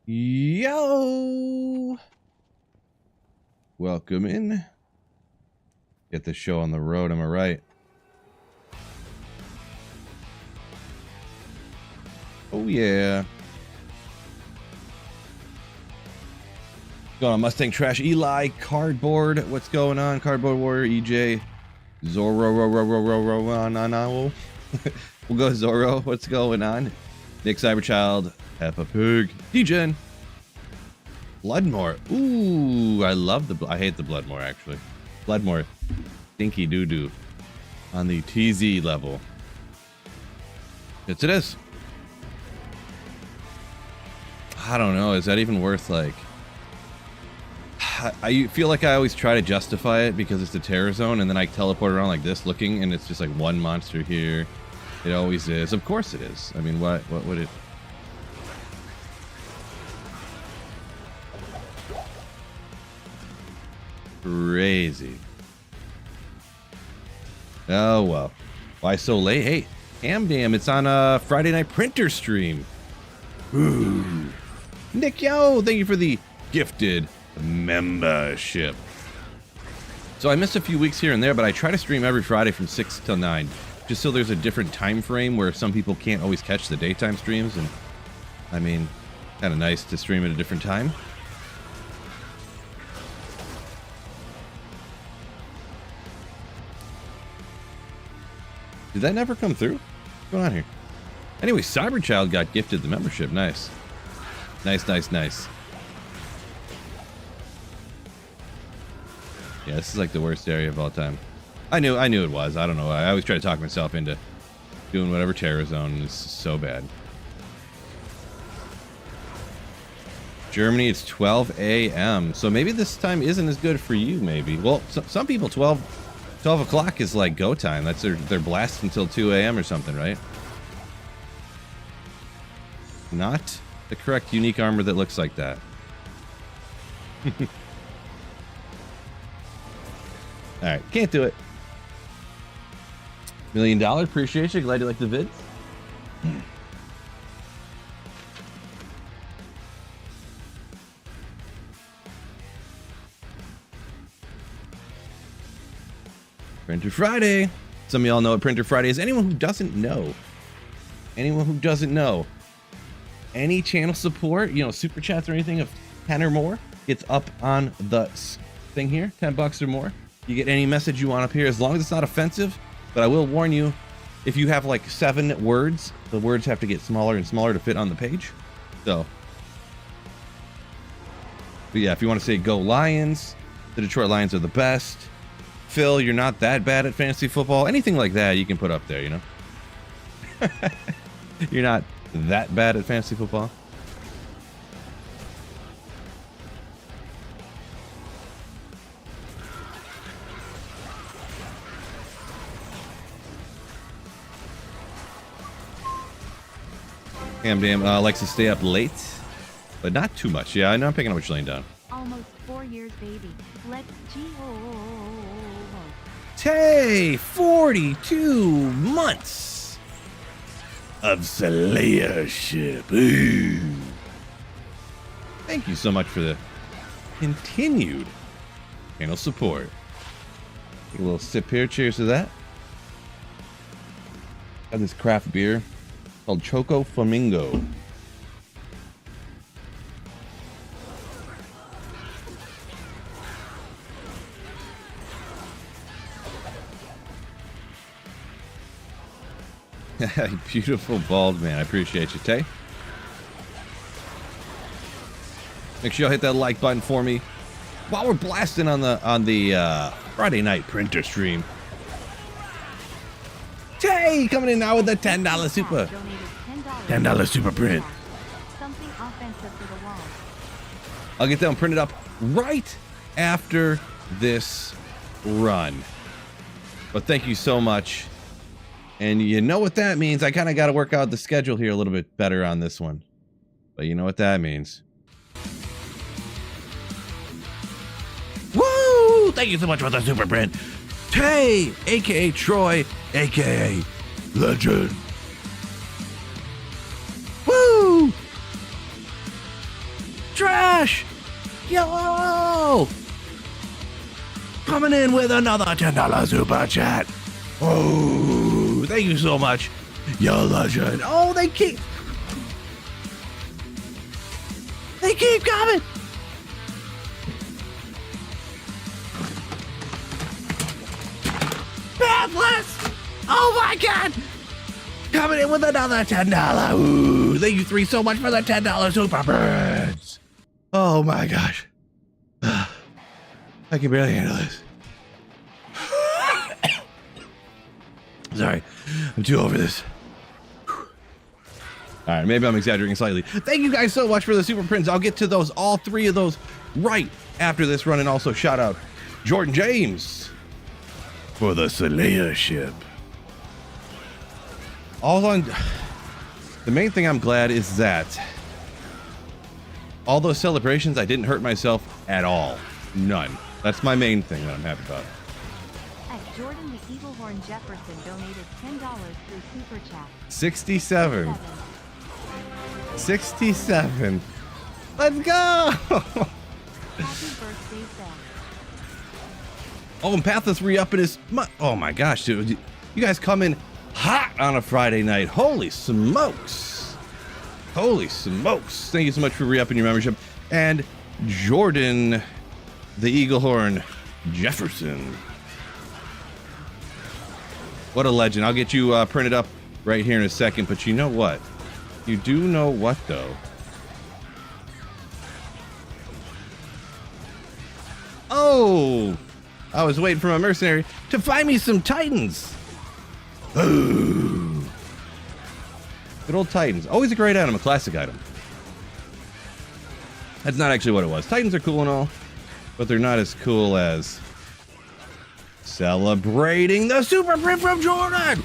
Yo! Welcome in. Get the show on the road, am I right? Oh yeah. What's going on, Mustang Trash? Eli, Cardboard, what's going on? Cardboard Warrior, EJ, Zorro, no. We'll go Zorro, what's going on? Nick Cyberchild, Peppa Pig, DGen, Bloodmore. Ooh, I hate the Bloodmore actually. Bloodmore, stinky doo-doo on the TZ level. Yes, it is. I don't know, is that even worth like... I feel like I always try to justify it because it's a terror zone and then I teleport around like this looking and it's just like one monster here. It always is. Of course it is. I mean, what would it... Crazy. Oh, well. Why so late? Hey, damn, it's on a Friday night printer stream. Ooh. Nick, yo, thank you for the gifted membership. So I missed a few weeks here and there, but I try to stream every Friday from 6 till 9. Just so there's a different time frame where some people can't always catch the daytime streams. And, I mean, kind of nice to stream at a different time. Did that never come through? What's going on here? Anyway, Cyberchild got gifted the membership. Nice. Nice. Yeah, this is like the worst area of all time. I knew it was. I don't know. I always try to talk myself into doing whatever terror zone is so bad. Germany, it's 12 a.m. So maybe this time isn't as good for you, maybe. Well, some people, 12 o'clock is like go time. That's their blast until 2 a.m. or something, right? Not the correct unique armor that looks like that. Alright, can't do it. $1 million, appreciate you. Glad you like the vids. Printer Friday. Some of y'all know what Printer Friday is. Anyone who doesn't know, any channel support, you know, super chats or anything of 10 or more, it's up on the thing here, $10 or more. You get any message you want up here, as long as it's not offensive. But I will warn you, if you have like 7 words, the words have to get smaller and smaller to fit on the page. So, but yeah, if you want to say go Lions, the Detroit Lions are the best. Phil, you're not that bad at fantasy football. Anything like that you can put up there, you know? You're not that bad at fantasy football. Damn, likes to stay up late, but not too much. Yeah, I know I'm picking up what you're laying down. Almost 4 years, baby. Let's go. Tay, 42 months of slayership. Ooh. Thank you so much for the continued channel support. Take a little sip here. Cheers to that. Got this craft beer called Choco Flamingo. Beautiful bald man. I appreciate you, Tay. Make sure y'all hit that like button for me while we're blasting on the Friday night printer stream. Tay coming in now with the $10 super. $10 super print. Something offensive for the wall. I'll get them printed up right after this run. But thank you so much. And you know what that means. I kind of got to work out the schedule here a little bit better on this one. But you know what that means. Woo! Thank you so much for the super print. Tay, a.k.a. Troy, a.k.a. Legend. Woo! gosh! Yo! Coming in with another $10 super chat. Oh, thank you so much. You're a legend. Oh, they keep coming. Pathless! Oh my God! Coming in with another $10. Ooh, thank you three so much for the $10 super birds. Oh my gosh. I can barely handle this. Sorry, I'm too over this. All right, maybe I'm exaggerating slightly. Thank you guys so much for the super prints. I'll get to those, all three of those, right after this run, and also shout out Jordan James for the Saleya ship. The main thing I'm glad is that all those celebrations, I didn't hurt myself at all. None. That's my main thing that I'm happy about. At Jordan the Eaglehorn Jefferson donated $10 through Super Chat. 67. 67. Let's go! Happy birthday, Seth. Oh, and Pathless re-upping his... Oh my gosh, dude. You guys come in hot on a Friday night. Holy smokes. Holy smokes. Thank you so much for re-upping your membership. And Jordan, the Eaglehorn Jefferson. What a legend. I'll get you printed up right here in a second, but you know what? You do know what, though? Oh! I was waiting for my mercenary to find me some Titans. Ooh. Good old Titans. Always a great item, a classic item. That's not actually what it was. Titans are cool and all, but they're not as cool as celebrating the super print from Jordan.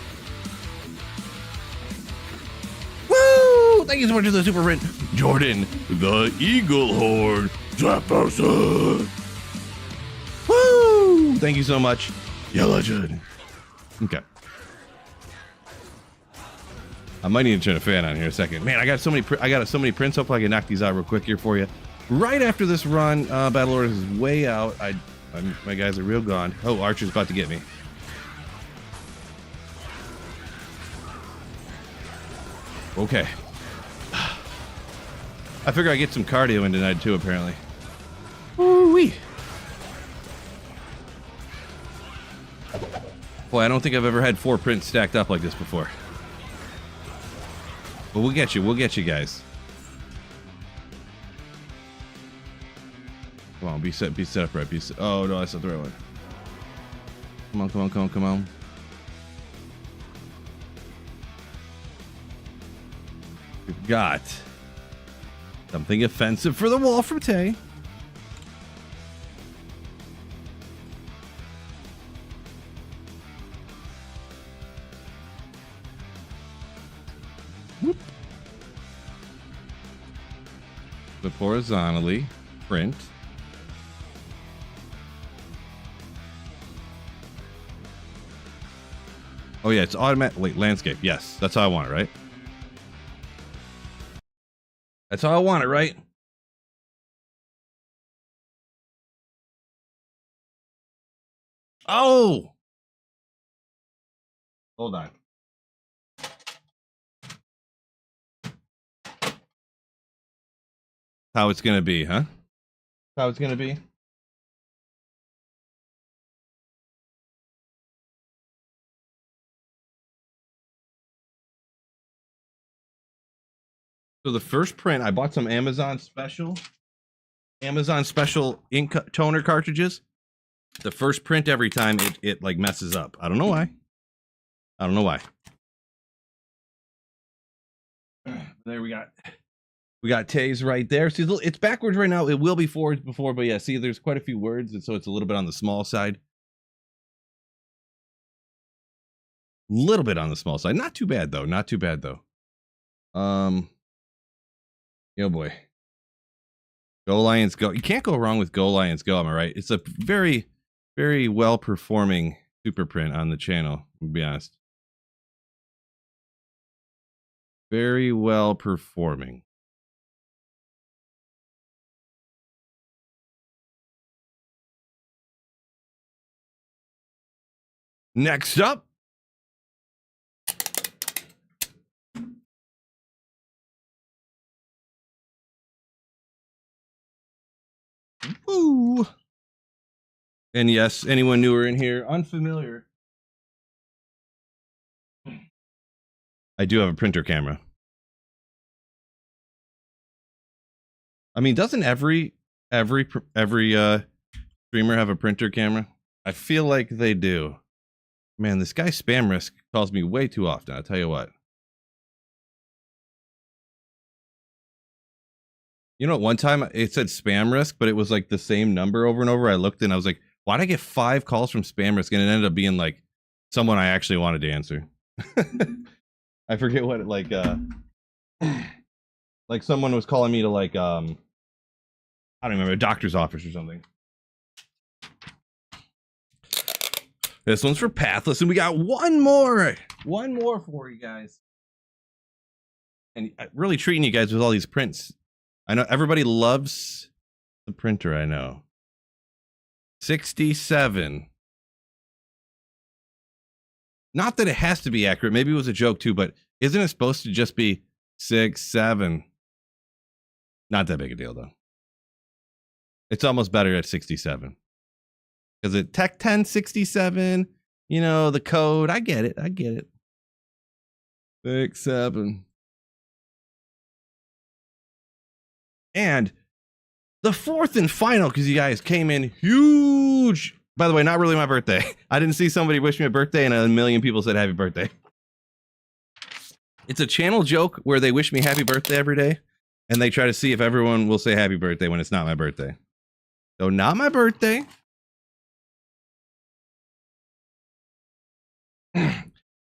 Woo! Thank you so much for the super print, Jordan, the Eaglehorn Jefferson. Woo! Thank you so much. Yeah, legend. Okay. I might need to turn a fan on here in a second. Man, I got so many prints. Hopefully I can knock these out real quick here for you. Right after this run, Battle Orders is way out. My guys are real gone. Oh, Archer's about to get me. Okay. I figure I get some cardio in tonight too, apparently. Woo-wee. Boy, I don't think I've ever had 4 prints stacked up like this before. But we'll get you. We'll get you guys. Come on, be set up right. Oh no, that's not the right one. Come on, come on, come on, come on. We've got something offensive for the wall from Tay. Whoop. Flip horizontally, print. Oh yeah, it's automatic. Wait, landscape. Yes, that's how I want it, right? That's how I want it, right? Oh! Hold on. How it's gonna be, huh? How it's gonna be? So the first print, I bought some Amazon special ink toner cartridges. The first print every time it like messes up. I don't know why. I don't know why. There we got Tays right there. See, it's backwards right now. It will be forwards before, but yeah, see, there's quite a few words, and so it's a little bit on the small side. Little bit on the small side. Not too bad though. Not too bad though. Oh boy. Go Lions go. You can't go wrong with Go Lions go, am I right? It's a very, very well performing super print on the channel, to be honest. Very well performing. Next up. Woo. And yes, anyone newer in here, unfamiliar. I do have a printer camera. I mean, doesn't every streamer have a printer camera? I feel like they do. Man, this guy Spam Risk calls me way too often. I'll tell you what. You know, one time it said Spam Risk, but it was like the same number over and over. I looked and I was like, why'd I get 5 calls from Spam Risk? And it ended up being like someone I actually wanted to answer. I forget what it like someone was calling me to like I don't remember, a doctor's office or something. This one's for Pathless, and we got one more for you guys. And I'm really treating you guys with all these prints. I know everybody loves the printer, I know. 67. Not that it has to be accurate. Maybe it was a joke too, but isn't it supposed to just be 67? Not that big a deal, though. It's almost better at 67. Because it Tech 1067, you know, the code. I get it. 67. And the fourth and final, because you guys came in huge. By the way, not really my birthday. I didn't see somebody wish me a birthday and a million people said happy birthday. It's a channel joke where they wish me happy birthday every day. And they try to see if everyone will say happy birthday when it's not my birthday. So not my birthday.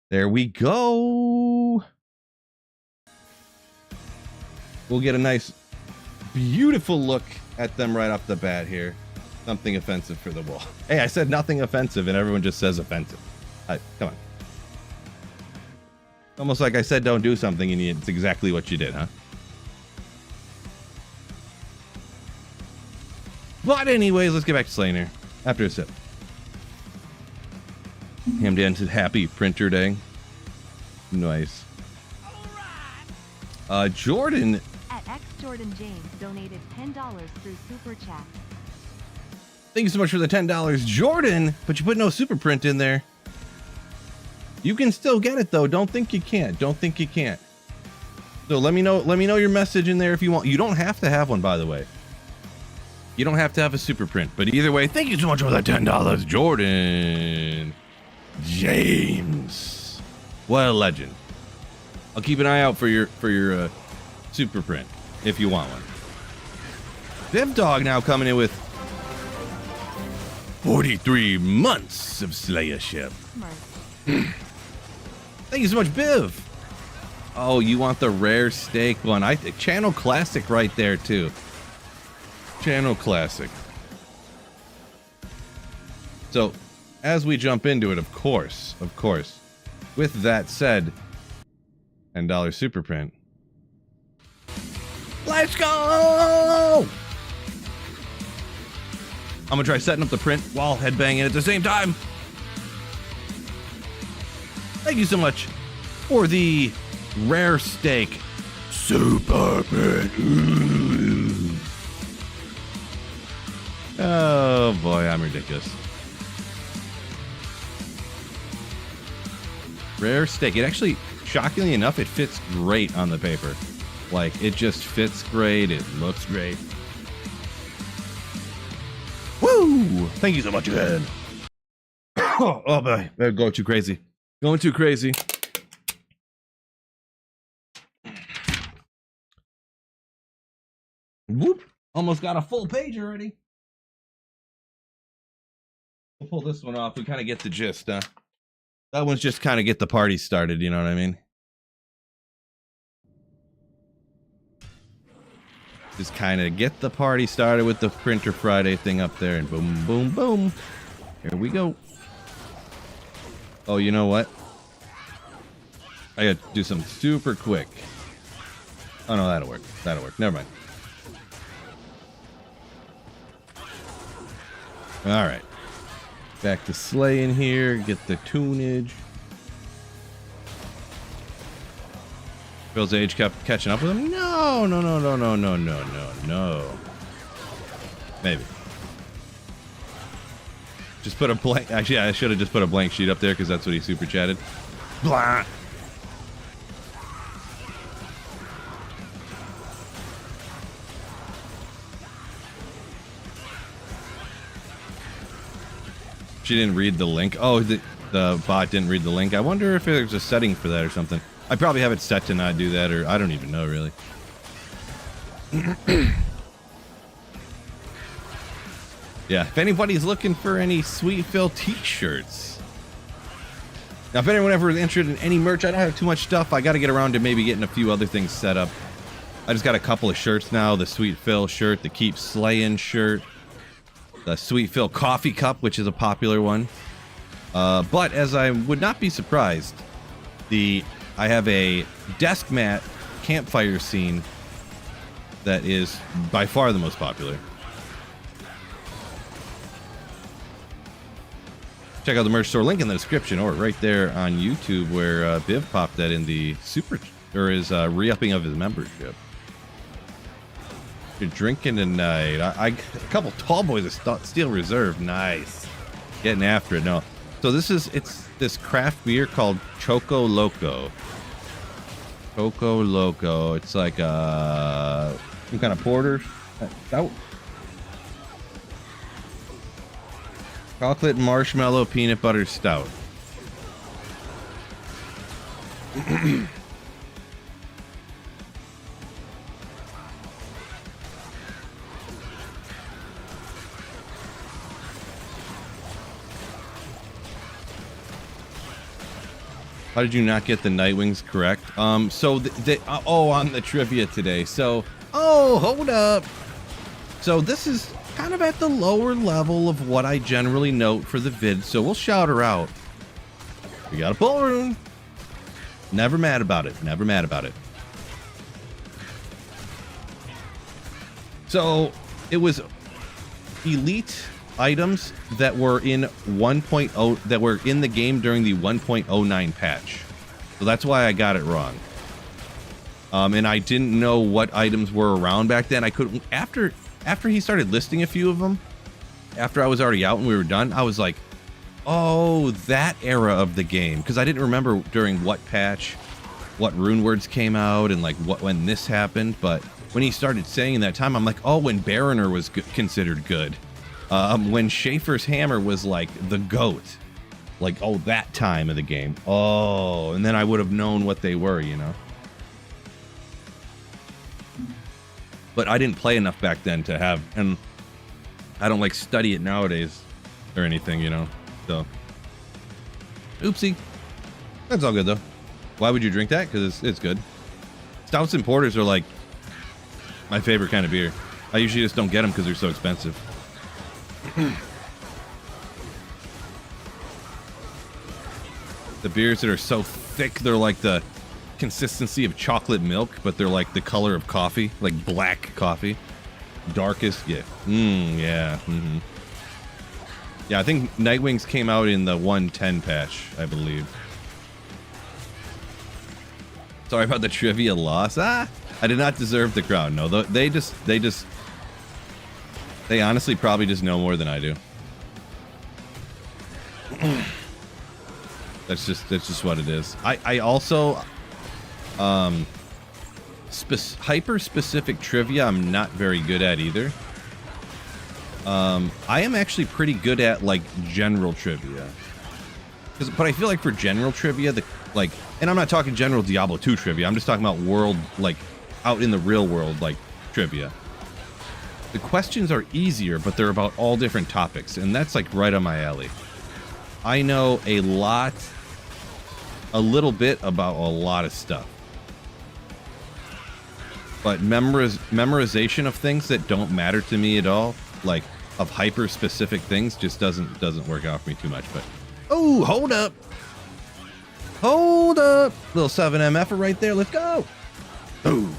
There we go. We'll get a nice, beautiful look at them right off the bat here. Something offensive for the wall. Hey, I said nothing offensive and everyone just says offensive. Come on. Almost like I said don't do something and it's exactly what you did, huh? But anyways, let's get back to Slayer after a sip. Ham Dan said happy printer day. Nice. Jordan At X Jordan James donated $10 through Super Chat. Thank you so much for the $10, Jordan. But you put no super print in there. You can still get it though. Don't think you can't. So let me know your message in there if you want. You don't have to have one, by the way. You don't have to have a super print. But either way, thank you so much for that $10, Jordan James. What a legend. I'll keep an eye out for your super print if you want one. Viv Dog now coming in with 43 months of Slayership. Thank you so much, Biv. Oh, you want the rare steak one? Channel classic right there too. Channel classic. So, as we jump into it, of course. With that said, $10 super print. Let's go! I'm gonna try setting up the print while headbanging at the same time. Thank you so much for the rare steak super print. Oh boy, I'm ridiculous. Rare steak. It actually, shockingly enough, it fits great on the paper. Like, it just fits great. It looks great. Woo! Thank you so much again. Oh boy, they're going too crazy. Going too crazy. Whoop! Almost got a full page already. We'll pull this one off. We kind of get the gist, huh? That one's just kind of get the party started, you know what I mean? Just kind of get the party started with the Printer Friday thing up there, and boom, boom, boom. Here we go. Oh, you know what? I gotta do something super quick. Oh no, that'll work. Never mind. All right. Back to slaying here. Get the tunage. Phil's age kept catching up with him. No. Maybe. Just put a blank. Actually, I should have just put a blank sheet up there because that's what he super chatted. Blah. She didn't read the link. Oh, the bot didn't read the link. I wonder if there's a setting for that or something. I probably have it set to not do that, or I don't even know really. Yeah, if anybody's looking for any Sweet Phil t-shirts. Now, if anyone ever is interested in any merch, I don't have too much stuff. I got to get around to maybe getting a few other things set up. I just got a couple of shirts now. The Sweet Phil shirt, the Keep Slayin' shirt, the Sweet Phil coffee cup, which is a popular one. But as I would not be surprised, I have a desk mat campfire scene that is by far the most popular. Check out the merch store link in the description, or right there on YouTube where Biv popped that in the his re-upping of his membership. You're drinking tonight. A couple tall boys of Steel Reserve. Nice. Getting after it. No. So it's this craft beer called Choco Loco. Choco Loco. It's like some kind of porter. Stout. Chocolate marshmallow peanut butter stout. How did you not get the Nightwings correct? So on the trivia today. So, hold up. So this is kind of at the lower level of what I generally note for the vid, so we'll shout her out. We got a ballroom. Never mad about it. Never mad about it. So it was elite items that were in 1.0 that were in the game during the 1.09 patch. So that's why I got it wrong. And I didn't know what items were around back then. I couldn't after he started listing a few of them, after I was already out and we were done, I was like, oh, that era of the game. Because I didn't remember during what patch, what rune words came out, and like when this happened. But when he started saying that time, I'm like, oh, when Baroner was considered good. When Schaefer's hammer was like the GOAT. Like, oh, that time of the game. Oh, and then I would have known what they were, you know. But I didn't play enough back then to have, and I don't like study it nowadays or anything, you know. So, oopsie. That's all good though. Why would you drink that? Because it's good. Stouts and porters are like my favorite kind of beer. I usually just don't get them because they're so expensive. The beers that are so thick, they're like the consistency of chocolate milk, but they're like the color of coffee, like black coffee. Darkest, yeah. Yeah. Yeah, I think Nightwings came out in the 110 patch, I believe. Sorry about the trivia loss. I did not deserve the crown. No, they honestly probably just know more than I do. That's just what it is. I also hyper specific trivia I'm not very good at either. I am actually pretty good at like general trivia. But I feel like for general trivia, and I'm not talking general Diablo 2 trivia. I'm just talking about world, like out in the real world, like trivia. The questions are easier, but they're about all different topics, and that's like right on my alley. I know a little bit about a lot of stuff. But memorization of things that don't matter to me at all, like of hyper specific things, just doesn't work out for me too much. But oh, hold up, little 7MF right there. Let's go. Oh,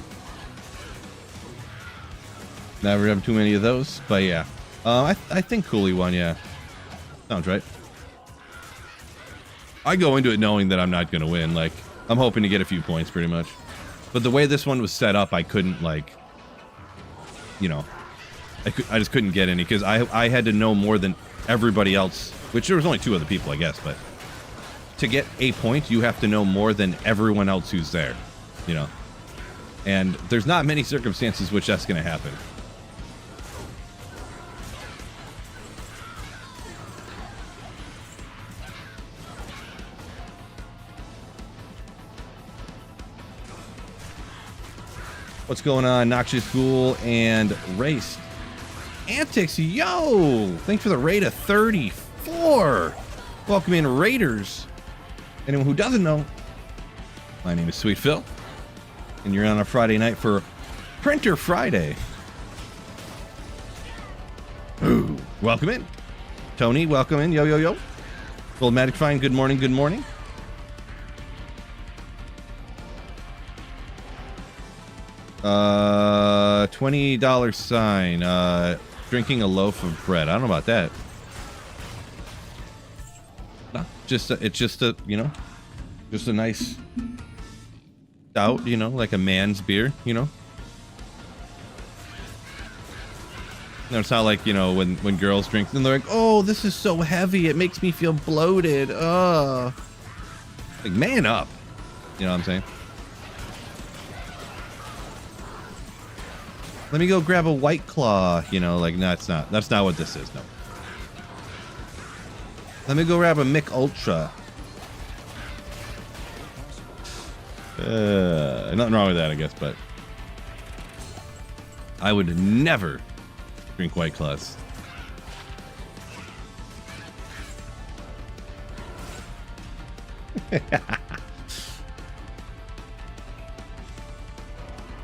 never have too many of those, but yeah, I think Cooley won. Yeah, Sounds right. I go into it knowing that I'm not going to win. Like, I'm hoping to get a few points pretty much. But the way this one was set up, I couldn't, like, you know, I just couldn't get any because I had to know more than everybody else, which there was only 2 other people, I guess. But to get a point, you have to know more than everyone else who's there, you know. And there's not many circumstances which that's going to happen. What's going on, Noxious Ghoul and Race? Antics, yo! Thanks for the raid of 34. Welcome in, Raiders. Anyone who doesn't know, my name is Sweet Phil, and you're on a Friday night for Printer Friday. Ooh, welcome in. Tony, welcome in. Yo, yo, yo. Goldmatic Fine, good morning, good morning. $20 sign. Drinking a loaf of bread. I don't know about that. No, it's just a, you know, just a nice stout, you know, like a man's beer, you know. No, it's not like, you know, when girls drink and they're like, oh, this is so heavy, it makes me feel bloated. Like, man up. You know what I'm saying? Let me go grab a White Claw, you know, like, no, that's not what this is, no. Let me go grab a Mick Ultra. Nothing wrong with that, I guess, but I would never drink White Claws.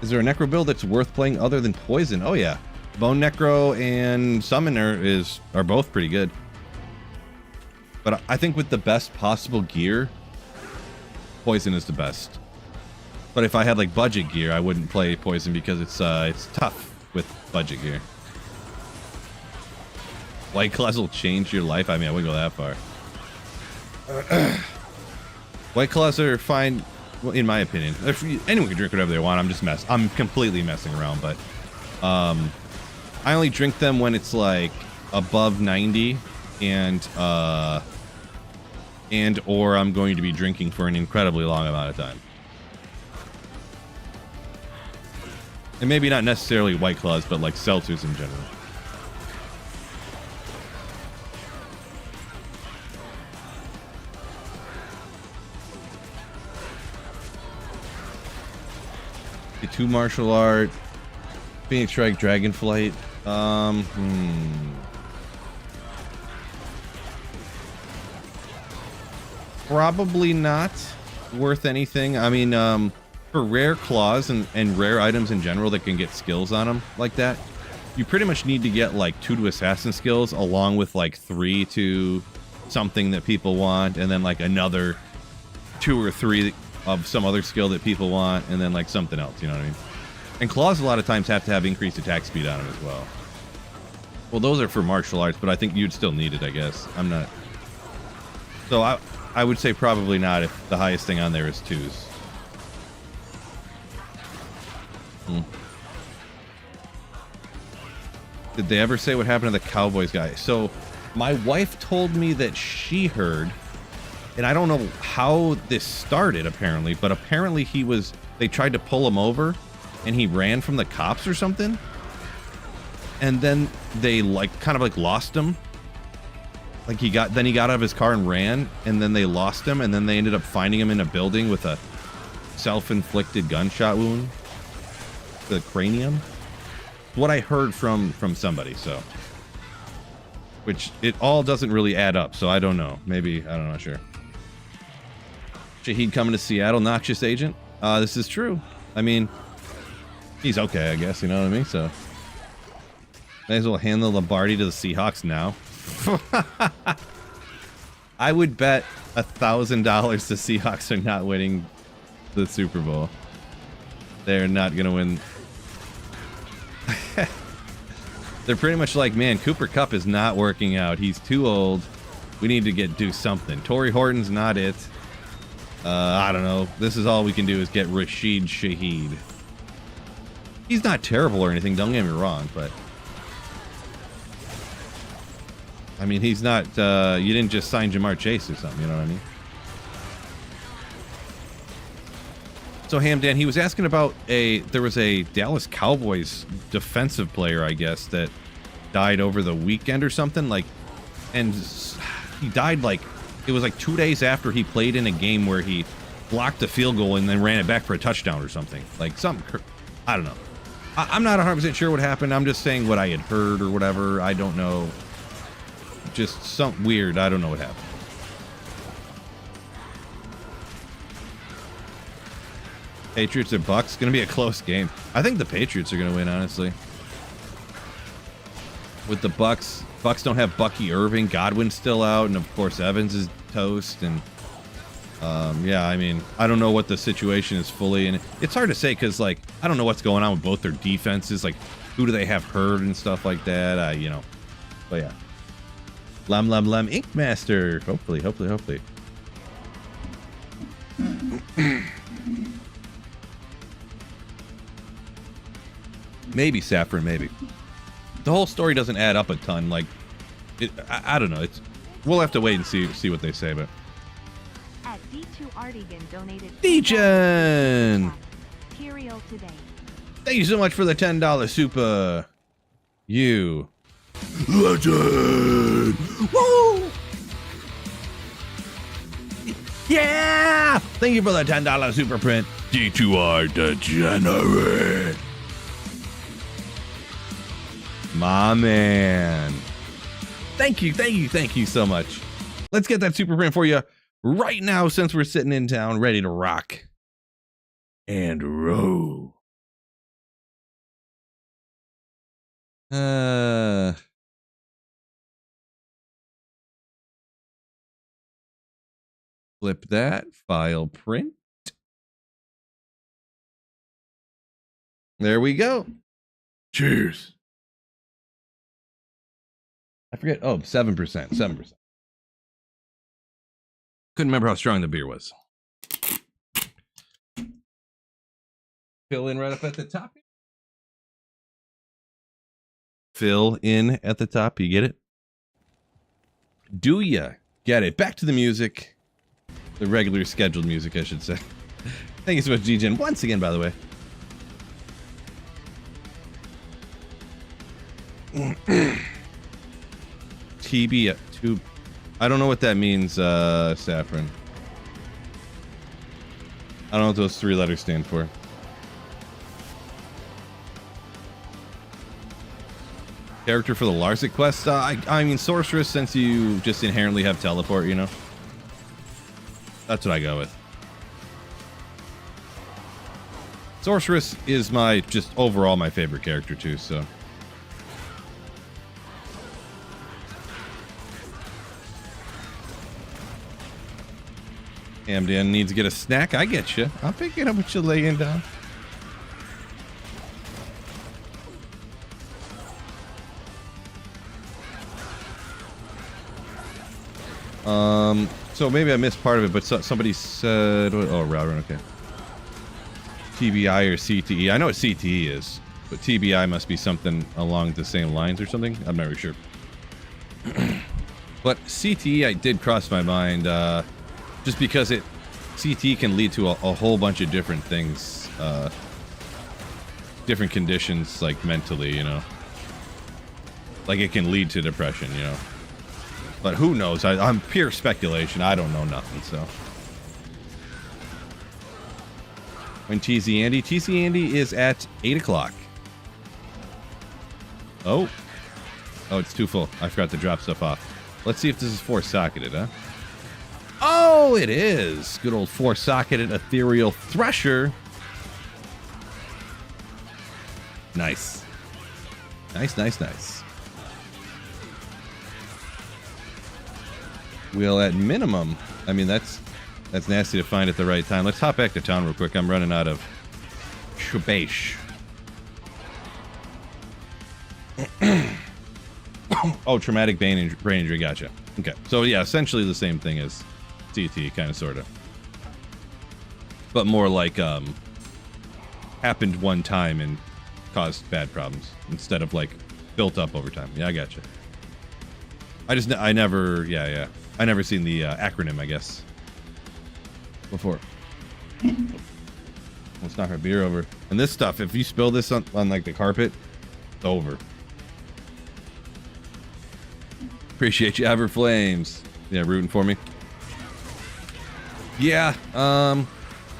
Is there a Necro build that's worth playing other than Poison? Oh yeah, Bone Necro and Summoner are both pretty good. But I think with the best possible gear, Poison is the best. But if I had like budget gear, I wouldn't play Poison because it's tough with budget gear. White Claws will change your life. I mean, I wouldn't go that far. White Claws are fine. Well, in my opinion, if anyone can drink whatever they want. I'm completely messing around, but I only drink them when it's like above 90 and or I'm going to be drinking for an incredibly long amount of time. And maybe not necessarily White Claws, but like seltzers in general. Two martial art, Phoenix Strike, Dragonflight. Probably not worth anything. I mean, for rare claws and rare items in general that can get skills on them like that, you pretty much need to get like 2 to assassin skills along with like 3 to something that people want, and then like another 2 or 3 of some other skill that people want, and then like something else, you know what I mean? And claws a lot of times have to have increased attack speed on them as well. Well, those are for martial arts, but I think you'd still need it, I guess. I'm not... So I would say probably not if the highest thing on there is 2s. Did they ever say what happened to the Cowboys guy? So my wife told me that she heard, and I don't know how this started apparently, but apparently they tried to pull him over and he ran from the cops or something. And then they like kind of like lost him. Like he got out of his car and ran, and then they lost him, and then they ended up finding him in a building with a self-inflicted gunshot wound. The cranium. What I heard from somebody, so. Which it all doesn't really add up, so I don't know. Maybe, I don't know, not sure. Shahid coming to Seattle, Noxious Agent. This is true. I mean, he's okay, I guess, you know what I mean? So, may as well hand the Lombardi to the Seahawks now. I would bet $1,000 the Seahawks are not winning the Super Bowl. They're not going to win. They're pretty much like, man, Cooper Kupp is not working out. He's too old. We need to do something. Tory Horton's not it. I don't know. This is all we can do is get Rashid Shaheed. He's not terrible or anything, don't get me wrong, but I mean, he's not, you didn't just sign Jamar Chase or something, you know what I mean? So Hamdan, he was asking about there was a Dallas Cowboys defensive player, I guess, that died over the weekend or something, like, and he died like, it was like 2 days after he played in a game where he blocked a field goal and then ran it back for a touchdown or something. Like something, I don't know. I'm not 100% sure what happened. I'm just saying what I had heard or whatever. I don't know. Just something weird. I don't know what happened. Patriots or Bucks, gonna be a close game. I think the Patriots are gonna win, honestly. With the Bucks don't have Bucky Irving, Godwin's still out, and of course Evans is toast. And yeah, I mean, I don't know what the situation is fully, and it's hard to say because, like, I don't know what's going on with both their defenses. Like, who do they have hurt and stuff like that? You know, but yeah. Lem Ink Master. Hopefully. Maybe Saffron, maybe. The whole story doesn't add up a ton. Like, I don't know. We'll have to wait and see what they say. But At D2 Artigan donated D-Gen! Period today. Thank you so much for the $10 super. You legend! Woo! Yeah! Thank you for the $10 super print. D2R Degenerate. My man. Thank you so much. Let's get that super print for you right now since we're sitting in town ready to rock and roll. Flip that, file print. There we go. Cheers. I forget. Oh, 7%. 7%. Couldn't remember how strong the beer was. Fill in right up at the top. Fill in at the top. You get it? Do ya get it? Back to the music. The regular scheduled music, I should say. Thank you so much, G-Gen. Once again, by the way. TB two. I don't know what that means, Saffron. I don't know what those 3 letters stand for. Character for the Larsic quest? I mean, Sorceress, since you just inherently have teleport, you know? That's what I go with. Sorceress is just overall my favorite character, too, so. Hamdan needs to get a snack. I get you. I'm picking up what you're laying down. So maybe I missed part of it, but somebody said, oh, Router, okay. TBI or CTE. I know what CTE is, but TBI must be something along the same lines or something. I'm not really sure. But CTE, I did cross my mind, just because CTE can lead to a whole bunch of different things, different conditions, like mentally, you know. Like it can lead to depression, you know. But who knows? I'm pure speculation. I don't know nothing, so. When TZ Andy is at 8 o'clock. Oh, it's too full. I forgot to drop stuff off. Let's see if this is 4-socketed, huh? Oh, it is. Good old 4-socketed Ethereal Thresher. Nice. Nice. We'll at minimum. I mean, that's nasty to find at the right time. Let's hop back to town real quick. I'm running out of shabash. Oh, traumatic brain injury. Gotcha. Okay, so yeah, essentially the same thing as CT, kind of, sort of. But more like, happened one time and caused bad problems instead of like built up over time. Yeah, I gotcha. I never seen the acronym, I guess, before. Let's knock our beer over. And this stuff, if you spill this on like the carpet, it's over. Appreciate you, Everflames. Yeah, rooting for me. Yeah,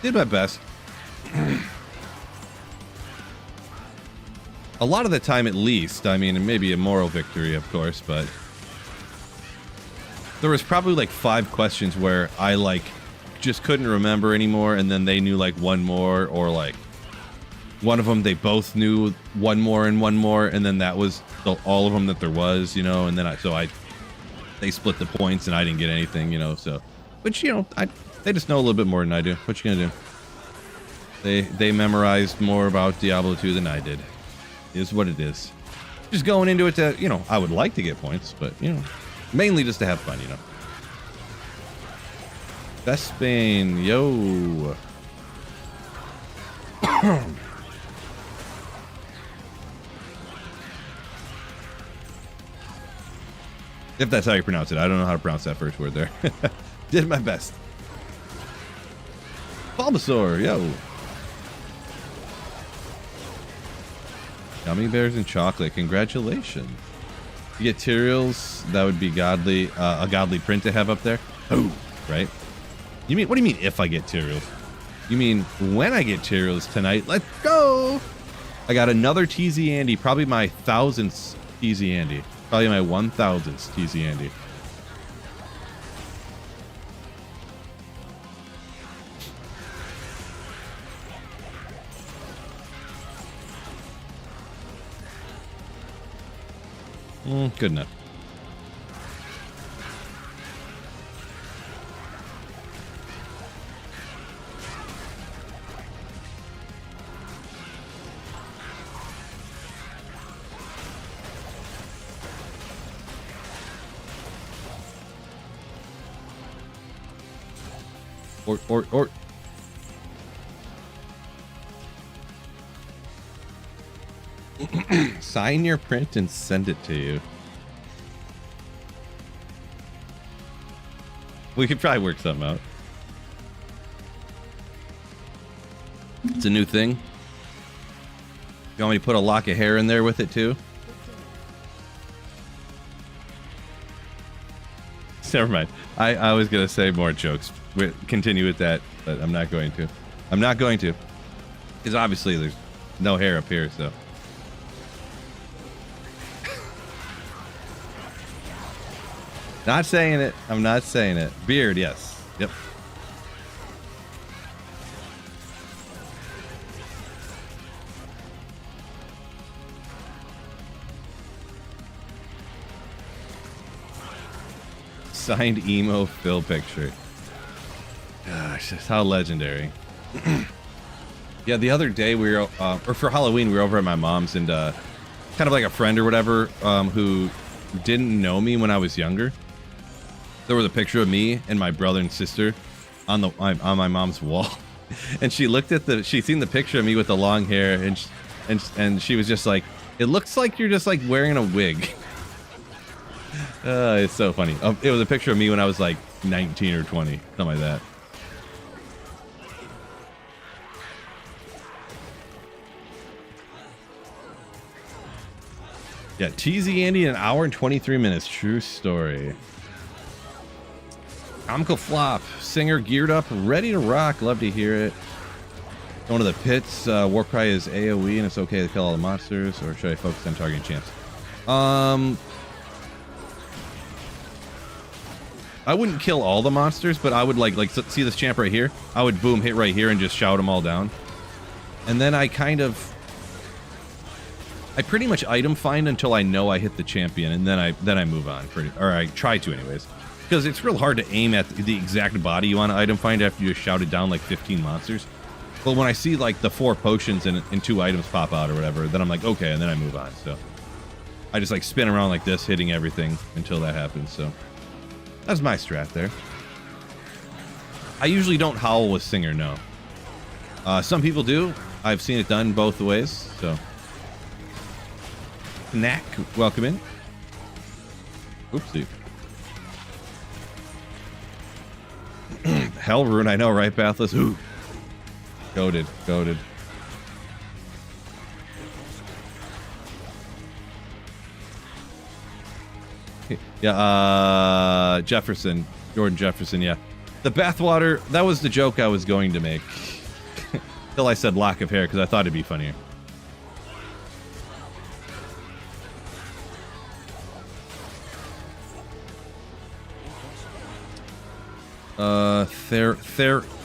did my best. A lot of the time, at least. I mean, maybe a moral victory, of course, but there was probably like 5 questions where I like just couldn't remember anymore, and then they knew like one more, or like one of them they both knew one more, and then that was all of them that there was, you know. And then they split the points, and I didn't get anything, you know. So, which, you know, they just know a little bit more than I do. What you gonna do? They memorized more about Diablo 2 than I did. Is what it is. Just going into it to, you know, I would like to get points, but, you know, mainly just to have fun, you know. Bespane, yo. If that's how you pronounce it. I don't know how to pronounce that first word there. Did my best. Bulbasaur, yo. Gummy bears and chocolate. Congratulations. You get Tyraels, that would be godly, a godly print to have up there. Oh, right? You mean, what do you mean if I get Tyraels? You mean when I get Tyraels tonight? Let's go! I got another TZ Andy, probably my 1000th TZ Andy. Probably my 1000th TZ Andy. Good enough. Or sign your print and send it to you. We could probably work something out. It's a new thing. You want me to put a lock of hair in there with it too? Never mind. I was gonna say more jokes. Continue with that, but I'm not going to. I'm not going to, because obviously there's no hair up here. So. Not saying it. I'm not saying it. Beard, yes. Yep. Signed emo Phil picture. Gosh, that's how legendary. Yeah, the other day we were, or for Halloween, we were over at my mom's, and kind of like a friend or whatever, who didn't know me when I was younger. There was a picture of me and my brother and sister on my mom's wall, and she looked at she seen the picture of me with the long hair, and she was just like, "It looks like you're just like wearing a wig." It's so funny. It was a picture of me when I was like 19 or 20, something like that. Yeah, TZ Andy in an hour and 23 minutes. True story. Comical Flop. Singer geared up, ready to rock. Love to hear it. Going to the pits. War Cry is AoE and it's okay to kill all the monsters, or should I focus on targeting champs? I wouldn't kill all the monsters, but I would like see this champ right here. I would boom hit right here and just shout them all down. And then I pretty much item find until I know I hit the champion, and then I move on, or I try to anyways. Because it's real hard to aim at the exact body you want to item find after you just shouted down like 15 monsters. But when I see like the 4 potions and 2 items pop out or whatever, then I'm like, okay, and then I move on. So I just like spin around like this, hitting everything until that happens. So That's my strat there. I usually don't howl with Singer, no. Some people do. I've seen it done both ways, so. Knack, welcome in. Oopsie. Hell Rune, I know, right, Bathless? Ooh. Goated, goated. Yeah, Jefferson. Jordan Jefferson, yeah. The bathwater, that was the joke I was going to make. Till I said lock of hair, because I thought it'd be funnier.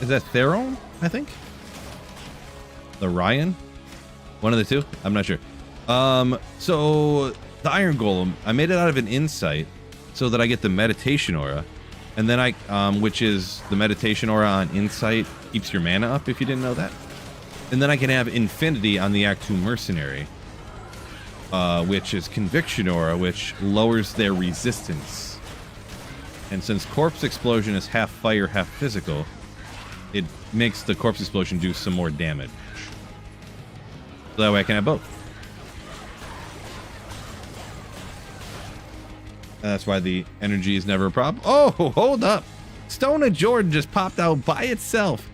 Is that Theron, I think? The Ryan? One of the two? I'm not sure. So the Iron Golem, I made it out of an insight so that I get the meditation aura. And then which is the meditation aura on insight, keeps your mana up if you didn't know that. And then I can have infinity on the Act 2 mercenary, which is conviction aura, which lowers their resistance. And since corpse explosion is half fire, half physical, it makes the corpse explosion do some more damage. So that way I can have both. And that's why the energy is never a problem. Oh, hold up. Stone of Jordan just popped out by itself.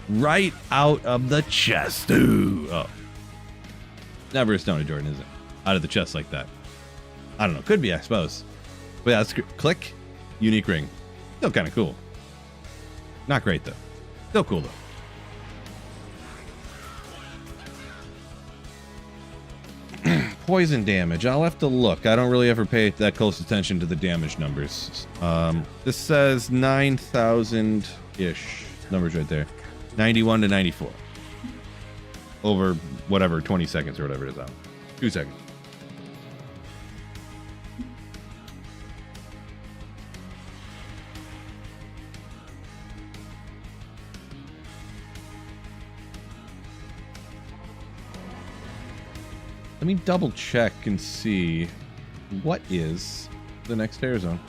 Right out of the chest. Ooh. Oh. Never a Stone of Jordan, is it? Out of the chest like that. I don't know. Could be, I suppose. But yeah, let's click. Unique ring. Still kind of cool. Not great, though. Still cool, though. Poison damage. I'll have to look. I don't really ever pay that close attention to the damage numbers. This says 9,000-ish. Numbers right there. 91 to 94. Over whatever, 20 seconds or whatever it is out. 2 seconds. Let me double check and see what is the next air zone.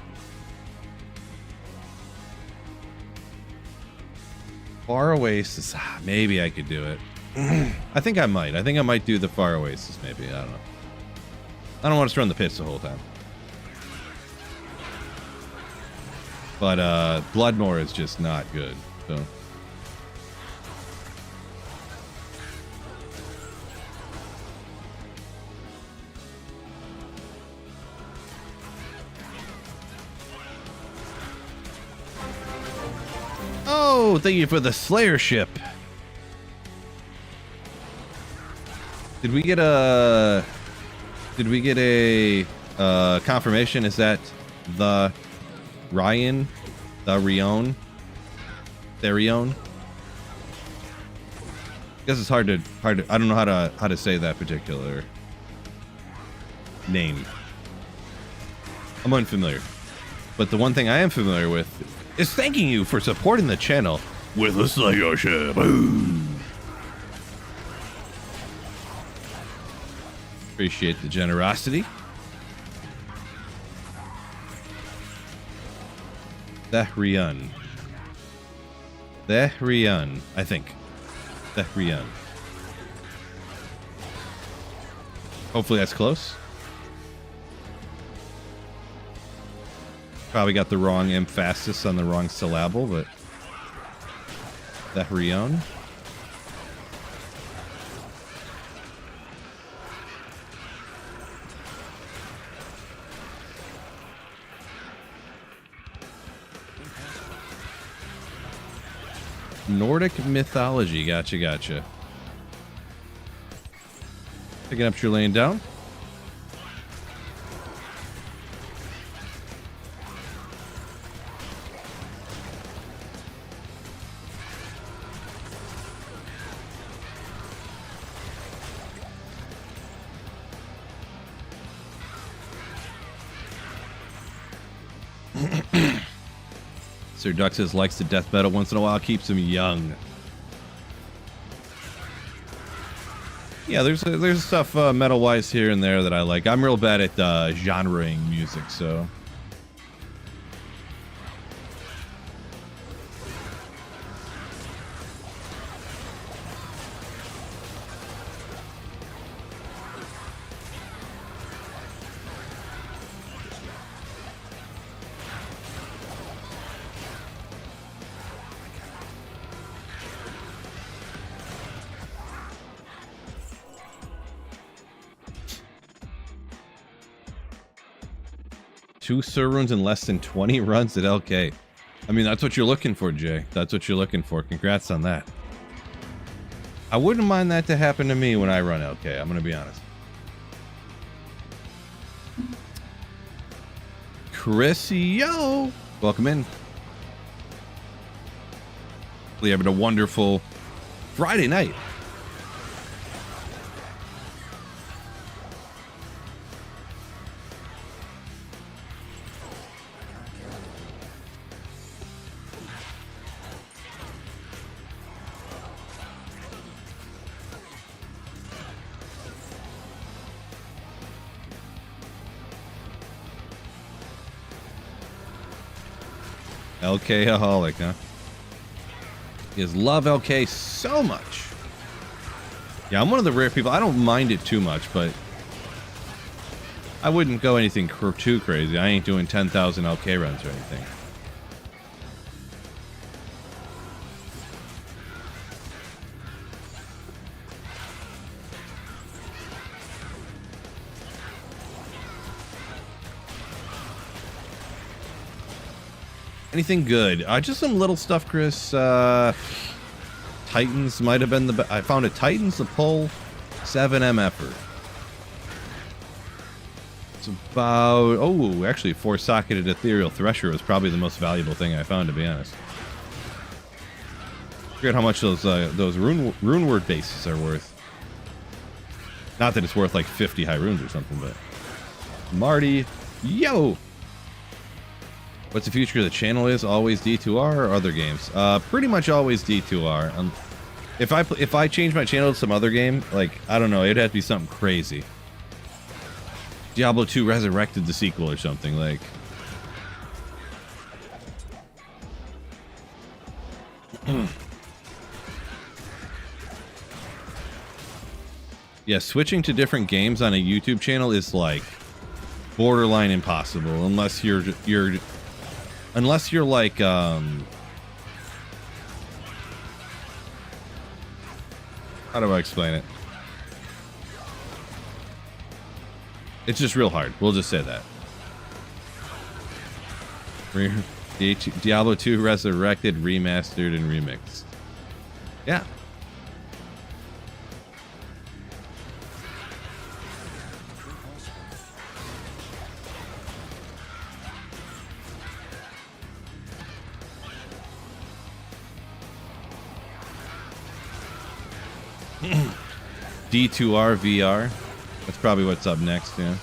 Far Oasis. Maybe I could do it. I think I might. I think I might do the Far Oasis, maybe. I don't know. I don't want to run the pits the whole time. But Bloodmore is just not good. So. Oh, thank you for the Slayer ship. Did we get a confirmation? Is that the Ryan? The Rion? Therion? I guess it's hard to I don't know how to say that particular name. I'm unfamiliar. But the one thing I am familiar with is thanking you for supporting the channel with a Slayer ship. Appreciate the generosity. Therion. Therion, I think. Therion. Hopefully that's close. Probably got the wrong emphasis on the wrong syllable, but Therion. Nordic mythology. Gotcha, gotcha. Picking up your lane down. Sir Duck says likes the death metal once in a while, keeps him young. Yeah, there's stuff metal wise here and there that I like. I'm real bad at genreing music, so 2 Sir runes in less than 20 runs at LK. I mean, that's what you're looking for, Jay. That's what you're looking for. Congrats on that. I wouldn't mind that to happen to me when I run LK. I'm going to be honest. Chrissy, yo! Welcome in. We're having a wonderful Friday night. LK-aholic, huh? You guys love LK so much. Yeah, I'm one of the rare people. I don't mind it too much, but I wouldn't go anything too crazy. I ain't doing 10,000 LK runs or anything. Anything good? Just some little stuff, Chris. Titans might have been the I found a Titans to pull 7 MF'er. It's about... Oh, actually, 4-socketed Ethereal Thresher was probably the most valuable thing I found, to be honest. I forget how much those rune word bases are worth. Not that it's worth like 50 high runes or something, but... Marty, yo! What's the future of the channel is? Always D2R or other games? Pretty much always D2R. If I change my channel to some other game, like, I don't know, it'd have to be something crazy. Diablo 2 Resurrected, the sequel or something, like... Yeah, switching to different games on a YouTube channel is, like, borderline impossible, unless you're like, how do I explain it? It's just real hard. We'll just say that. Diablo 2 Resurrected, Remastered, and Remixed. Yeah. D2R VR. That's probably what's up next, yeah.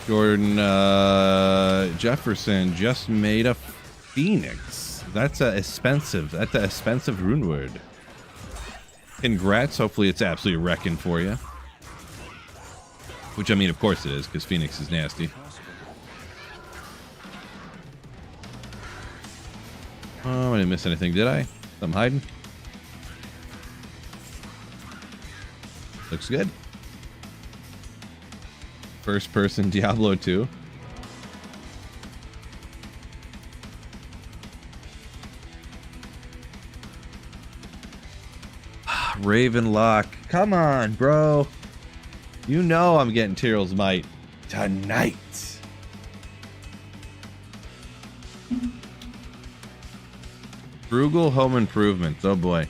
Jordan Jefferson just made a Phoenix. That's a expensive rune word. Congrats. Hopefully it's absolutely wrecking for you. Which, I mean, of course it is, because Phoenix is nasty. Oh, I didn't miss anything, did I? I'm hiding. Looks good. First person Diablo 2. Ravenlock. Come on, bro. You know I'm getting Tyrell's Might tonight. Frugal home improvements. Oh boy.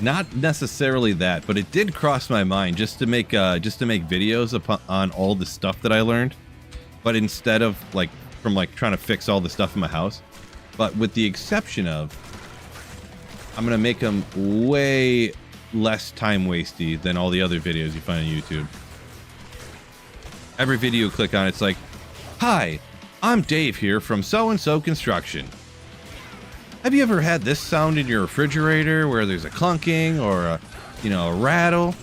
Not necessarily that, but it did cross my mind just to make videos on all the stuff that I learned, but instead of like trying to fix all the stuff in my house, but with the exception of I'm gonna make them way less time wasty than all the other videos you find on YouTube. Every video you click on, it's like, "Hi, I'm Dave here from so-and-so construction. Have you ever had this sound in your refrigerator where there's a clunking or a rattle?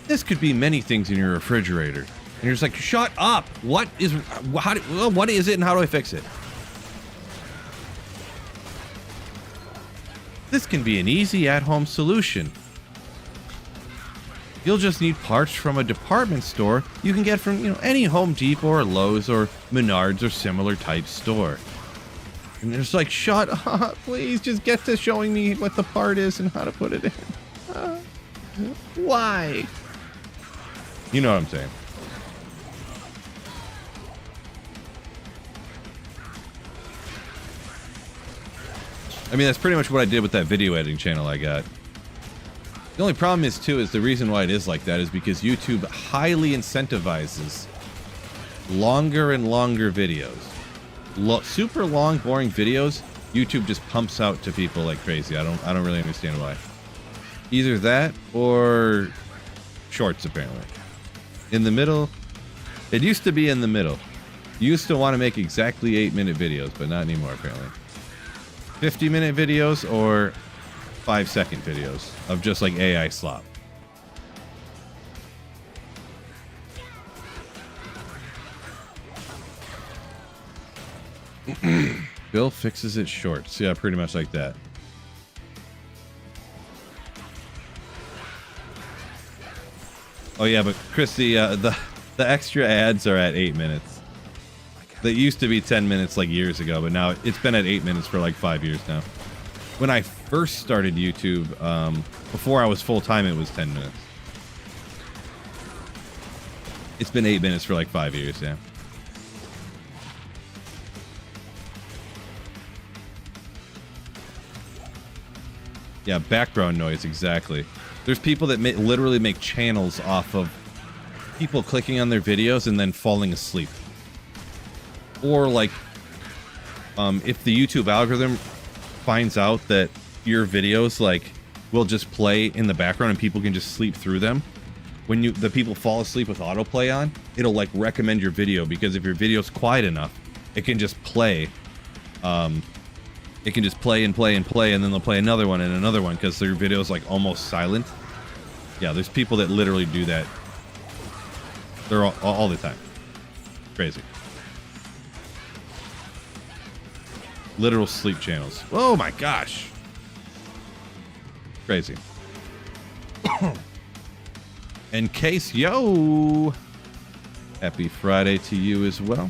This could be many things in your refrigerator." And you're just like, "Shut up! What is it and how do I fix it?" This can be an easy at-home solution. You'll just need parts from a department store you can get from, any Home Depot or Lowe's or Menards or similar type store. And they're just like, shut up, please just get to showing me what the part is and how to put it in. Why? You know what I'm saying. I mean, that's pretty much what I did with that video editing channel I got. The only problem is, too, is the reason why it is like that is because YouTube highly incentivizes longer and longer videos. Super long, boring videos, YouTube just pumps out to people like crazy. I don't really understand why. Either that or shorts, apparently. In the middle, it used to be in the middle. You used to want to make exactly 8-minute videos, but not anymore, apparently. 50-minute videos or 5-second videos of just like AI slop. Bill fixes it shorts. Yeah, pretty much like that. Oh yeah, but Chris, the extra ads are at 8 minutes. That used to be 10 minutes like years ago, but now it's been at 8 minutes for like 5 years now. When I first started YouTube, before I was full-time, it was 10 minutes. It's been 8 minutes for like 5 years, yeah. Yeah, background noise, exactly. There's people that literally make channels off of people clicking on their videos and then falling asleep. Or like, if the YouTube algorithm finds out that your videos like will just play in the background and people can just sleep through them, when the people fall asleep with autoplay on, it'll like recommend your video, because if your video's quiet enough, it can just play. It can just play and play and play, and then they'll play another one and another one because their video's like almost silent. Yeah, there's people that literally do that. They're all the time. Crazy. Literal sleep channels. Oh my gosh. Crazy. And Case, yo! Happy Friday to you as well.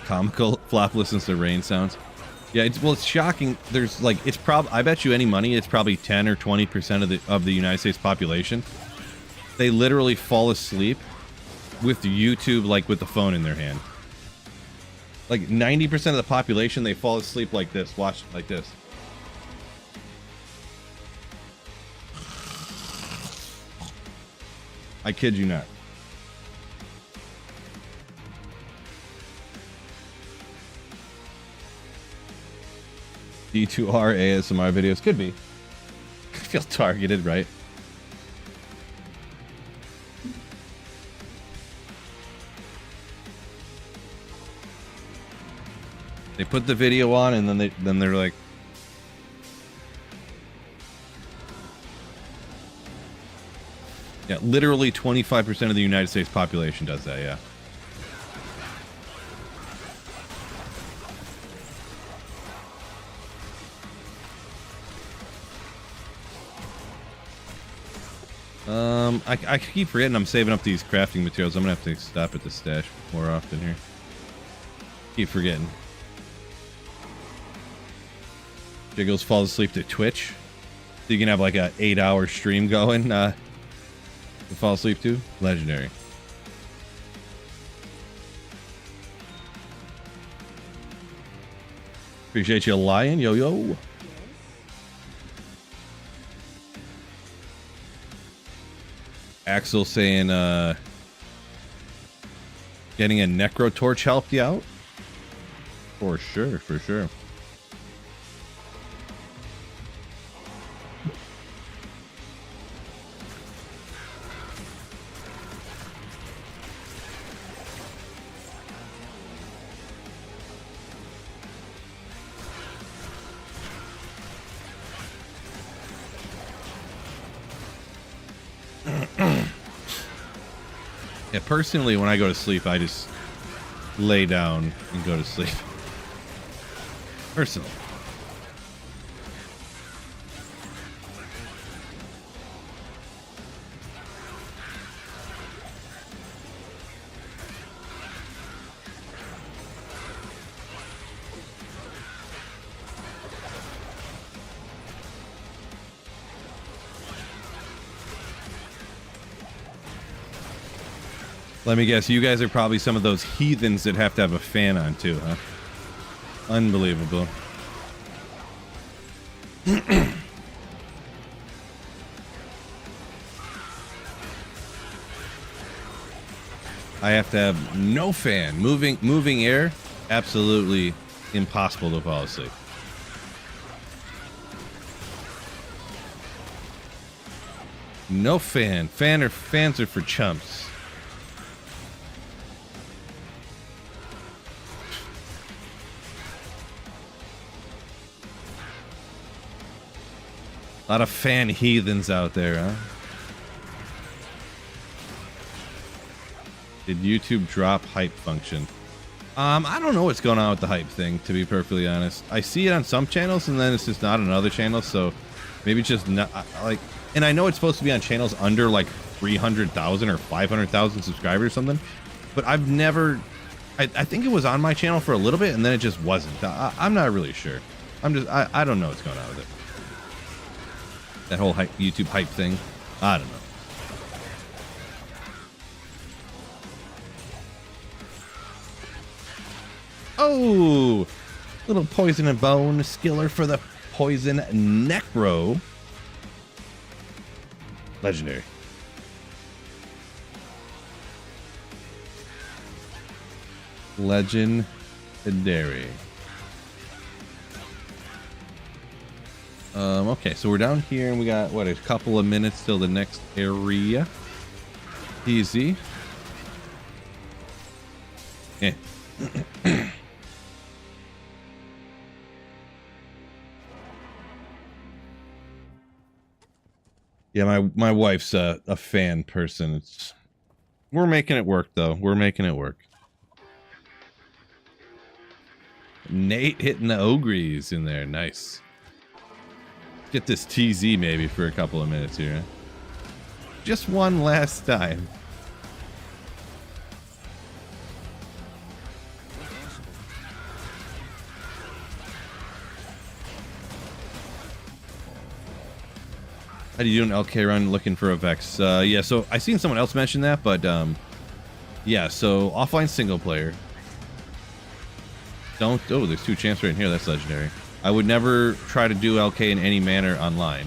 Comical. Flop listens to rain sounds. Yeah, it's shocking. There's like, I bet you any money it's probably 10 or 20% of the United States population. They literally fall asleep with YouTube, like with the phone in their hand. Like 90% of the population, they fall asleep like this. Watch like this. I kid you not. D2R ASMR videos. Could be. I feel targeted, right? They put the video on and then they're like, yeah, literally 25% of the United States population does that, yeah. I keep forgetting I'm saving up these crafting materials. I'm gonna have to stop at the stash more often here. Keep forgetting. Jiggles falls asleep to Twitch, so you can have like a 8-hour stream going. To fall asleep to. Legendary. Appreciate you lying, yo. Axel saying, getting a Necro torch helped you out? For sure, for sure. Yeah, personally, when I go to sleep, I just lay down and go to sleep. Personally. Let me guess, you guys are probably some of those heathens that have to have a fan on too, huh? Unbelievable. I have to have no fan. Moving air, absolutely impossible to fall asleep. No fan. Fans are for chumps. A lot of fan heathens out there, huh? Did YouTube drop hype function? I don't know what's going on with the hype thing, to be perfectly honest. I see it on some channels, and then it's just not on other channels, so maybe it's just not, like... And I know it's supposed to be on channels under, like, 300,000 or 500,000 subscribers or something, but I've never... I think it was on my channel for a little bit, and then it just wasn't. I'm not really sure. I don't know what's going on with it. That whole YouTube hype thing. I don't know. Oh! Little poison and bone skiller for the poison Necro. Legendary. Legendary. Okay, so we're down here and we got, what, a couple of minutes till the next area. Easy. Eh. Yeah, my wife's a fan person. We're making it work, though. We're making it work. Nate hitting the ogres in there. Nice. Get this TZ maybe for a couple of minutes here. Just one last time. How do you do an LK run looking for a Vex? Yeah, so I seen someone else mention that, but yeah, so offline single player. Oh, there's 2 champs right in here. That's legendary. I would never try to do LK in any manner online.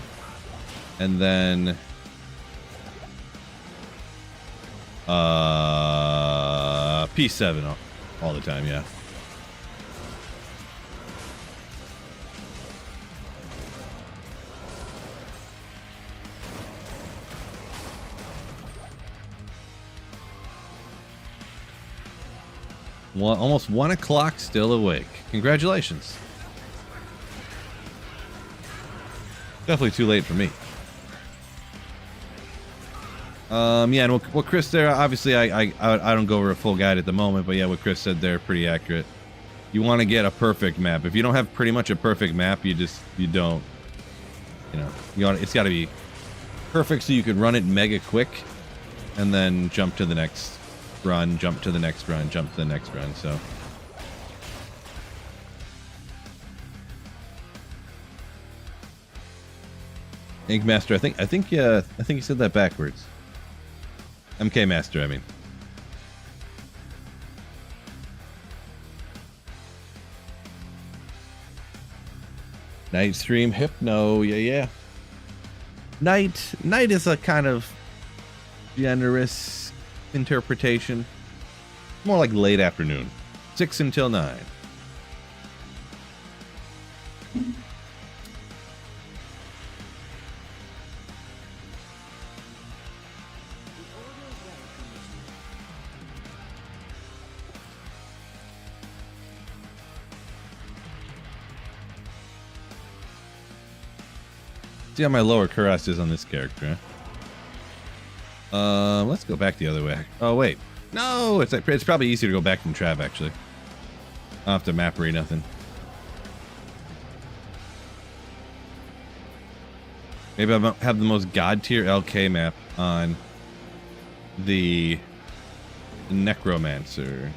And then P7 all the time, yeah. Well, almost 1 o'clock, still awake. Congratulations. Definitely too late for me. Yeah, and what Chris there, obviously I don't go over a full guide at the moment, but yeah, what Chris said there, pretty accurate. You want to get a perfect map. If you don't have pretty much a perfect map, you don't, it's got to be perfect so you could run it mega quick and then jump to the next run, jump to the next run, jump to the next run, so. Ink Master, I think you said that backwards. MK Master, I mean. Night stream Hypno, yeah. Night is a kind of generous interpretation. More like late afternoon. 6 until 9. See how my lower cuirass is on this character, huh? Let's go back the other way. Oh wait, no, it's probably easier to go back from Trav actually. I don't have to map read nothing. Maybe I have the most god tier LK map on the Necromancer.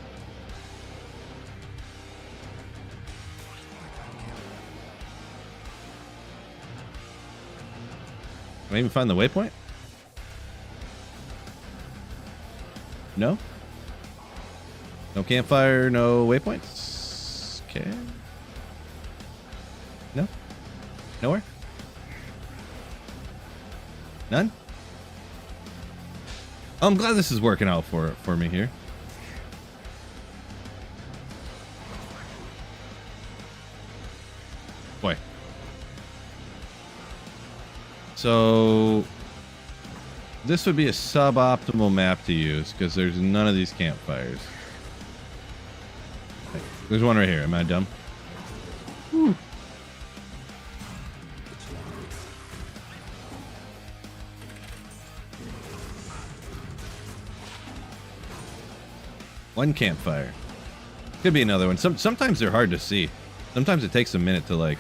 Can I even find the waypoint? No? No campfire, no waypoints? Okay. No? Nowhere? None? Oh, I'm glad this is working out for me here. Boy. So this would be a suboptimal map to use because there's none of these campfires. There's one right here. Am I dumb? Whew. One campfire. Could be another one. Sometimes they're hard to see. Sometimes it takes a minute to like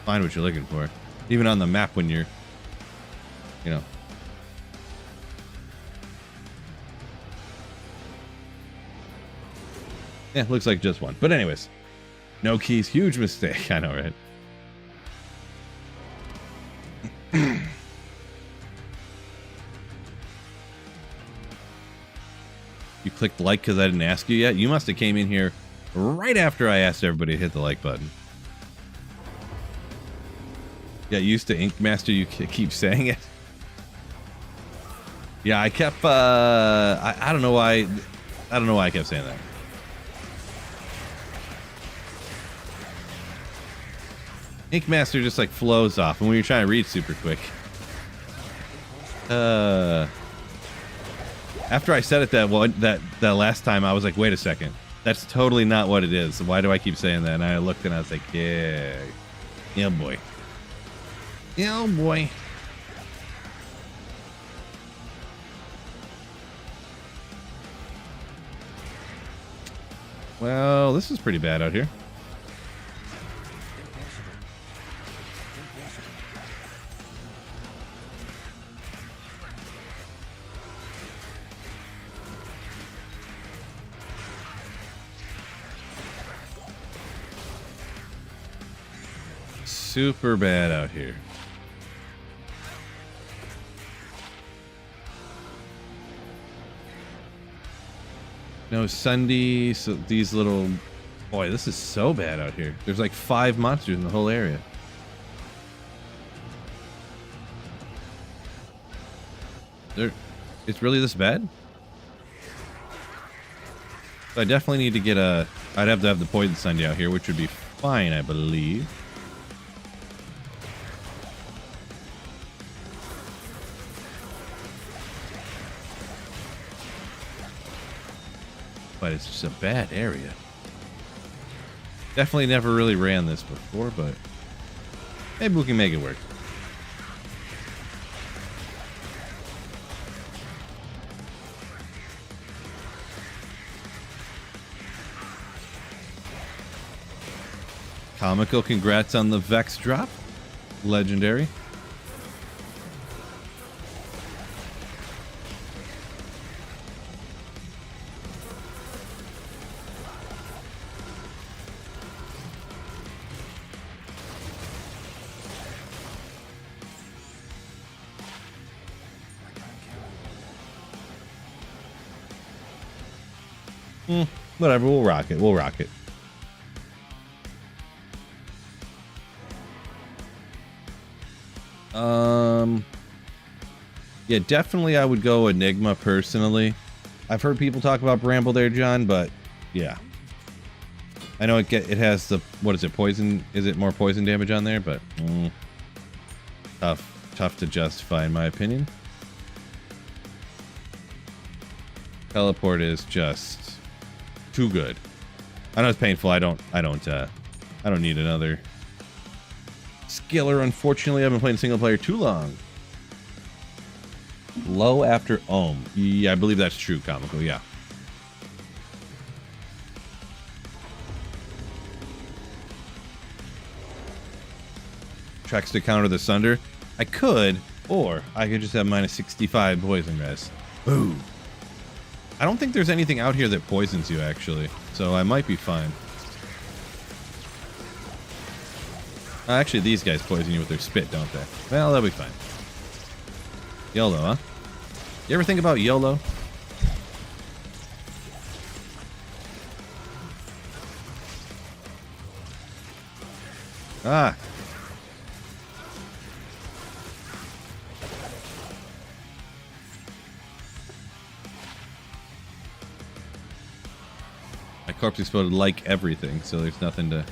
find what you're looking for. Even on the map when you're, you know. Yeah, looks like just one. But anyways, no keys. Huge mistake. I know, right? You clicked like because I didn't ask you yet? You must have came in here right after I asked everybody to hit the like button. Yeah, used to Ink Master, you keep saying it. Yeah, I kept, I don't know why, I don't know why I kept saying that. Ink Master just like flows off, and when you're trying to read super quick. After I said it that last time, I was like, wait a second. That's totally not what it is. Why do I keep saying that? And I looked and I was like, yeah. Yeah, boy. Yeah, boy. Well, this is pretty bad out here. Super bad out here. No Sunday, so these little... Boy, this is so bad out here. There's like 5 monsters in the whole area. It's really this bad? So I definitely need to get a... I'd have to have the Poison Sunday out here, which would be fine, I believe. But it's just a bad area. Definitely never really ran this before, but maybe we can make it work. Comical, congrats on the Vex drop. Legendary. Whatever, we'll rock it. We'll rock it. Yeah, definitely I would go Enigma personally. I've heard people talk about Bramble there, John, but yeah. I know it has the, what is it, poison? Is it more poison damage on there? But tough to justify in my opinion. Teleport is just too good. I know it's painful. I don't need another skiller. Unfortunately, I've been playing single player too long. Low after Ohm. Yeah, I believe that's true, Comical, yeah. Tracks to counter the Sunder. I could, or I could just have minus 65 poison res. Ooh. I don't think there's anything out here that poisons you, actually. So I might be fine. Actually, these guys poison you with their spit, don't they? Well, they'll be fine. YOLO, huh? You ever think about YOLO? Ah. My corpse exploded like everything, so there's nothing to...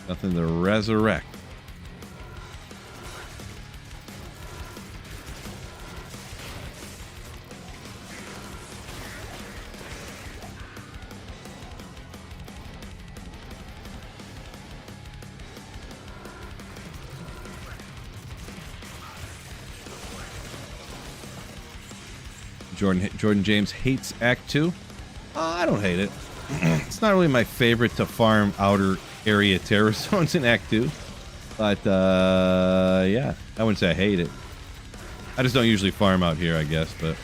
Nothing to resurrect. Jordan James hates Act 2. I don't hate it. It's not really my favorite to farm outer area terror zones in Act 2. But, yeah. I wouldn't say I hate it. I just don't usually farm out here, I guess. But,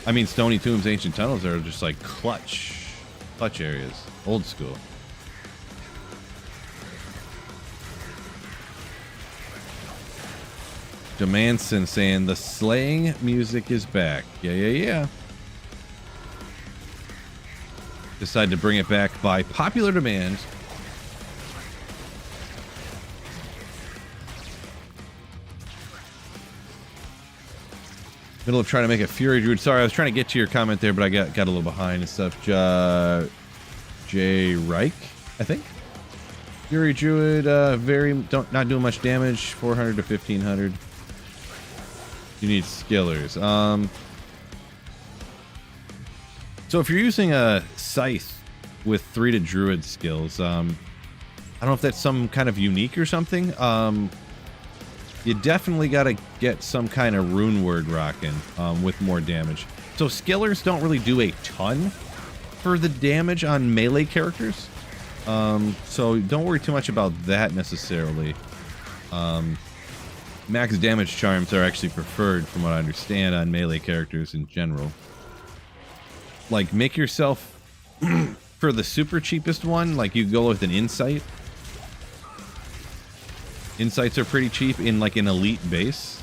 I mean, Stony Tombs, Ancient Tunnels are just like clutch areas. Old school. Demanson saying the slaying music is back. Yeah. Decided to bring it back by popular demand. Middle of trying to make a Fury Druid. Sorry, I was trying to get to your comment there, but I got a little behind and stuff. J. Reich, I think. Fury Druid, not doing much damage. 400 to 1500. You need skillers. So if you're using a Scythe with 3 to Druid skills, I don't know if that's some kind of unique or something. You definitely got to get some kind of rune word rocking with more damage. So skillers don't really do a ton for the damage on melee characters. So don't worry too much about that necessarily. Max damage charms are actually preferred from what I understand on melee characters in general. Like make yourself for the super cheapest one, like you go with an insight. Insights are pretty cheap in like an elite base.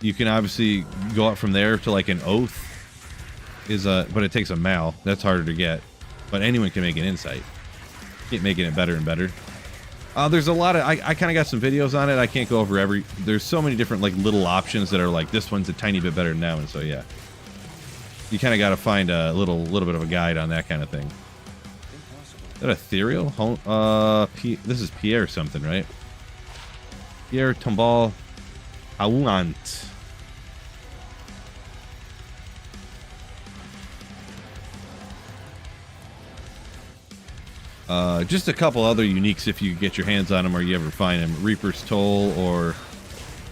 You can obviously go up from there to like an oath but it takes a mal. That's harder to get. But anyone can make an insight. Keep making it better and better. There's a lot of I kind of got some videos on it. I can't go over there's so many different like little options that are like this one's a tiny bit better than that one, so yeah. You kind of got to find a little bit of a guide on that kind of thing. Is that ethereal? This is Pierre something, right? Pierre Tombal Auant. Just a couple other uniques if you get your hands on them or you ever find them. Reaper's Toll or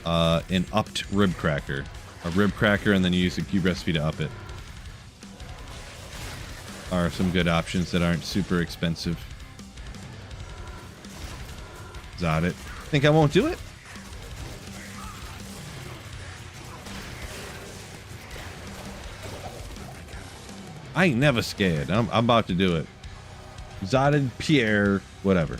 an upped rib cracker. A rib cracker and then you use a cube recipe to up it. Are some good options that aren't super expensive. Zod it. Think I won't do it? I ain't never scared. I'm about to do it. Zotted, Pierre, whatever.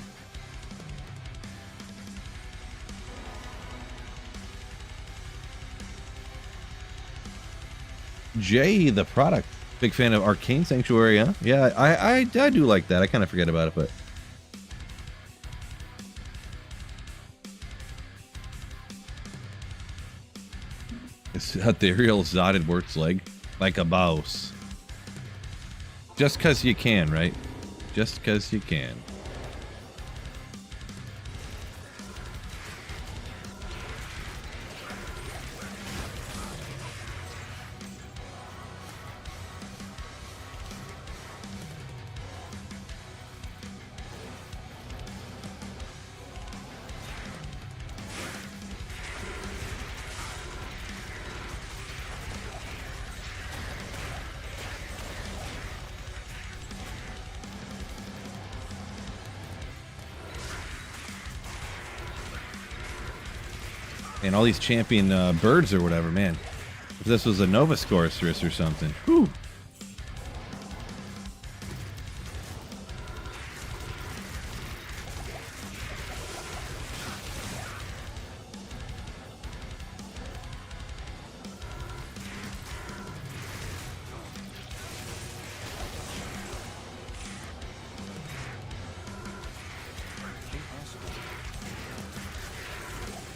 Jay, the product. Big fan of Arcane Sanctuary, huh? Yeah, I do like that. I kind of forget about it, but... This ethereal Zotted works like a boss. Just because you can, right? Just because you can. And all these champion birds or whatever, man. If this was a Nova Scorpius or something. Whew.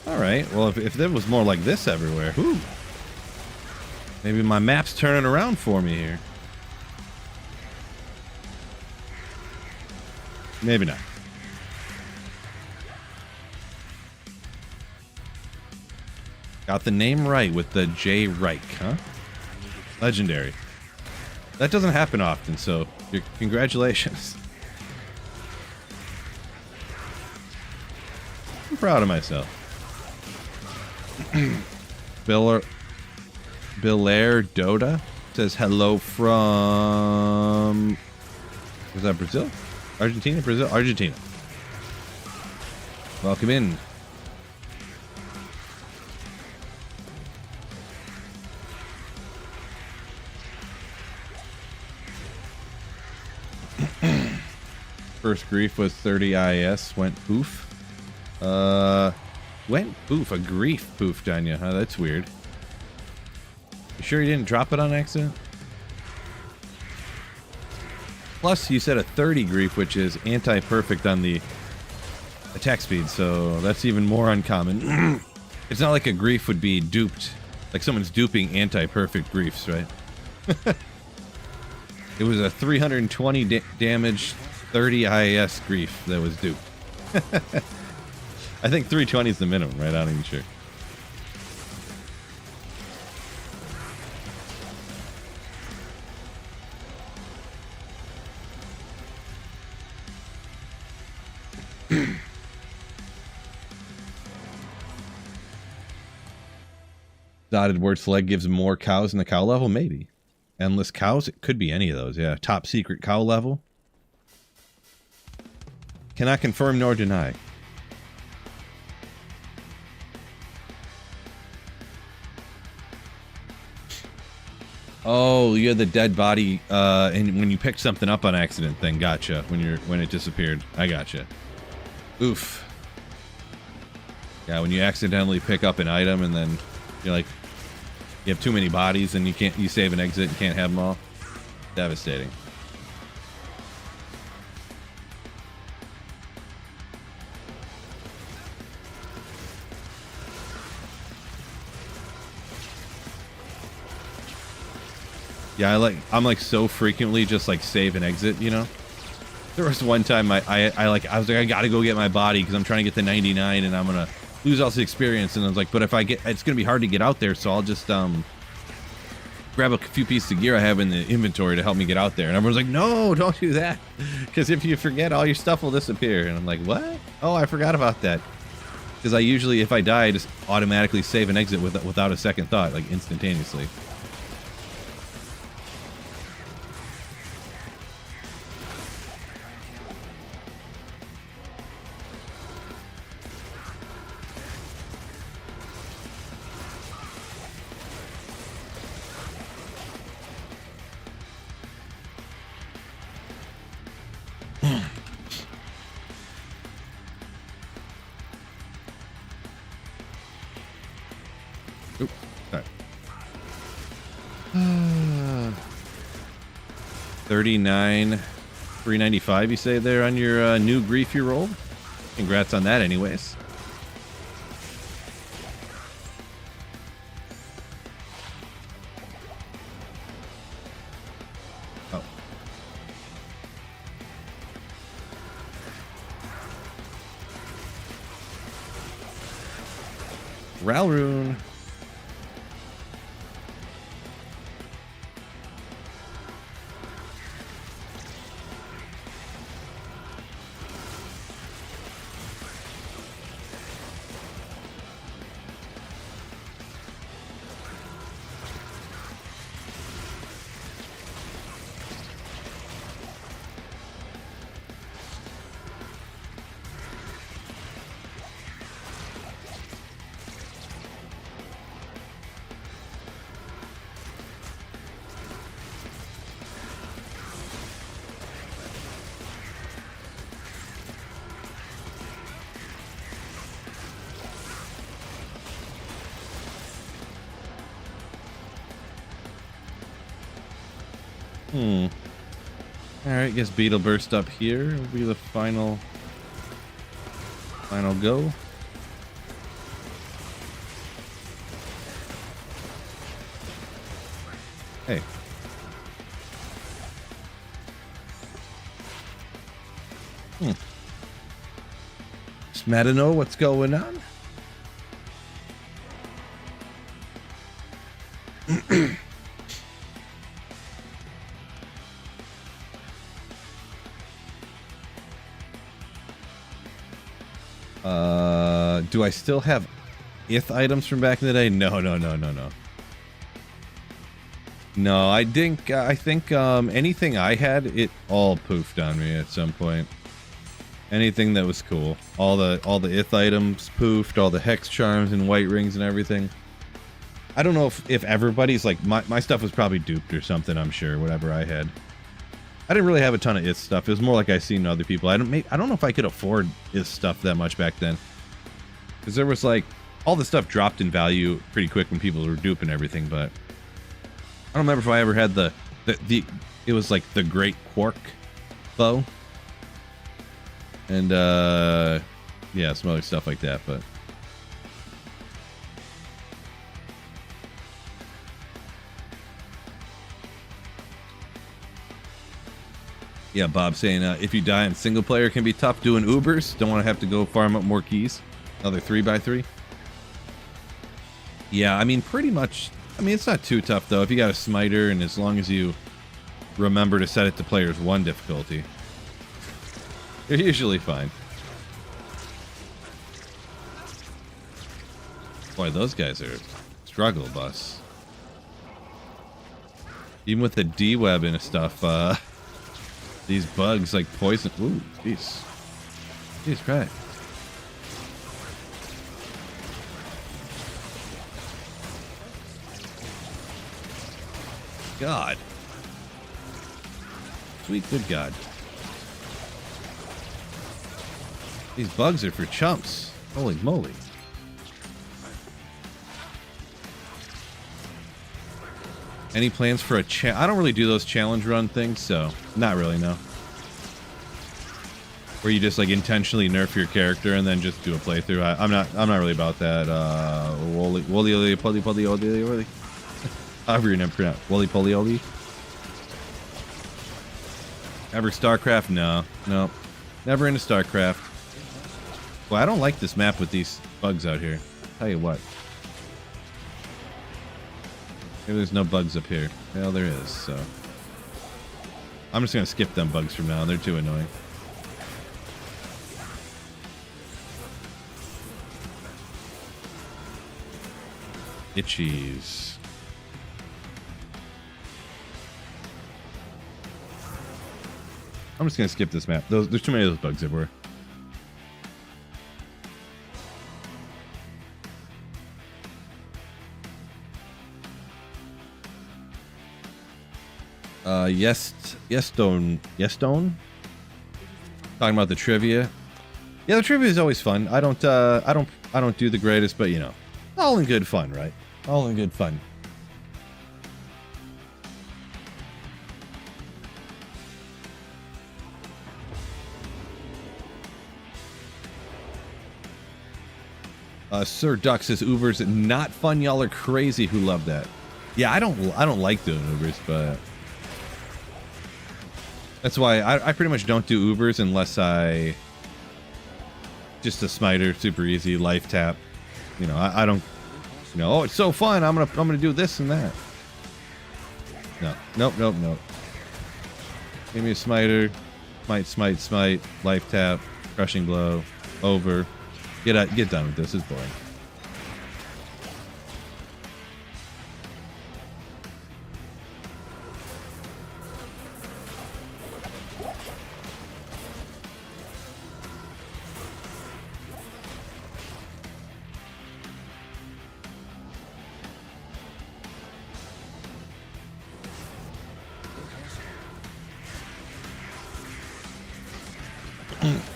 Alright, well, if there was more like this everywhere, whew. Maybe my map's turning around for me here. Maybe not. Got the name right with the J. Reich, huh? Legendary. That doesn't happen often, so congratulations. I'm proud of myself. Billair Doda says hello from... Was that Brazil? Argentina? Brazil? Argentina. Welcome in. First grief was 30 IS, went poof. Went poof, a grief poofed on you, huh? That's weird. You sure you didn't drop it on accident? Plus, you said a 30 grief, which is anti-perfect on the attack speed, so that's even more uncommon. It's not like a grief would be duped, like someone's duping anti-perfect griefs, right? It was a 320 damage, 30 IS grief that was duped. I think 320 is the minimum, right? I'm not even sure. Dotted word select gives more cows in the cow level? Maybe. Endless cows? It could be any of those, yeah. Top secret cow level? Cannot confirm nor deny. Oh, you're the dead body, and when you picked something up on accident thing. Gotcha. When it disappeared. I gotcha. Oof. Yeah, when you accidentally pick up an item and then you're like, you have too many bodies and you save and exit and can't have them all. Devastating. Yeah, I'm like so frequently just like save and exit, you know? There was one time I was like, I gotta go get my body because I'm trying to get the 99 and I'm gonna lose all the experience. And I was like, but if I get, it's gonna be hard to get out there, so I'll just grab a few pieces of gear I have in the inventory to help me get out there. And everyone's like, no, don't do that, because if you forget, all your stuff will disappear. And I'm like, what? Oh, I forgot about that. Because I usually, if I die, I just automatically save and exit without a second thought, like instantaneously. Oop, sorry. 39, 395 you say there on your new grief you rolled? Congrats on that anyways. Oh. Ralrune. Alright, guess Beetle Burst up here will be the final go. Hey. Smadino, what's going on? Do I still have ith items from back in the day? No. No, I think anything I had, it all poofed on me at some point. Anything that was cool. All the ith items poofed, all the hex charms and white rings and everything. I don't know if everybody's like my stuff was probably duped or something, I'm sure, whatever I had. I didn't really have a ton of ith stuff. It was more like I seen other people. I don't know if I could afford ith stuff that much back then. Because there was like all the stuff dropped in value pretty quick when people were duping everything, but I don't remember if I ever had the it was like the Great Quark bow. And yeah, some other stuff like that, but yeah, Bob saying if you die in single player, it can be tough doing Ubers. Don't want to have to go farm up more keys. Another 3x3. Yeah, I mean, pretty much. I mean, it's not too tough though. If you got a smiter, and as long as you remember to set it to players 1 difficulty, you're usually fine. Boy, those guys are struggle bus. Even with the D-web and stuff, these bugs like poison. Ooh, jeez. Jeez, Christ. God. Sweet good God. These bugs are for chumps. Holy moly. Any plans for a I don't really do those challenge run things, so not really, no. Where you just like intentionally nerf your character and then just do a playthrough. I'm not really about that. Woly. However your name pronounced. Woly poly. Ever StarCraft? No. Never into StarCraft. Well, I don't like this map with these bugs out here. Tell you what. Maybe there's no bugs up here. Well, there is, so. I'm just gonna skip them bugs from now. They're too annoying. Itchies. I'm just gonna skip this map. There's too many of those bugs everywhere. Yesstone. Talking about the trivia. Yeah, the trivia is always fun. I don't do the greatest, but you know, all in good fun, right? All in good fun. Sir Duck says Ubers not fun. Y'all are crazy who love that. Yeah, I don't like doing Ubers, but that's why I pretty much don't do Ubers unless I just a smiter, super easy, life tap. You know, I don't, you know, oh, it's so fun. I'm gonna do this and that. No, nope. Give me a smiter, smite, life tap, crushing blow, over. Get done with this. It's boring.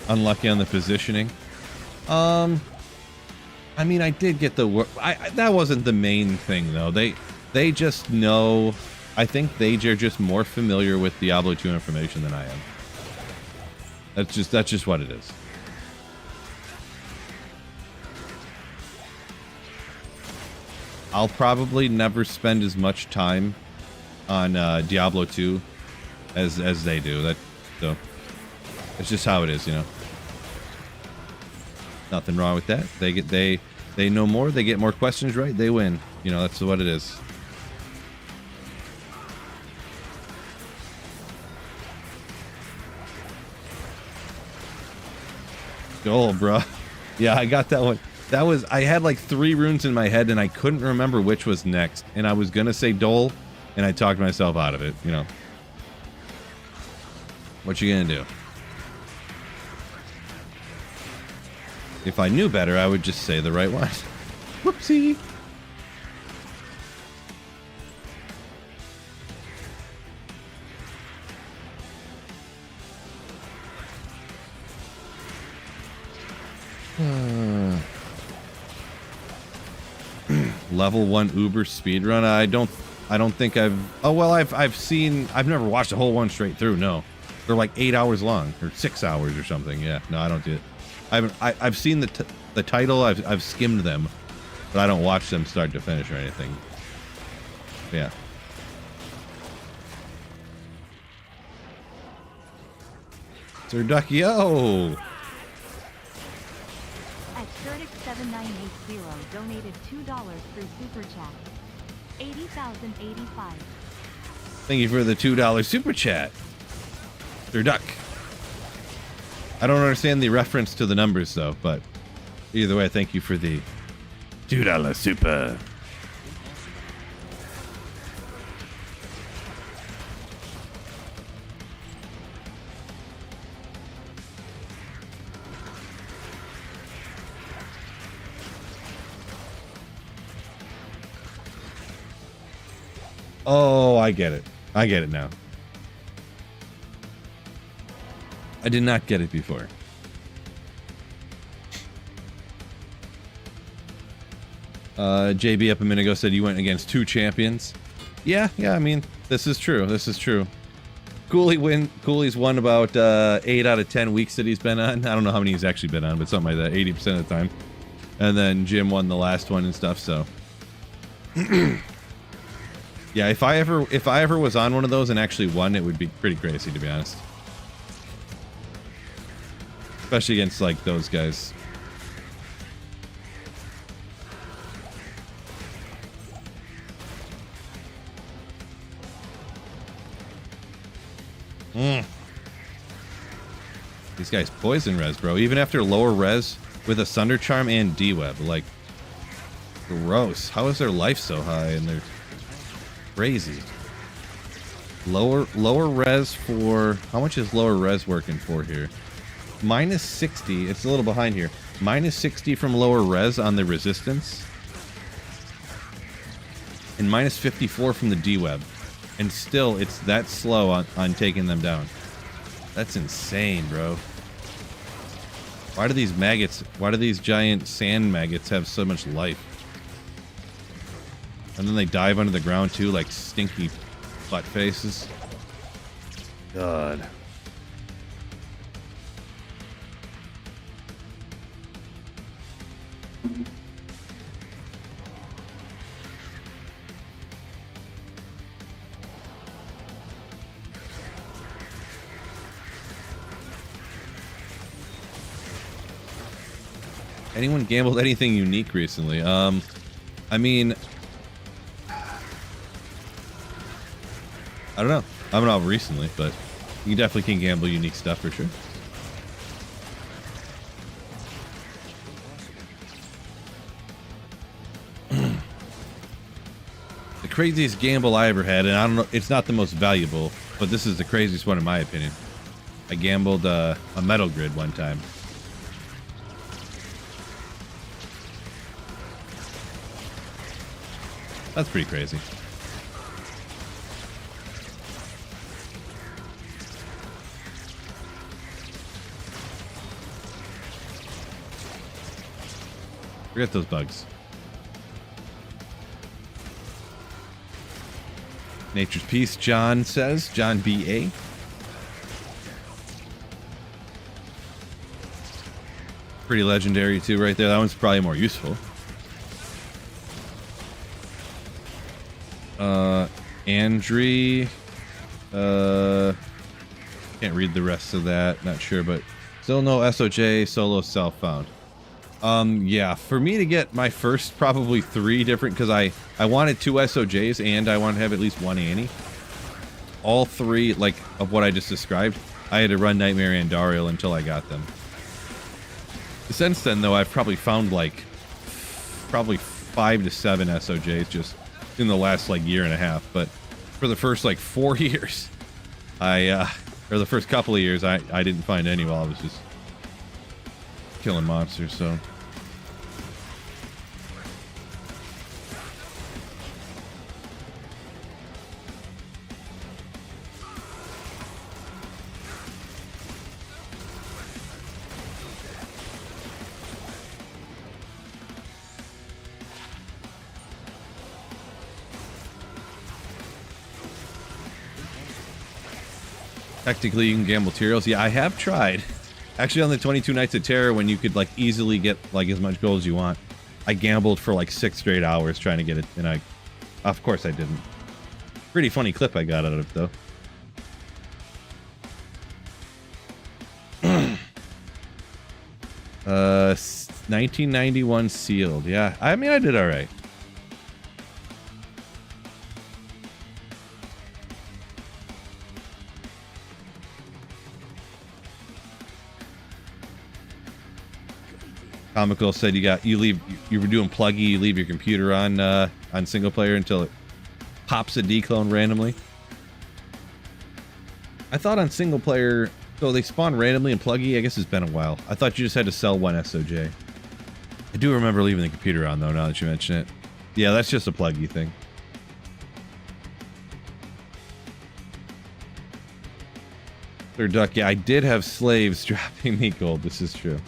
Unlucky on the positioning. I mean, I did get the work. That wasn't the main thing though. They just know I think they are just more familiar with Diablo 2 information than I am. That's just what it is. I'll probably never spend as much time on Diablo 2 as they do. So it's just how it is, you know. Nothing wrong with that. They know more. They get more questions right. They win. You know, that's what it is. Goal, bro. Yeah, I got that one. I had like 3 runes in my head and I couldn't remember which was next. And I was gonna say Dole, and I talked myself out of it, you know. What you gonna do? If I knew better, I would just say the right one. Whoopsie. Level 1 Uber speedrun. I don't think I've. Oh well, I've never watched a whole one straight through. No, they're like 8 hours long or 6 hours or something. Yeah, no, I don't do it. I've seen the title. I've skimmed them, but I don't watch them start to finish or anything. Yeah. Sir Duckio. At Curtis7980 donated $2 through Super Chat. 80,085. Thank you for the $2 Super Chat. Sir Duck. I don't understand the reference to the numbers, though, but either way, thank you for the $2 Super. Oh, I get it. I get it now. I did not get it before. JB up a minute ago said you went against 2 champions. Yeah, I mean, this is true. This is true. Cooley's won about 8 out of 10 weeks that he's been on. I don't know how many he's actually been on, but something like that, 80% of the time. And then Jim won the last one and stuff, so. Yeah, if I ever was on one of those and actually won, it would be pretty crazy, to be honest. Especially against, like, those guys. These guys poison res, bro. Even after lower res with a Sunder Charm and D-Web. Like, gross. How is their life so high? And they're crazy. Lower res for... How much is lower res working for here? Minus 60. It's a little behind here. Minus 60 from lower res on the resistance. And minus 54 from the D-Web. And still, it's that slow on taking them down. That's insane, bro. Why do these giant sand maggots have so much life? And then they dive under the ground too, like stinky butt faces. God. Anyone gambled anything unique recently? I mean, I don't know. I don't know recently, but you definitely can gamble unique stuff for sure. The craziest gamble I ever had, and I don't know, it's not the most valuable, but this is the craziest one in my opinion. I gambled a metal grid one time. That's pretty crazy. Forget those bugs. Nature's Peace, John says. John B.A. Pretty legendary too right there. That one's probably more useful. Andri. Can't read the rest of that. Not sure, but still no SOJ, solo self found. Yeah, for me to get my first probably 3 different, because I wanted 2 SOJs and I wanted to have at least 1 Annie. All 3, like, of what I just described, I had to run Nightmare and Dariel until I got them. Since then, though, I've probably found, like, probably 5 to 7 SOJs just in the last, like, year and a half. But for the first, like, 4 years, or the first couple of years, I didn't find any while I was just killing monsters, so... Technically, you can gamble materials. Yeah, I have tried. Actually, on the 22 Nights of Terror, when you could, like, easily get, like, as much gold as you want, I gambled for, like, 6 straight hours trying to get it, and of course I didn't. Pretty funny clip I got out of it, though. 1991 sealed. Yeah, I mean, I did all right. Comical said you were doing pluggy, you leave your computer on single player until it pops a declone randomly. I thought on single player, so they spawn randomly in pluggy. I guess it's been a while. I thought you just had to sell 1 SOJ. I do remember leaving the computer on though, now that you mention it. Yeah, that's just a pluggy thing. Third Duck, yeah, I did have slaves dropping me gold. This is true.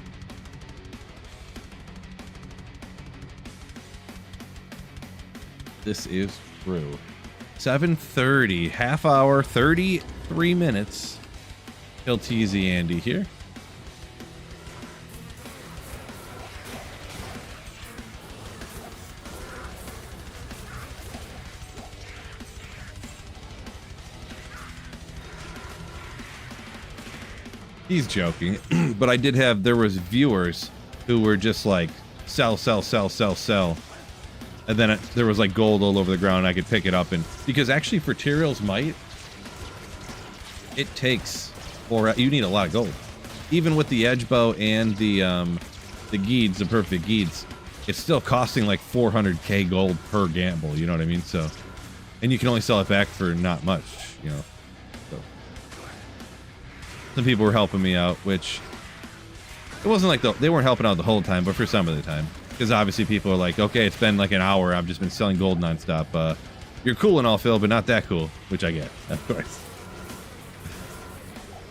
This is true. 7:30, half hour, 33 minutes. Kill TZ Andy here. He's joking, but I did have, there was viewers who were just like, sell, sell, sell, sell, sell. And then there was like gold all over the ground. I could pick it up, and because actually for Tyrael's Might, it takes, or you need a lot of gold. Even with the edge bow and the Geeds, the perfect Geeds, it's still costing like 400k gold per gamble. You know what I mean? So, and you can only sell it back for not much. You know. So some people were helping me out, which it wasn't like they weren't helping out the whole time, but for some of the time. Because obviously people are like, okay, it's been like an hour. I've just been selling gold nonstop. You're cool and all, Phil, but not that cool, which I get, of course.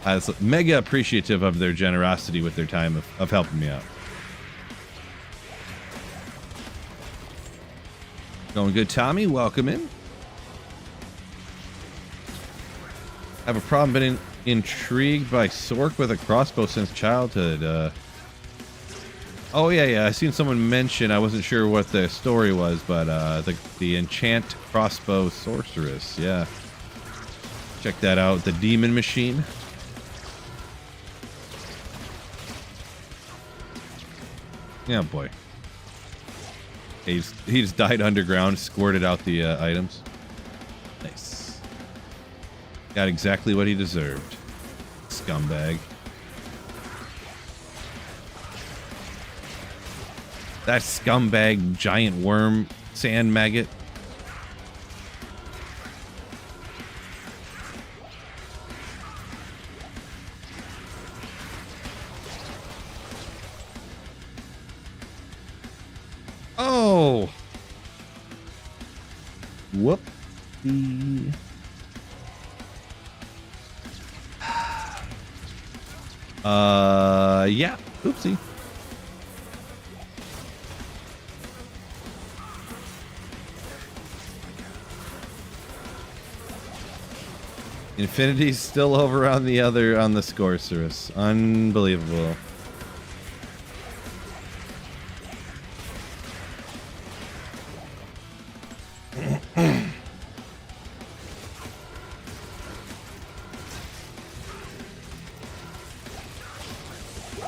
I was mega appreciative of their generosity with their time of helping me out. Going good, Tommy. Welcome in. I have a problem been intrigued by Sork with a crossbow since childhood. Oh yeah, I seen someone mention, I wasn't sure what the story was, but the enchant crossbow sorceress, yeah. Check that out, the demon machine. Yeah, boy. He just died underground, squirted out the items. Nice. Got exactly what he deserved. Scumbag. That scumbag giant worm sand maggot. Oh. Whoop. Yeah. Oopsie. Infinity's still over on the score service. Unbelievable.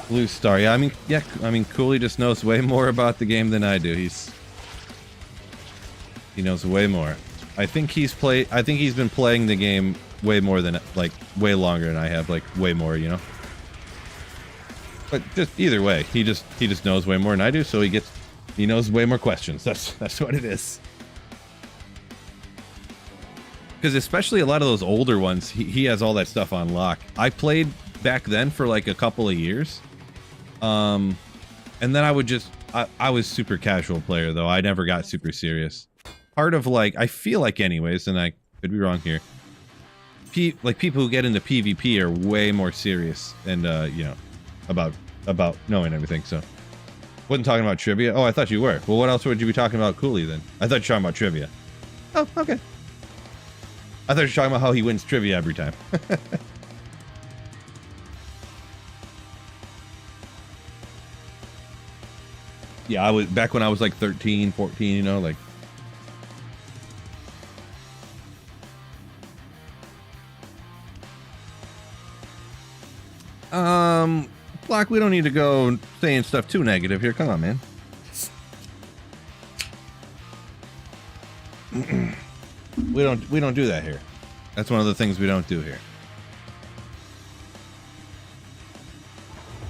Blue Star. Yeah, I mean, Cooley just knows way more about the game than I do. He knows way more. I think he's been playing the game way more than, like, way longer than I have, like, way more, you know? But just either way, he just knows way more than I do, so he knows way more questions. That's what it is. Because especially a lot of those older ones, he has all that stuff on lock. I played back then for like a couple of years. And then I was super casual player though. I never got super serious. Part of like, I feel like anyways, and I could be wrong here. Like people who get into PvP are way more serious and, you know, about knowing everything. So wasn't talking about trivia. Oh, I thought you were. Well, what else would you be talking about Cooley then? I thought you were talking about trivia. Oh, okay. I thought you were talking about how he wins trivia every time. Yeah, I was back when I was like 13, 14, you know, like. Block, we don't need to go saying stuff too negative here. Come on, man. We don't do that here. That's one of the things we don't do here.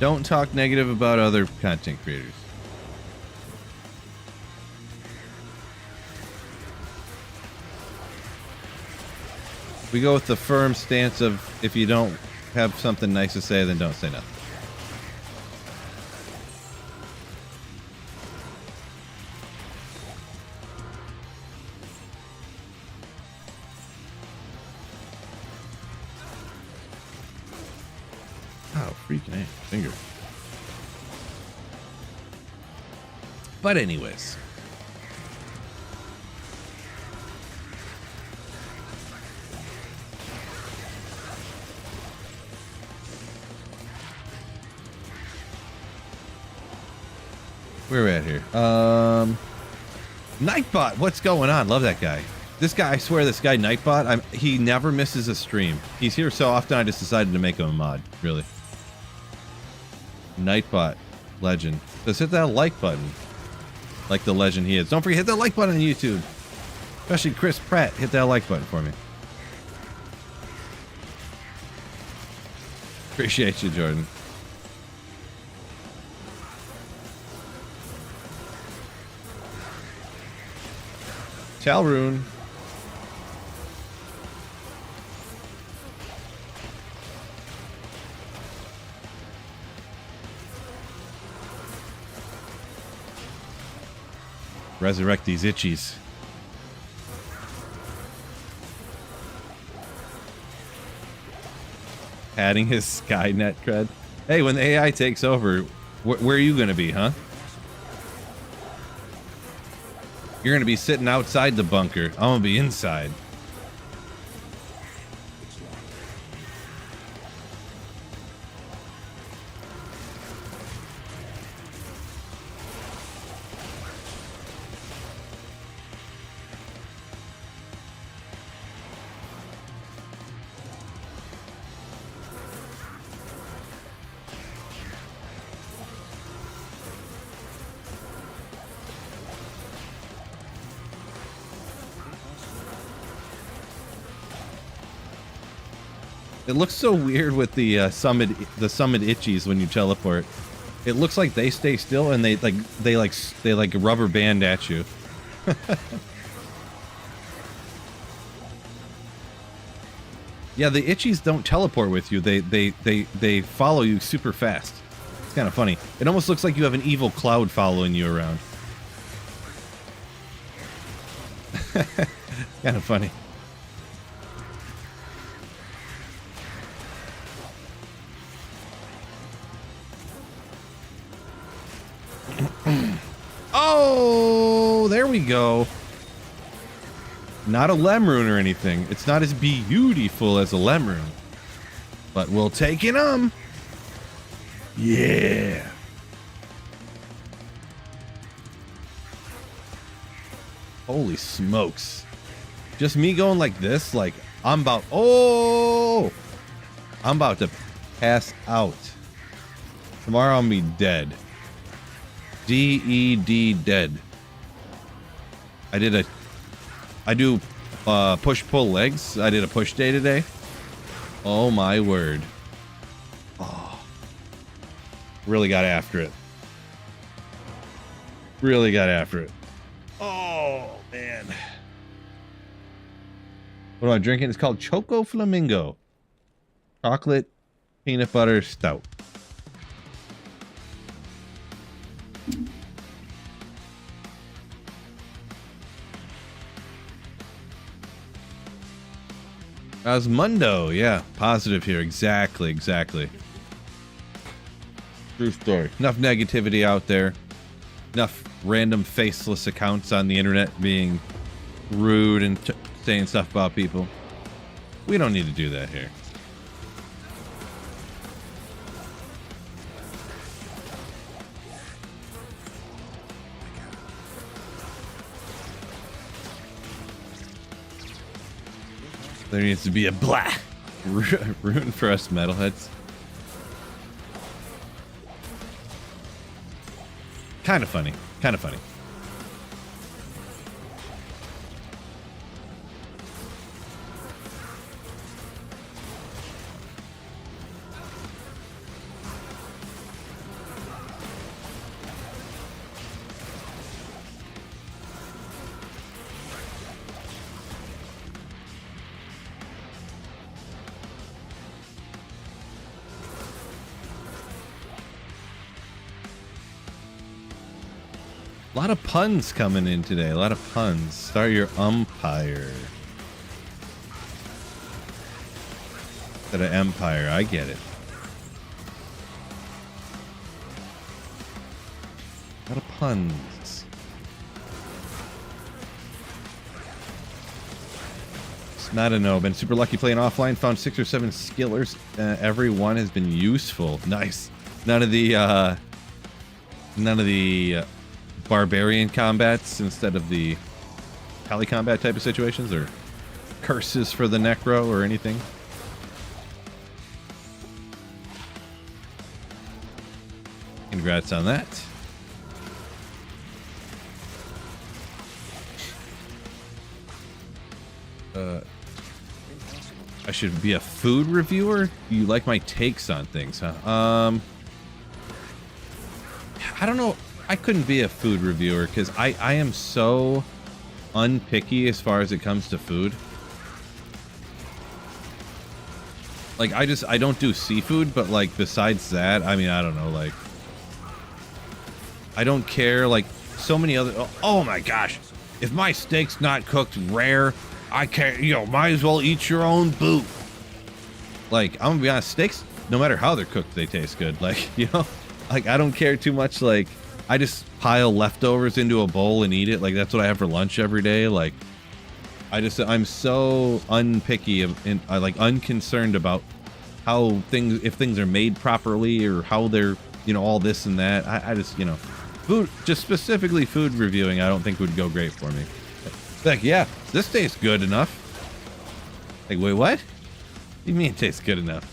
Don't talk negative about other content creators. We go with the firm stance of if you don't have something nice to say, then don't say nothing. Oh, freaking A. Finger. But anyways. Where are we at here? Nightbot, what's going on? Love that guy. This guy, I swear, this guy Nightbot, he never misses a stream. He's here so often, I just decided to make him a mod. Really. Nightbot, legend. Just hit that like button, like the legend he is. Don't forget, hit that like button on YouTube. Especially Chris Pratt, hit that like button for me. Appreciate you, Jordan. Talrune. Resurrect these itchies. Adding his Skynet cred. Hey, when the AI takes over, where are you going to be, huh? You're going to be sitting outside the bunker. I'm going to be inside. It looks so weird with the summit itchies when you teleport. It looks like they stay still and they rubber band at you. Yeah, the itchies don't teleport with you. They follow you super fast. It's kind of funny. It almost looks like you have an evil cloud following you around. Kind of funny. Oh, there we go. Not a lemon or anything. It's not as beautiful as a lemon. But we'll take it on. Yeah. Holy smokes. Just me going like this, like I'm about to pass out. Tomorrow I'm gonna be dead. D-E-D dead. I do push-pull legs. I did a push day today. Oh my word. Oh. Really got after it. Really got after it. Oh, man. What am I drinking? It's called Choco Flamingo. Chocolate peanut butter stout. Osmundo, yeah, positive here. Exactly. True story. Enough negativity out there. Enough random faceless accounts on the internet being rude and saying stuff about people. We don't need to do that here. There needs to be a blah rune for us metalheads. Kind of funny. A lot of puns coming in today. A lot of puns. Start your umpire. Instead of empire. I get it. A lot of puns. It's not a no. Been super lucky playing offline. Found 6 or 7 skillers. Every one has been useful. Nice. None of the barbarian combats instead of the pally combat type of situations, or curses for the Necro or anything. Congrats on that. I should be a food reviewer? You like my takes on things, huh? I don't know. I couldn't be a food reviewer because I am so unpicky as far as it comes to food. Like, I don't do seafood, but like besides that, I mean, I don't know, like I don't care, like so many other, oh my gosh, if my steak's not cooked rare, I can't, might as well eat your own boot. Like, I'm gonna be honest, steaks, no matter how they're cooked, they taste good. Like, like I don't care too much. Like, I just pile leftovers into a bowl and eat it. Like, that's what I have for lunch every day. Like, I'm so unpicky and like unconcerned about how if things are made properly or how they're, all this and that. I just, food, just specifically food reviewing, I don't think would go great for me. Like, yeah, this tastes good enough. Like, wait, what? What do you mean it tastes good enough?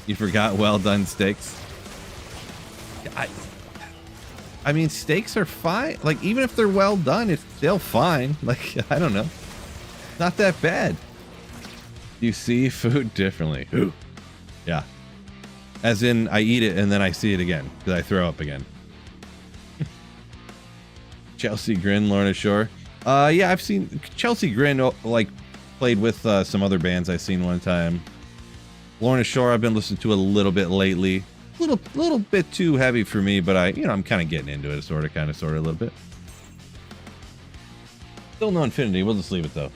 You forgot well done steaks? I mean, steaks are fine. Like, even if they're well done, it's still fine. Like, I don't know. Not that bad. You see food differently. Ooh. Yeah. As in, I eat it and then I see it again because I throw up again. Chelsea Grin, Lorna Shore. Yeah, I've seen Chelsea Grin, like, played with some other bands I've seen one time. Lorna Shore, I've been listening to a little bit lately. Little bit too heavy for me, but I'm kind of getting into it, sort of, a little bit. Still no Infinity. We'll just leave it though.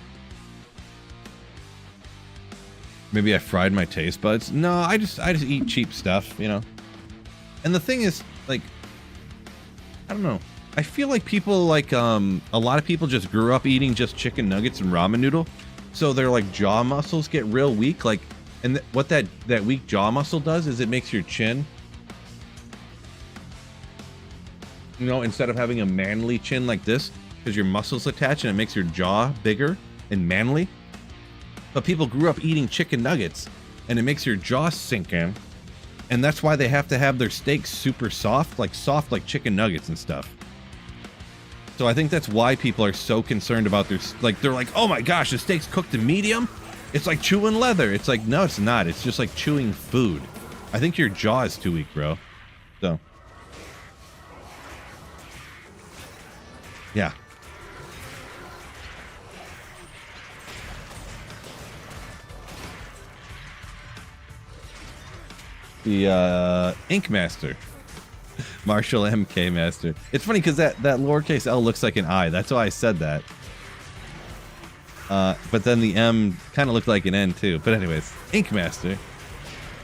Maybe I fried my taste buds. No, I just eat cheap stuff, And the thing is, like, I don't know. I feel like people like a lot of people just grew up eating just chicken nuggets and ramen noodle, so their like jaw muscles get real weak. Like, and what that weak jaw muscle does is it makes your chin, you know, instead of having a manly chin like this, because your muscles attach and it makes your jaw bigger and manly. But people grew up eating chicken nuggets, and it makes your jaw sink in, and that's why they have to have their steaks super soft like chicken nuggets and stuff. So I think that's why people are so concerned about their, like, they're like, oh my gosh, the steak's cooked to medium? It's like chewing leather. It's like, no, it's not. It's just like chewing food. I think your jaw is too weak, bro. So. Yeah. The Ink Master. Marshall MK Master. It's funny because that lowercase L looks like an I. That's why I said that. But then the M kind of looked like an N too. But anyways, Ink Master.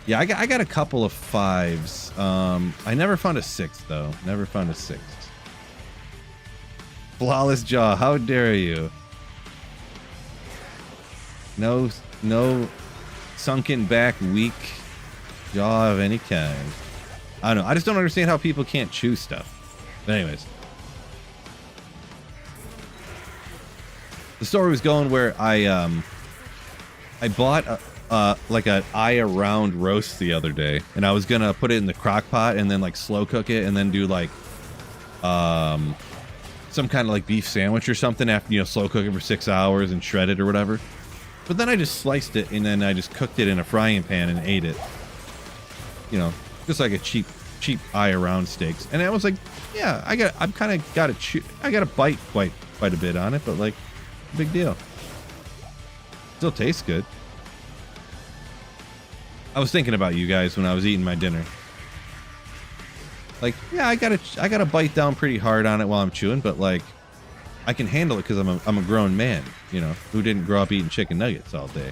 Yeah, I got a couple of 5s. I never found a 6 though. Never found a 6. Flawless jaw. How dare you? No sunken back, weak jaw of any kind. I don't know. I just don't understand how people can't chew stuff. But anyways. The story was going where I bought like an eye around roast the other day, and I was gonna put it in the crock pot and then like slow cook it and then do like some kind of like beef sandwich or something after, you know, slow cook it for 6 hours and shred it or whatever. But then I just sliced it and then I just cooked it in a frying pan and ate it. You know, just like a cheap eye around steaks. And I was like, yeah, I got a bite quite a bit on it, but like, big deal. Still tastes good. I was thinking about you guys when I was eating my dinner. Like, yeah, I gotta bite down pretty hard on it while I'm chewing, but like, I can handle it because I'm a grown man, you know, who didn't grow up eating chicken nuggets all day.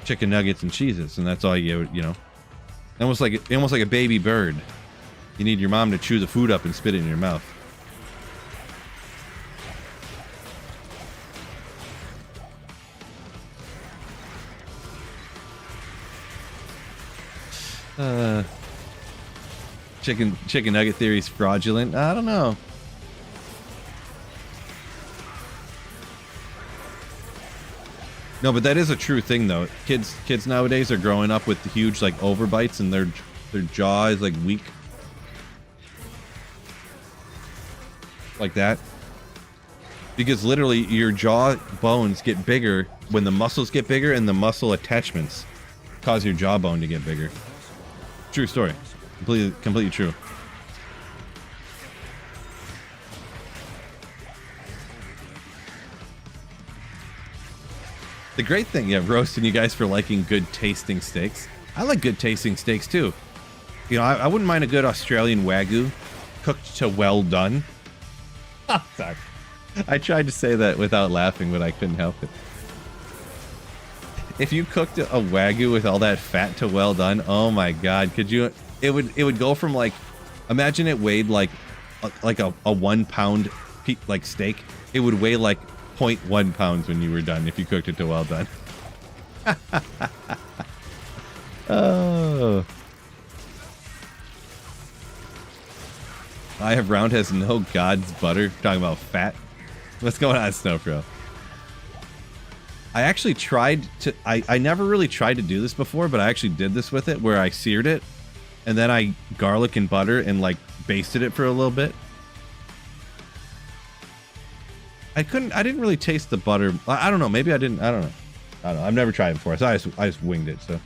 Chicken nuggets and cheeses, and that's all you know. Almost like a baby bird. You need your mom to chew the food up and spit it in your mouth. Chicken nugget theory is fraudulent. I don't know. No, but that is a true thing though. Kids nowadays are growing up with huge like overbites and their jaw is like weak. Like that. Because literally your jaw bones get bigger when the muscles get bigger, and the muscle attachments cause your jawbone to get bigger. True story. Completely true. The great thing, yeah, roasting you guys for liking good tasting steaks. I like good tasting steaks too. You know, I wouldn't mind a good Australian Wagyu cooked to well done. Oh, sorry. I tried to say that without laughing, but I couldn't help it. If you cooked a Wagyu with all that fat to well done, oh my god, could you? It would go from like, imagine it weighed like a 1 pound like steak. It would weigh like 0.1 pounds when you were done if you cooked it to well done. Oh. I have round has no god's butter. Talking about fat. What's going on, Snowpro? I actually tried to, I never really tried to do this before, but I actually did this with it where I seared it and then I garlic and butter and like basted it for a little bit. I didn't really taste the butter. I don't know. Maybe I didn't. I don't know. I've never tried it before. So I just winged it. So.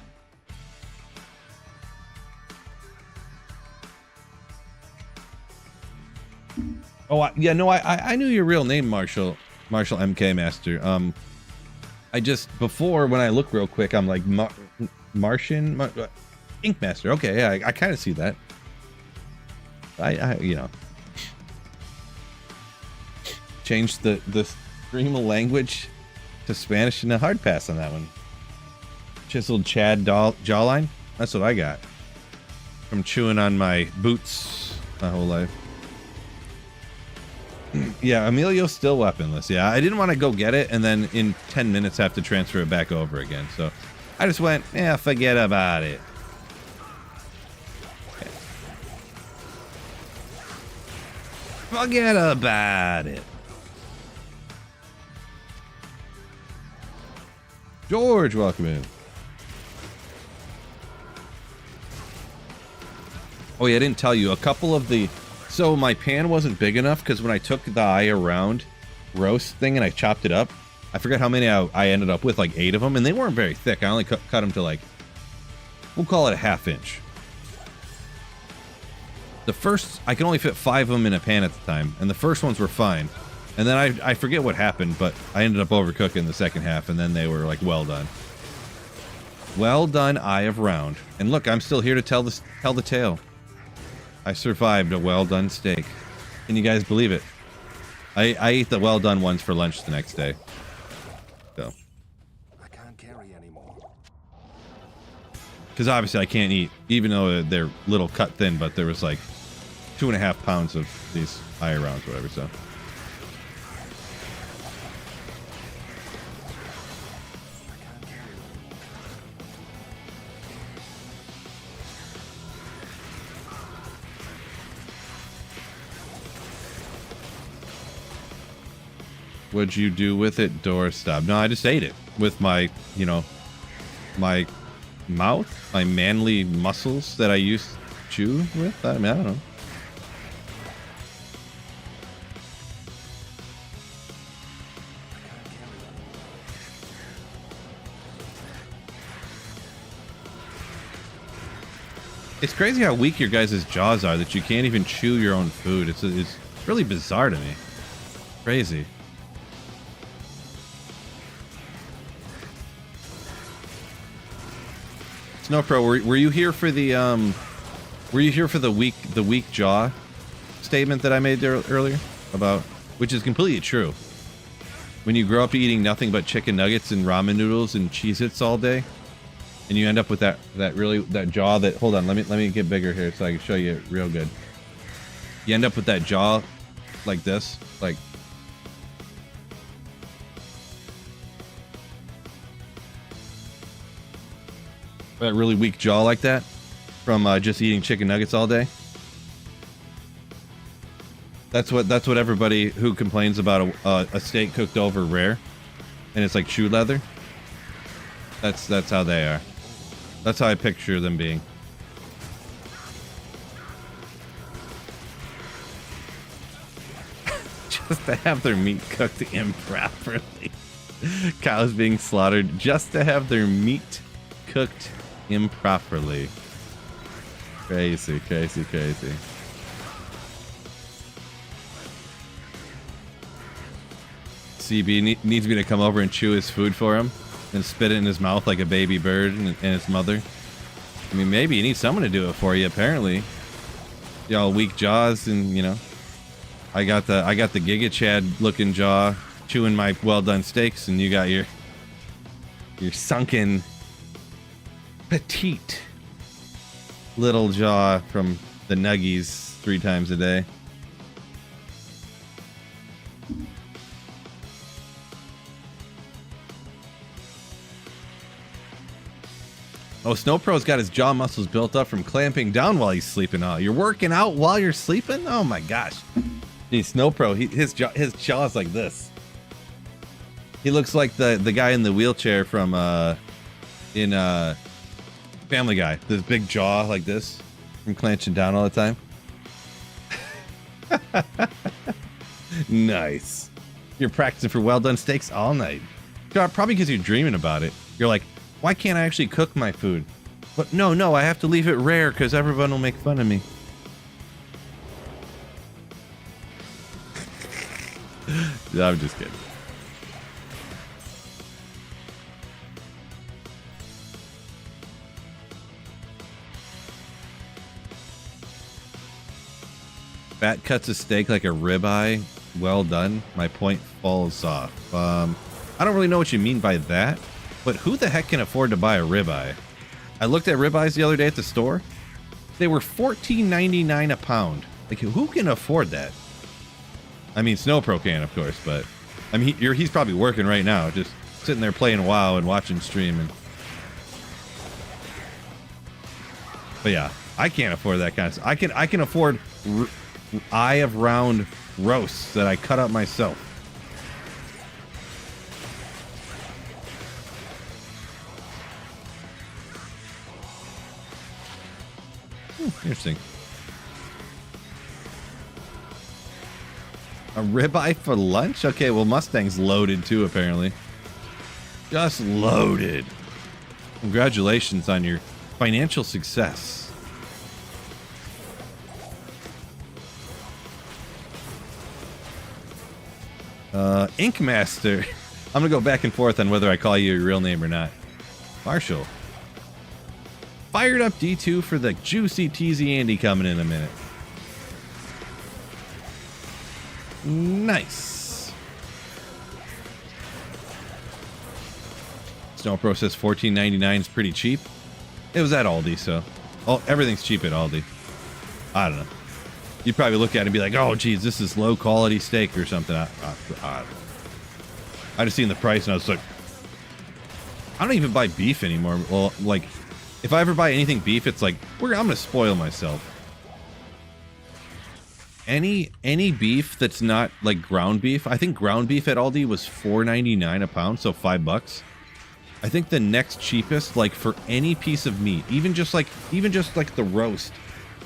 Oh, yeah. No, I knew your real name, Marshall MK Master. I just, before, when I look real quick, I'm like, Martian? Ink Master. Okay, yeah, I kind of see that. You know. Changed the stream of language to Spanish and a hard pass on that one. Chiseled Chad jawline. That's what I got from chewing on my boots my whole life. Yeah, Emilio's still weaponless. Yeah, I didn't want to go get it and then in 10 minutes have to transfer it back over again. So I just went, yeah, forget about it. Okay. Forget about it. George, welcome in. Oh yeah, I didn't tell you. A couple of the... So my pan wasn't big enough because when I took the eye around roast thing and I chopped it up, I forgot how many I ended up with, like 8 of them, and they weren't very thick. I only cut them to like, we'll call it a 1/2 inch. The first, I can only fit 5 of them in a pan at the time, and the first ones were fine. And then I forget what happened, but I ended up overcooking the second half, and then they were like well done. Well done, eye of round. And look, I'm still here to tell the tale. I survived a well-done steak. Can you guys believe it? I ate the well-done ones for lunch the next day. So. I can't carry anymore. Because obviously I can't eat, even though they're little cut thin, but there was like 2.5 pounds of these eye rounds, whatever, so. What'd you do with it? Doorstop. No, I just ate it with my, you know, my mouth, my manly muscles that I used to chew with. I mean, I don't know. It's crazy how weak your guys' jaws are that you can't even chew your own food. It's really bizarre to me. Crazy. Snow Pro, were you here for the weak jaw statement that I made there earlier about, which is completely true. When you grow up eating nothing but chicken nuggets and ramen noodles and Cheez-Its all day, and you end up with that jaw that, hold on, let me get bigger here so I can show you it real good. You end up with that jaw like this, like that really weak jaw like that from just eating chicken nuggets all day. That's what everybody who complains about a steak cooked over rare and it's like chew leather. That's how they are. That's how I picture them being. Just to have their meat cooked improperly. Cows being slaughtered just to have their meat cooked improperly. Crazy, crazy, crazy. CB needs me to come over and chew his food for him and spit it in his mouth like a baby bird and its mother. I mean, maybe you need someone to do it for you, apparently. Y'all weak jaws, and you know, I got the Giga Chad looking jaw chewing my well done steaks, and you got your sunken petite little jaw from the nuggies 3 times a day. Oh, Snowpro's got his jaw muscles built up from clamping down while he's sleeping. Oh, you're working out while you're sleeping? Oh my gosh. Gee, Snowpro, his jaw's like this. He looks like the guy in the wheelchair from in Family Guy. This big jaw like this from clenching down all the time. Nice. You're practicing for well done steaks all night. Probably because you're dreaming about it. You're like, why can't I actually cook my food? But no, I have to leave it rare because everyone will make fun of me. No, I'm just kidding. Fat cuts a steak like a ribeye. Well done. My point falls off. I don't really know what you mean by that. But who the heck can afford to buy a ribeye? I looked at ribeyes the other day at the store. They were $14.99 a pound. Like, who can afford that? I mean, Snowpro can, of course, but I mean, he's probably working right now, just sitting there playing WoW and watching stream. But yeah, I can't afford that kind of stuff. I can afford eye of round roasts that I cut up myself. Interesting. A ribeye for lunch? Okay, well, Mustang's loaded too, apparently. Just loaded. Congratulations on your financial success. Ink Master. I'm gonna go back and forth on whether I call you your real name or not. Marshall. Fired up D2 for the juicy teasy Andy coming in a minute. Nice. Snowpro says $14.99 is pretty cheap. It was at Aldi, so everything's cheap at Aldi. I don't know. You'd probably look at it and be like, "Oh, geez, this is low quality steak or something." I just seen the price and I was like, I don't even buy beef anymore. Well, like, if I ever buy anything beef, it's like, I'm gonna spoil myself. Any beef that's not like ground beef, I think ground beef at Aldi was $4.99 a pound, so $5. I think the next cheapest, like for any piece of meat, even just like the roast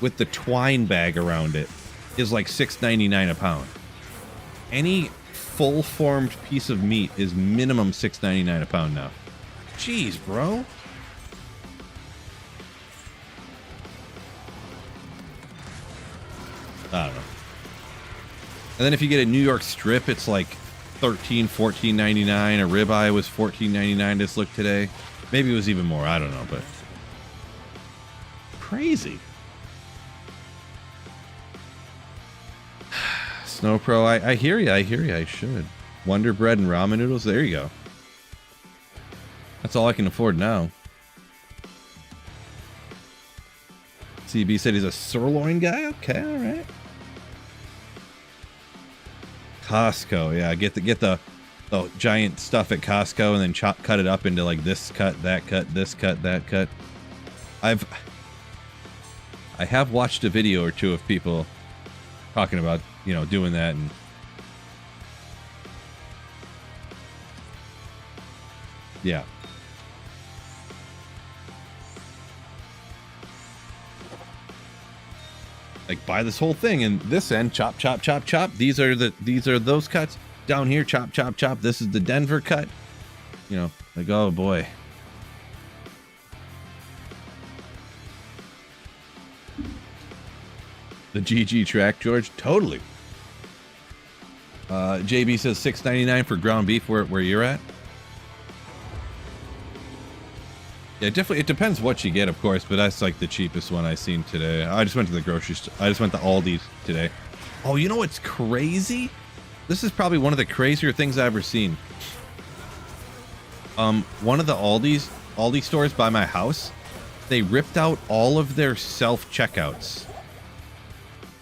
with the twine bag around it, is like $6.99 a pound. Any full formed piece of meat is minimum $6.99 a pound now. Jeez, bro. I don't know. And then if you get a New York strip, it's like $14.99. A ribeye was $14.99. Just look today. Maybe it was even more. I don't know, but crazy. Snowpro, I hear you. I hear you. I should. Wonder Bread and ramen noodles. There you go. That's all I can afford now. CB said he's a sirloin guy. Okay, all right. Costco, yeah. Get the giant stuff at Costco and then cut it up into like this cut, that cut, this cut, that cut. I have watched a video or two of people talking about, you know, doing that, and yeah. Like, buy this whole thing and this end, chop, chop, chop, chop. These are those cuts. Down here, chop, chop, chop. This is the Denver cut. You know, like, oh boy. The GG track, George. Totally. JB says $6.99 for ground beef where you're at. Yeah, definitely. It depends what you get, of course, but that's like the cheapest one I seen today. I just went to the grocery store. I just went to Aldi's today. Oh, you know what's crazy? This is probably one of the crazier things I've ever seen. One of the Aldi stores by my house, they ripped out all of their self-checkouts.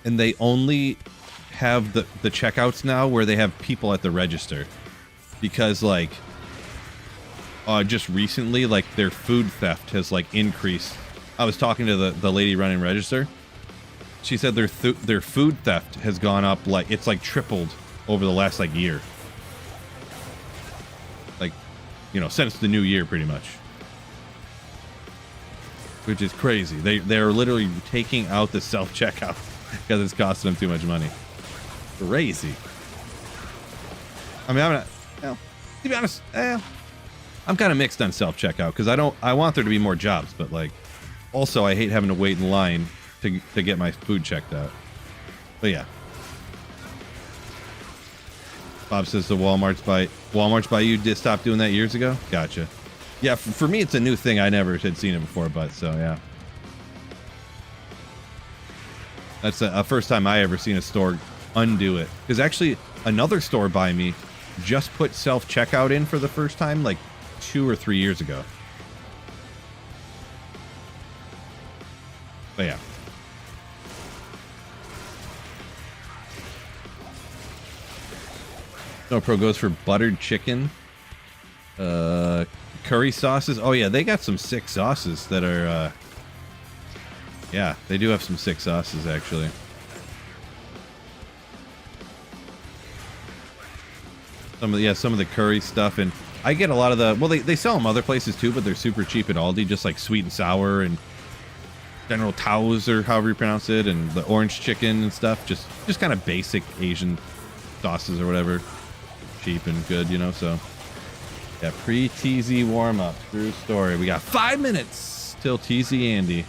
And they only have the checkouts now where they have people at the register. Because, like, just recently, like, their food theft has, like, increased. I was talking to the lady running register. She said their food theft has gone up, like, it's, like, tripled over the last, like, year. Like, you know, since the new year, pretty much. Which is crazy. They're literally taking out the self-checkout because it's costing them too much money. Crazy. I mean, I'm not, well, to be honest, I'm kind of mixed on self-checkout because I want there to be more jobs, but, like, also I hate having to wait in line to get my food checked out. But yeah. Bob says the Walmart's by you did stop doing that years ago. Gotcha. Yeah, for me it's a new thing. I never had seen it before, but so yeah. That's the first time I ever seen a store undo it. Because actually another store by me just put self-checkout in for the first time like 2 or 3 years ago. But yeah. No Pro goes for buttered chicken. Curry sauces. Oh yeah, they got some sick sauces that are yeah, they do have some sick sauces actually. Some of the curry stuff, and I get a lot of the, well, they sell them other places too, but they're super cheap at Aldi, just like sweet and sour and General Tao's or however you pronounce it, and the orange chicken and stuff, just kind of basic Asian sauces or whatever, cheap and good, you know. So yeah, pre-TZ warm-up, true story. We got 5 minutes till TZ Andy,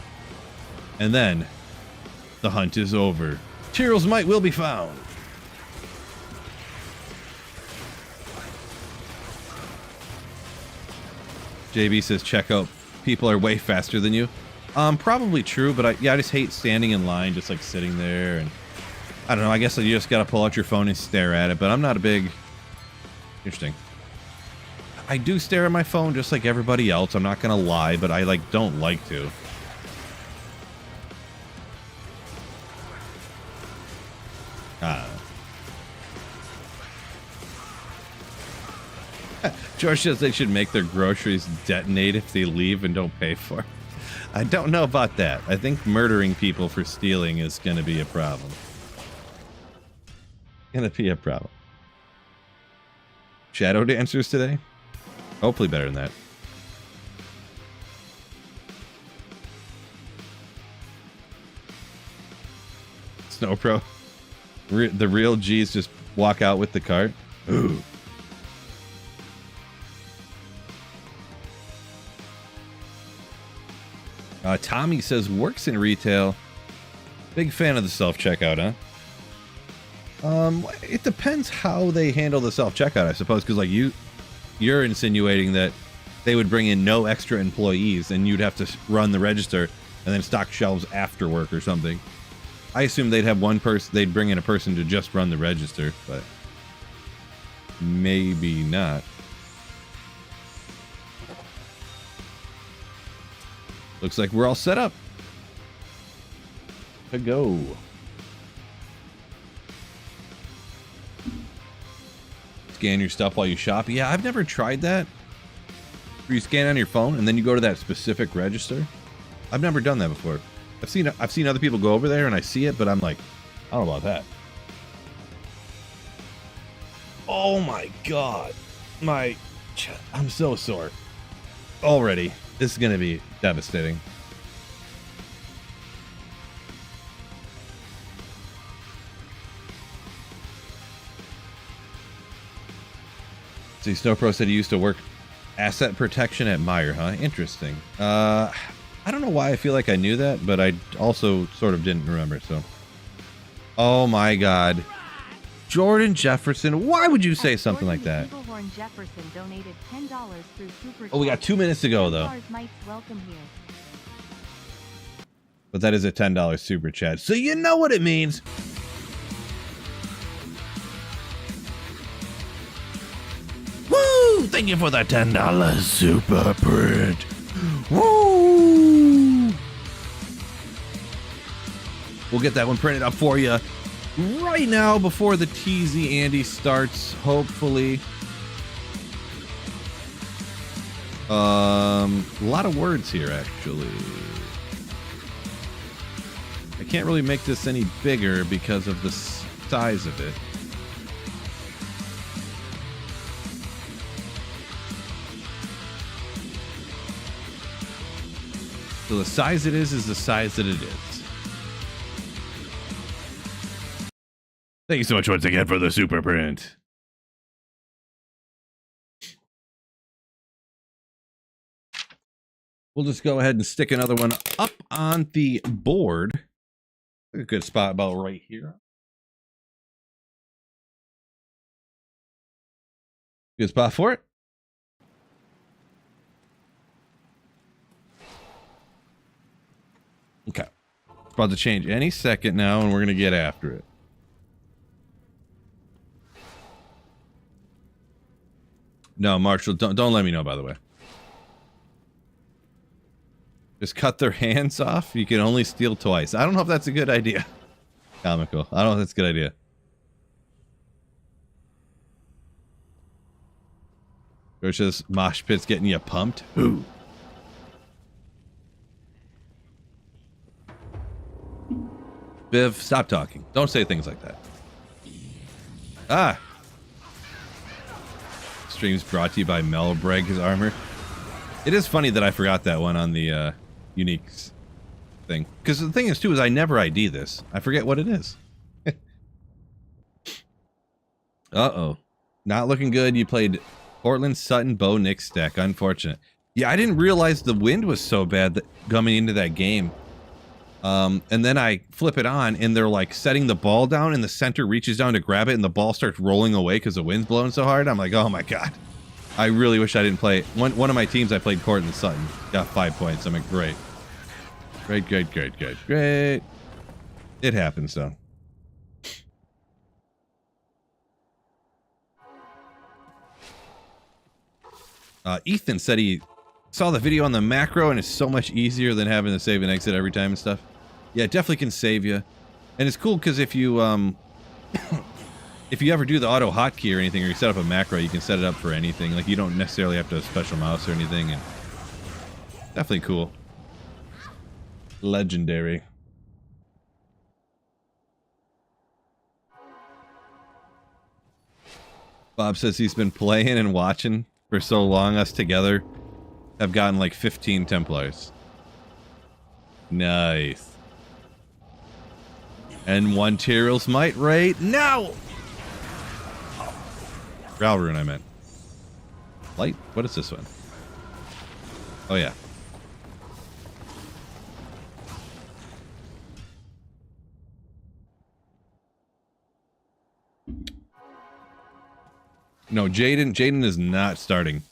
and then the hunt is over. Tyrrell's might will be found. JB says checkout people are way faster than you. Probably true, but I just hate standing in line, just like sitting there, and I don't know. I guess you just gotta pull out your phone and stare at it. But I'm not a big. Interesting. I do stare at my phone just like everybody else. I'm not gonna lie, but I like don't like to. George says they should make their groceries detonate if they leave and don't pay for it. I don't know about that. I think murdering people for stealing is going to be a problem. Shadow dancers today? Hopefully better than that. Snow Pro. The real G's just walk out with the cart. Ooh. Tommy says works in retail. Big fan of the self-checkout, huh? It depends how they handle the self-checkout, I suppose, because like you're insinuating that they would bring in no extra employees and you'd have to run the register and then stock shelves after work or something. I assume they'd have one person, they'd bring in a person to just run the register, but maybe not. Looks like we're all set up to go. Scan your stuff while you shop. Yeah, I've never tried that. Where you scan on your phone and then you go to that specific register. I've never done that before. I've seen other people go over there and I see it, but I'm like, I don't know about that. Oh my god. I'm so sore. Already. This is going to be devastating. See, Snowpro said he used to work asset protection at Meijer, huh? Interesting. I don't know why I feel like I knew that, but I also sort of didn't remember, so. Oh my god. Jordan Jefferson, why would you say something like that? Jefferson donated $10 through Super Oh, we got 2 minutes to go, though. But that is a $10 super chat, so you know what it means. Woo! Thank you for that $10 super print. Woo! We'll get that one printed up for you right now before the TZ Andy starts, hopefully. A lot of words here, actually. I can't really make this any bigger because of the size of it. So the size it is the size that it is. Thank you so much once again for the super print. We'll just go ahead and stick another one up on the board. A good spot about right here. Good spot for it. Okay. It's about to change any second now, and we're going to get after it. No, Marshall, don't let me know, by the way. Just cut their hands off? You can only steal twice. I don't know if that's a good idea. Comical. I don't know if that's a good idea. There's just mosh pits getting you pumped. Ooh. Biv, stop talking. Don't say things like that. Ah. Streams brought to you by Melbreg's Armor. It is funny that I forgot that one on the uniques thing. Because the thing is, too, is I never ID this. I forget what it is. Uh-oh. Not looking good. You played Portland, Sutton, Bo, Nick stack. Unfortunate. Yeah, I didn't realize the wind was so bad that coming into that game. And then I flip it on, and they're like setting the ball down, and the center reaches down to grab it, and the ball starts rolling away because the wind's blowing so hard. I'm like, oh my god. I really wish I didn't play. One of my teams I played Portland, Sutton. Got 5 points. I'm like, great. Great, great, great, great, great. It happens, though. Ethan said he saw the video on the macro and it's so much easier than having to save and exit every time and stuff. Yeah, it definitely can save you. And it's cool because if you if you ever do the auto hotkey or anything, or you set up a macro, you can set it up for anything. Like, you don't necessarily have to have a special mouse or anything. And definitely cool. Legendary. Bob says he's been playing and watching for so long. Us together have gotten like 15 Templars. Nice. And 1 Tyrell's Might right now. Growl Rune, I meant. Light? What is this one? Oh, yeah. No, Jaden is not starting.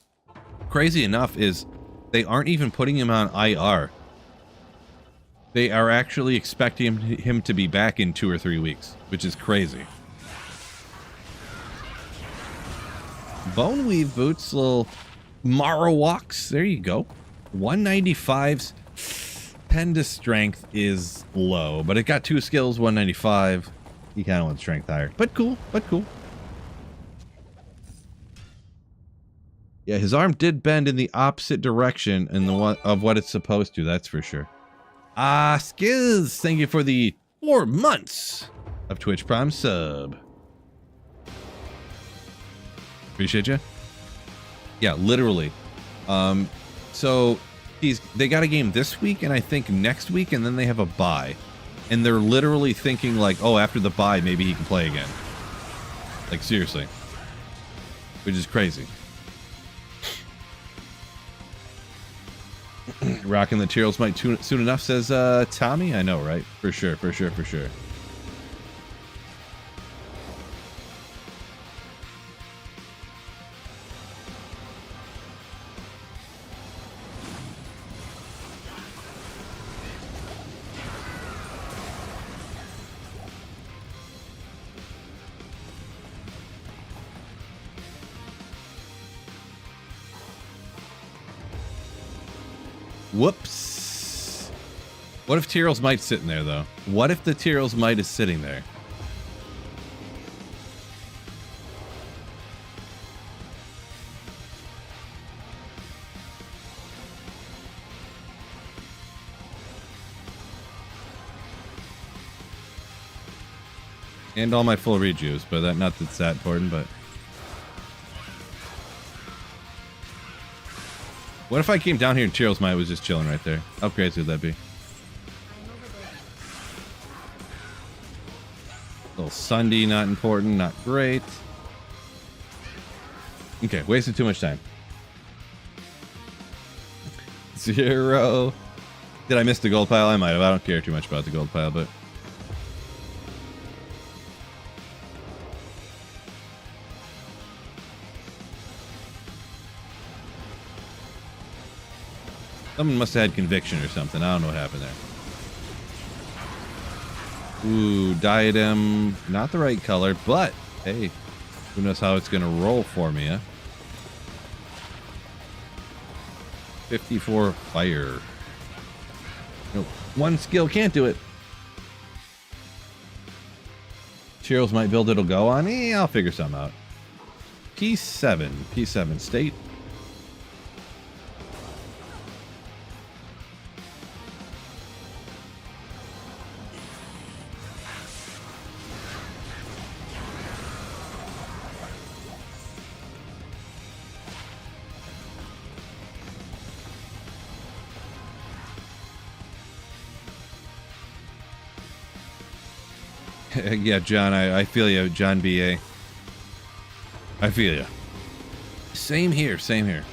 Crazy enough is they aren't even putting him on IR. They are actually expecting him to be back in 2 or 3 weeks, which is crazy. Bone Weave boots, little Marowaks. There you go. 195's pen to strength is low, but it got 2 skills, 195. He kind of wants strength higher, but cool, but cool. Yeah, his arm did bend in the opposite direction in the one of what it's supposed to, that's for sure. Skiz, thank you for the 4 months of Twitch Prime sub. Appreciate you. Yeah, literally. So they got a game this week and I think next week, and then they have a bye. And they're literally thinking like, oh, after the bye, maybe he can play again. Like, seriously. Which is crazy. Rocking the Tyrells might soon enough, says Tommy. I know, right? For sure, for sure, for sure. Whoops. What if Tyrell's Might's sitting there, though? What if the Tyrell's Might is sitting there? And all my full rejuves, but not that's that important, but... What if I came down here and Tyrell's Might was just chilling right there? How crazy would that be? Little Sunday, not important, not great. Okay, wasted too much time. 0. Did I miss the gold pile? I might have. I don't care too much about the gold pile, but... Someone must have had conviction or something. I don't know what happened there. Ooh, diadem. Not the right color, but hey, who knows how it's going to roll for me, huh? 54 fire. Nope. 1 skill can't do it. Tyrells Might build it'll go on. I'll figure something out. P7. P7 state. Yeah, John, I feel you, John B.A. I feel you. Same here, same here.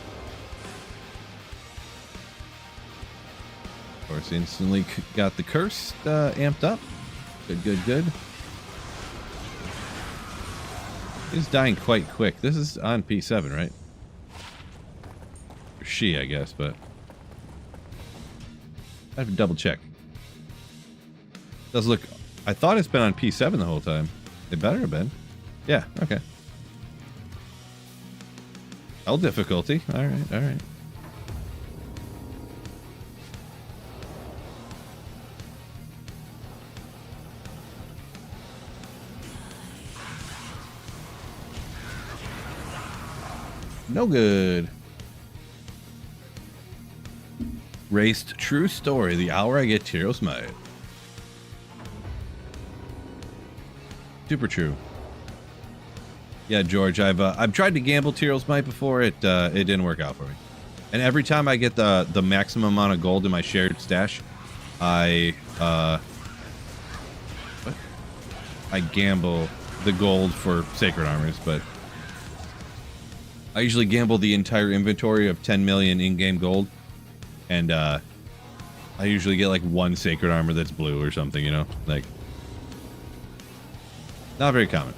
Of course, instantly got the curse amped up. Good, good, good. He's dying quite quick. This is on P7, right? Or she, I guess, but I have to double check. Does look... I thought it's been on P7 the whole time. It better have been. Yeah, okay. L difficulty. Alright, alright. No good. Raced true story. The hour I get Tyrell's Might. Super true. Yeah, George, I've tried to gamble Tyrell's Might before. It didn't work out for me. And every time I get the maximum amount of gold in my shared stash, I gamble the gold for sacred armors, but I usually gamble the entire inventory of 10 million in-game gold, and I usually get like one sacred armor that's blue or something, you know, like not very common.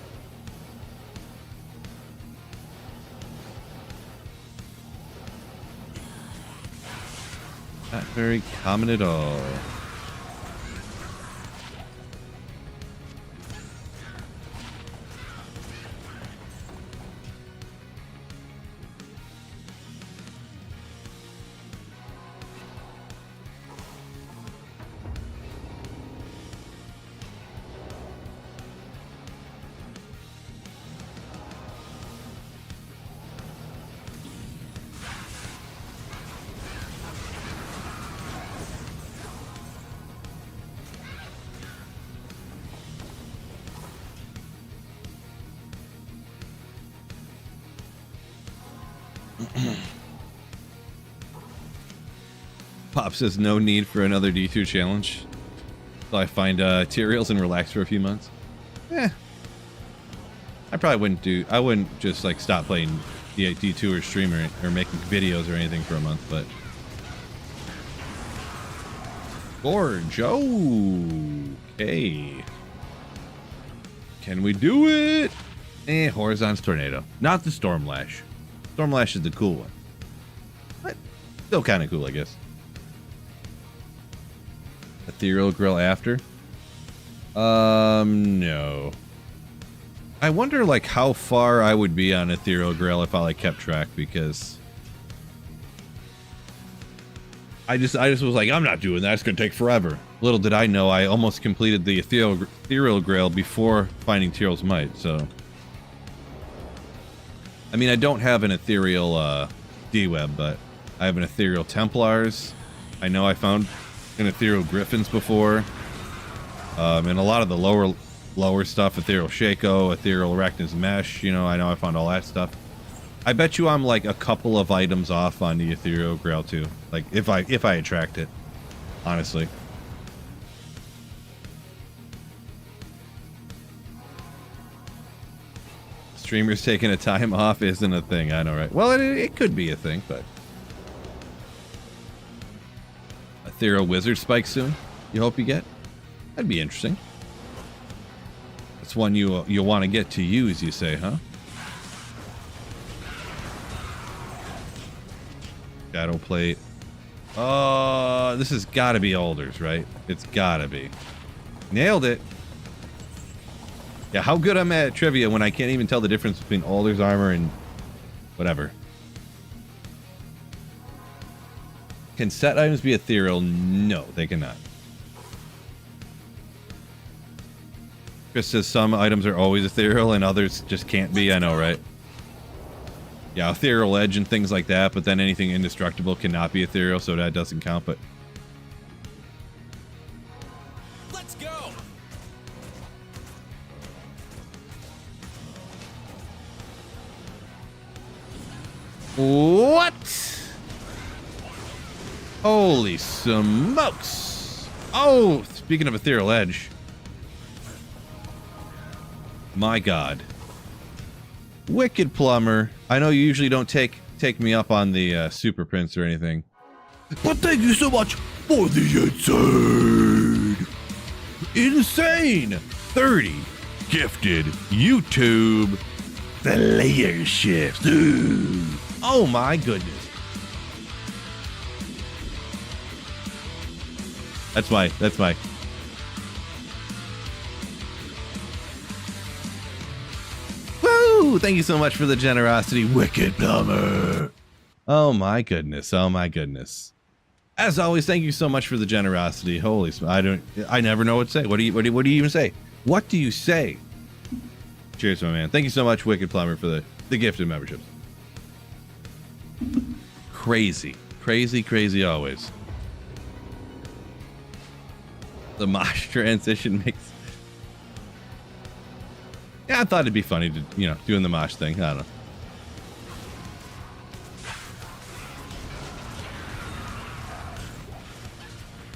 Not very common at all. Pop says no need for another D2 challenge. So I find Tyraels and relax for a few months. Eh. I probably wouldn't just like stop playing D2 or streamer or making videos or anything for a month, but Gorge. Okay. Can we do it? Horizon's Tornado. Not the Stormlash. Stormlash is the cool one. But still kind of cool, I guess. Ethereal Grill after? No. I wonder, like, how far I would be on Ethereal Grill if I, like, kept track, because I just was like, I'm not doing that. It's gonna take forever. Little did I know, I almost completed the Ethereal Grill before finding Tyrell's Might, so... I mean, I don't have an Ethereal, D-Web, but I have an Ethereal Templars. I know I found an Ethereal Griffins before. And a lot of the lower stuff, Ethereal Shaco, Ethereal Arachnid's Mesh, you know I found all that stuff. I bet you I'm like a couple of items off on the Ethereal Grail too. Like if I attract it, honestly. Streamers taking a time off isn't a thing, I know, right? Well, it could be a thing, but Ethereal Wizard Spike soon. You hope you get? That'd be interesting. It's one you'll want to get to use, you say, huh? Shadow Plate. Oh, this has got to be Alders, right? It's got to be. Nailed it. Yeah, how good I'm at trivia when I can't even tell the difference between Alders armor and whatever. Can set items be ethereal? No, they cannot. Chris says some items are always ethereal and others just can't be. I know, right? Yeah, ethereal edge and things like that, but then anything indestructible cannot be ethereal, so that doesn't count, but... Let's go! What? Holy smokes! Oh, speaking of ethereal edge, My God. Wicked Plumber. I know you usually don't take me up on the Super Prince or anything. But thank you so much for the insane 30 gifted YouTube Slayer shifts. Ooh. Oh my goodness. That's my. Woo! Thank you so much for the generosity, Wicked Plumber. Oh my goodness. Oh my goodness. As always, thank you so much for the generosity. Holy smokes. I never know what to say. What do you even say? What do you say? Cheers, my man. Thank you so much, Wicked Plumber, for the gifted memberships. Crazy. Crazy, crazy always. The mosh transition makes... Yeah, I thought it'd be funny to, doing the mosh thing. I don't know.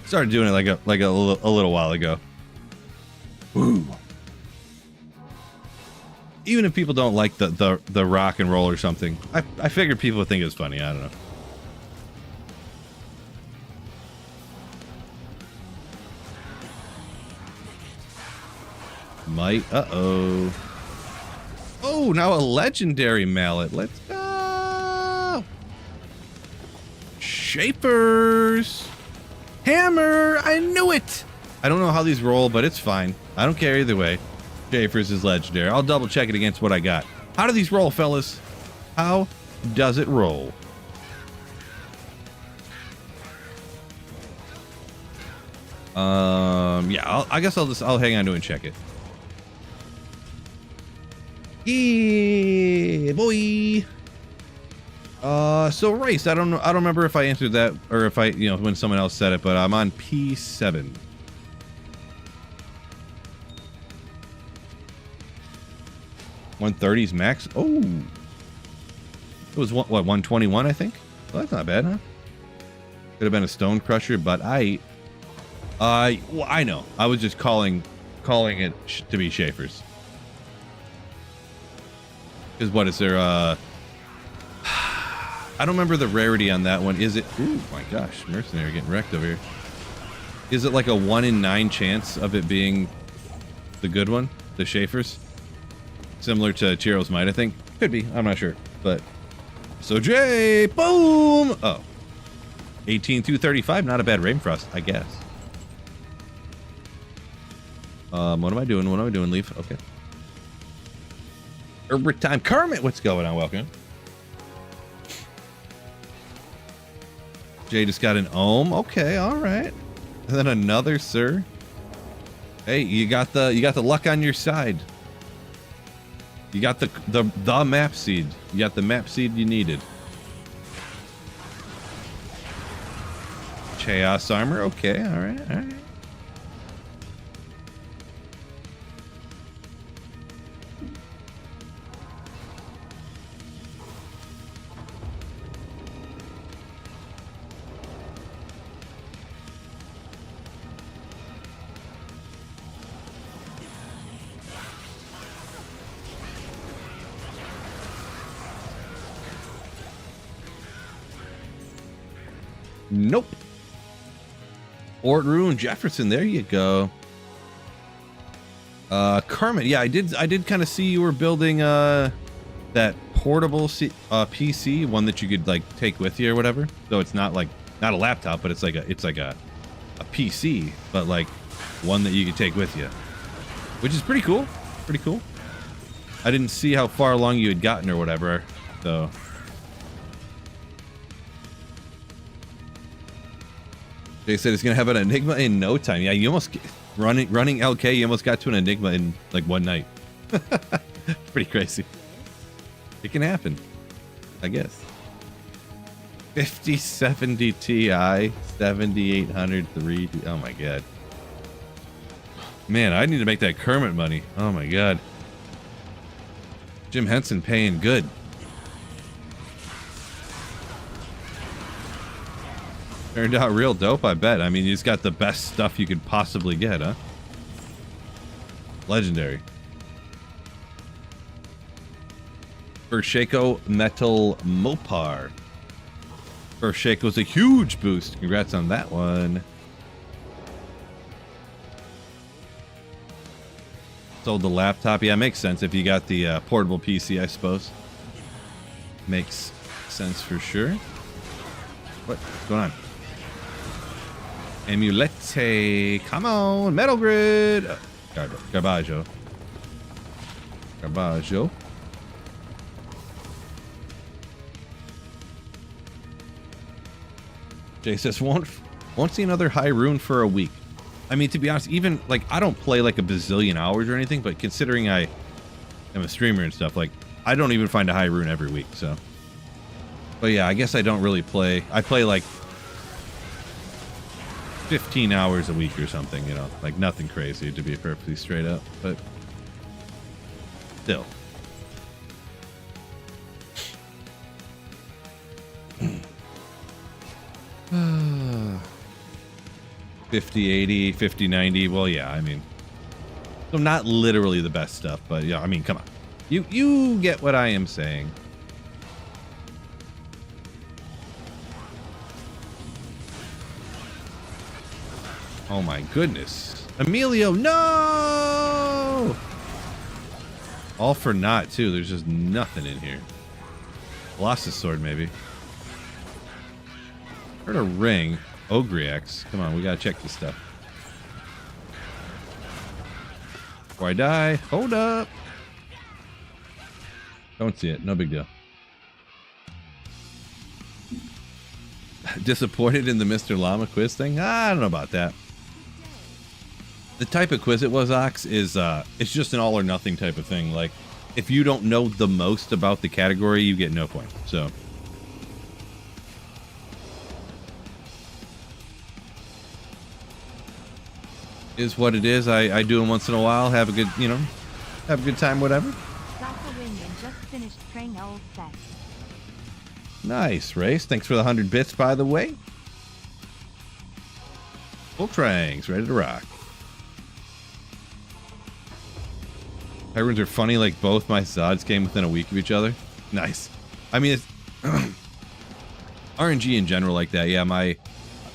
Started doing it like a little while ago. Ooh. Even if people don't like the rock and roll or something, I figured people would think it was funny. I don't know. Uh-oh. Oh, now a legendary mallet. Let's go. Shapers. Hammer. I knew it. I don't know how these roll, but it's fine. I don't care either way. Shapers is legendary. I'll double check it against what I got. How do these roll, fellas? How does it roll? Yeah, I guess I'll hang on to it and check it. Yeah, boy. So race. I don't remember if I answered that or if I, when someone else said it, but I'm on P7. $130's max. Oh, it was what 121, I think. Well, that's not bad, huh? Could have been a stone crusher, but well, I know. I was just calling it to be Schaefer's. Because what is there? I don't remember the rarity on that one. Is it? Ooh, my gosh, mercenary getting wrecked over here. Is it like a 1 in 9 chance of it being the good one, the Schaefer's? Similar to Chiro's Might, I think. Could be. I'm not sure. But so Jay, boom. Oh, 18-235. Not a bad Rainfrost, I guess. What am I doing? What am I doing? Leave. Okay. Herbert time. Kermit, what's going on? Welcome. Jay just got an ohm. Okay, all right. And then another sir. Hey, you got the luck on your side. You got the map seed. You got the map seed you needed. Chaos armor. Okay, all right, all right. Nope. Fort Ruin Jefferson. There you go. Kermit. Yeah, I did kind of see you were building that portable PC, one that you could like take with you or whatever. So it's not a laptop, but it's like a PC, but like one that you could take with you, which is pretty cool. Pretty cool. I didn't see how far along you had gotten or whatever, so. They said it's gonna have an Enigma in no time. Yeah, you almost running LK. You almost got to an Enigma in like one night. Pretty crazy. It can happen, I guess. 5070 Ti, 7800 3D. Oh my god. Man, I need to make that Kermit money. Oh my god. Jim Henson paying good. Turned out real dope, I bet. I mean, he's got the best stuff you could possibly get, huh? Legendary. For Shaco Metal Mopar. For Shaco's a huge boost. Congrats on that one. Sold the laptop. Yeah, makes sense if you got the portable PC, I suppose. Makes sense for sure. What's going on? Amulete. Come on. Metal Grid. Garbaggio. Garbaggio. Jay says, won't see another high rune for a week. I mean, to be honest, even, like, I don't play, like, a bazillion hours or anything, but considering I am a streamer and stuff, like, I don't even find a high rune every week, so. But yeah, I guess I don't really play. I play, like, 15 hours a week or something, you know? Like, nothing crazy, to be perfectly straight up, but still. 50, 80, 50, 90. Well, yeah, I mean, so not literally the best stuff, but yeah, I mean, come on. You get what I am saying. Oh my goodness. Emilio, no! All for naught, too. There's just nothing in here. Lost his sword, maybe. Heard a ring. Ogriax. Come on, we gotta check this stuff. Before I die, hold up. Don't see it. No big deal. Disappointed in the Mr. Llama quiz thing? I don't know about that. The type of quiz it was, Ox, is it's just an all or nothing type of thing. Like, if you don't know the most about the category, you get no point. So. Is what it is. I do them once in a while. Have a good, you know, have a good time, whatever. Got the win and just finished praying old set. Nice, Race. Thanks for the 100 bits, by the way. Full trangs, ready to rock. Hyrunes are funny, like both my Zods came within a week of each other. Nice. I mean, it's RNG in general like that. Yeah,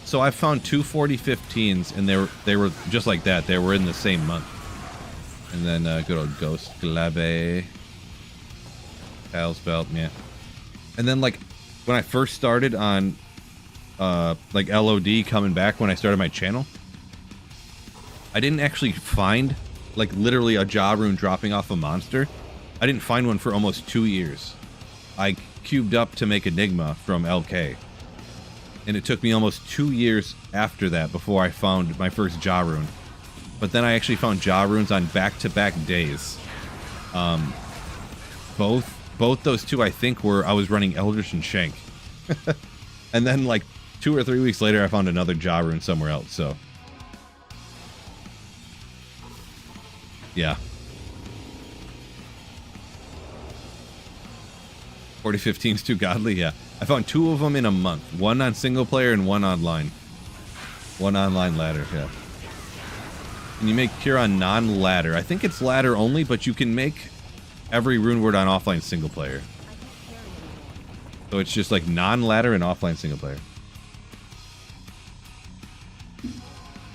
so I found 240-15s, and they were just like that. They were in the same month. And then good old Ghost Glave, Pal's Belt, yeah. And then like when I first started on like LOD coming back when I started my channel, I didn't actually find like literally a jaw rune dropping off a monster. I didn't find one for almost 2 years. I cubed up to make Enigma from LK. And it took me almost 2 years after that before I found my first jaw rune. But then I actually found jaw runes on back-to-back days. Both those two, I think, I was running Eldritch and Shank. And then like 2 or 3 weeks later, I found another jaw rune somewhere else, so. Yeah. 40-15 is too godly, yeah. I found 2 of them in a month. One on single player and one online. One online ladder, yeah. Can you make Huron non-ladder? I think it's ladder only, but you can make every rune word on offline single player. So it's just like non-ladder and offline single player.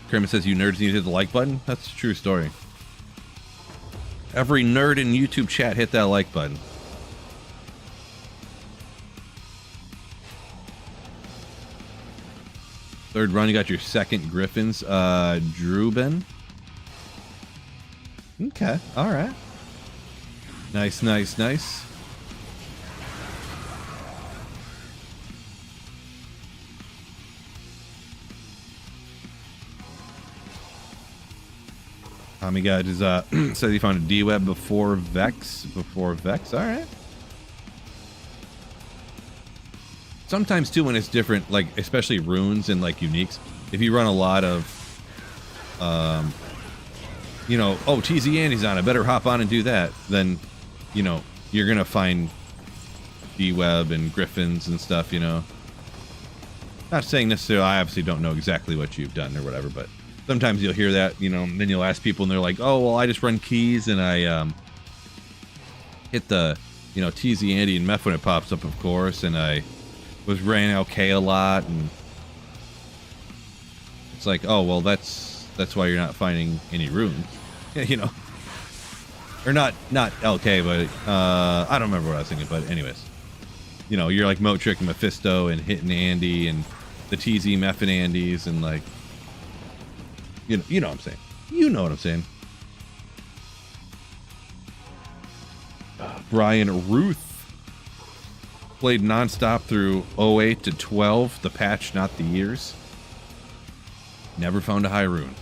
Kramer says you nerds need to hit the like button. That's a true story. Every nerd in YouTube chat hit that like button. Third run, you got your second Griffins. Druben. Okay, alright. Nice, nice, nice. Tommy God is says he found a D-Web before Vex. Alright. Sometimes too when it's different, like especially runes and like uniques, if you run a lot of you know, oh, TZ Andy's on, I better hop on and do that, then you know you're gonna find D-Web and Griffins and stuff, you know. Not saying necessarily, I obviously don't know exactly what you've done or whatever, but sometimes you'll hear that, you know, and then you'll ask people and they're like, oh well, I just run keys and I hit the you know, TZ Andy and Meth when it pops up, of course, and I was running LK a lot, and it's like, oh, well, that's why you're not finding any runes, you know, or not LK, but I don't remember what I was thinking, but anyways, you know, you're like Motrick and Mephisto and hitting Andy and the TZ Meth and Andy's and like, you know what I'm saying, you know what I'm saying. Brian Ruth played nonstop through 08 to 12, the patch, not the years. Never found a high rune.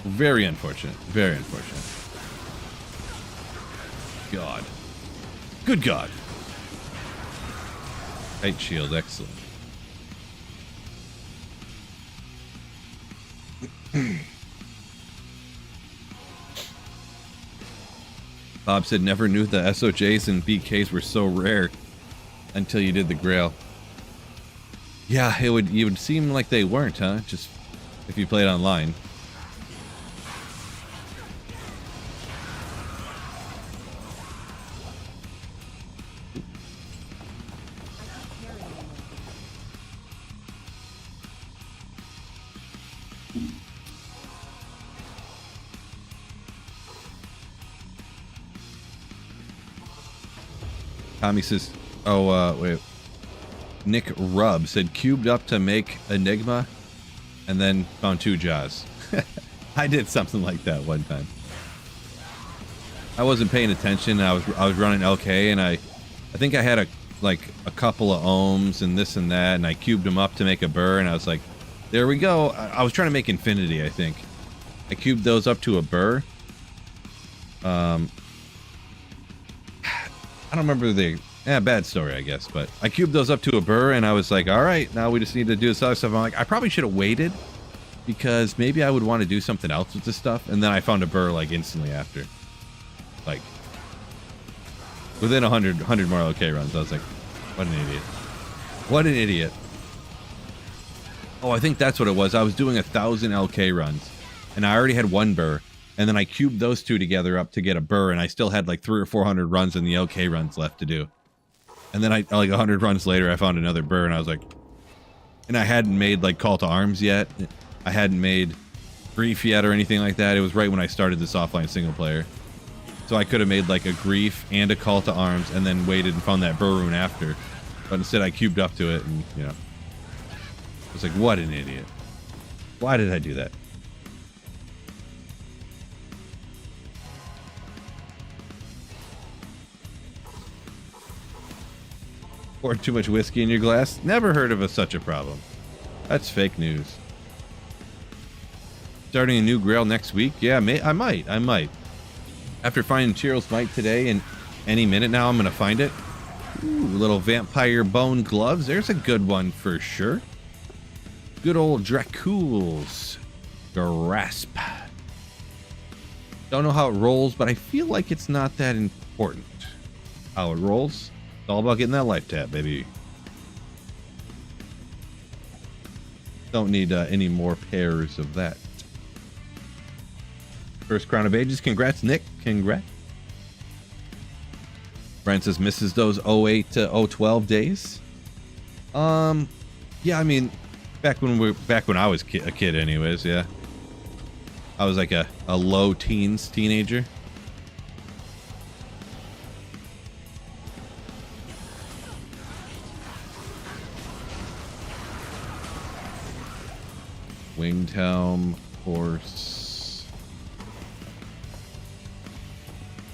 Very unfortunate. Very unfortunate. God. Good God. Tight shield, excellent. Bob said never knew the SOJs and BKs were so rare until you did the Grail. Yeah, you would seem like they weren't, huh? Just if you played online. Tommy says, oh, wait. Nick Rubb said cubed up to make Enigma and then found 2 Jaws. I did something like that one time. I wasn't paying attention. I was running LK and I think I had a couple of ohms and this and that, and I cubed them up to make a burr, and I was like, there we go. I was trying to make infinity, I think. I cubed those up to a burr. I don't remember bad story, I guess, but I cubed those up to a burr, and I was like, all right, now we just need to do this other stuff. I'm like, I probably should have waited, because maybe I would want to do something else with this stuff, and then I found a burr, like, instantly after. Like, within 100 more LK runs, I was like, what an idiot. What an idiot. Oh, I think that's what it was. I was doing 1,000 LK runs, and I already had 1 burr. And then I cubed those 2 together up to get a burr, and I still had like 300 or 400 runs in the LK runs left to do. And then like 100 runs later, I found another burr, and I was like, and I hadn't made like Call to Arms yet. I hadn't made Grief yet or anything like that. It was right when I started this offline single player. So I could have made like a Grief and a Call to Arms and then waited and found that burr rune after. But instead I cubed up to it, and you know, I was like, what an idiot. Why did I do that? Poured too much whiskey in your glass? Never heard of such a problem. That's fake news. Starting a new Grail next week? Yeah, I might. After finding Chirrell's Might today, and any minute now I'm going to find it. Ooh, little vampire bone gloves. There's a good one for sure. Good old Dracul's Grasp. Don't know how it rolls, but I feel like it's not that important how it rolls. It's all about getting that life tap, baby. Don't need any more pairs of that. First Crown of Ages. Congrats, Nick. Congrats. Brian says misses those 08 to 012 days. Yeah, I mean, back when I was a kid, anyways. Yeah, I was like a low teens teenager. Winged Helm, Horse,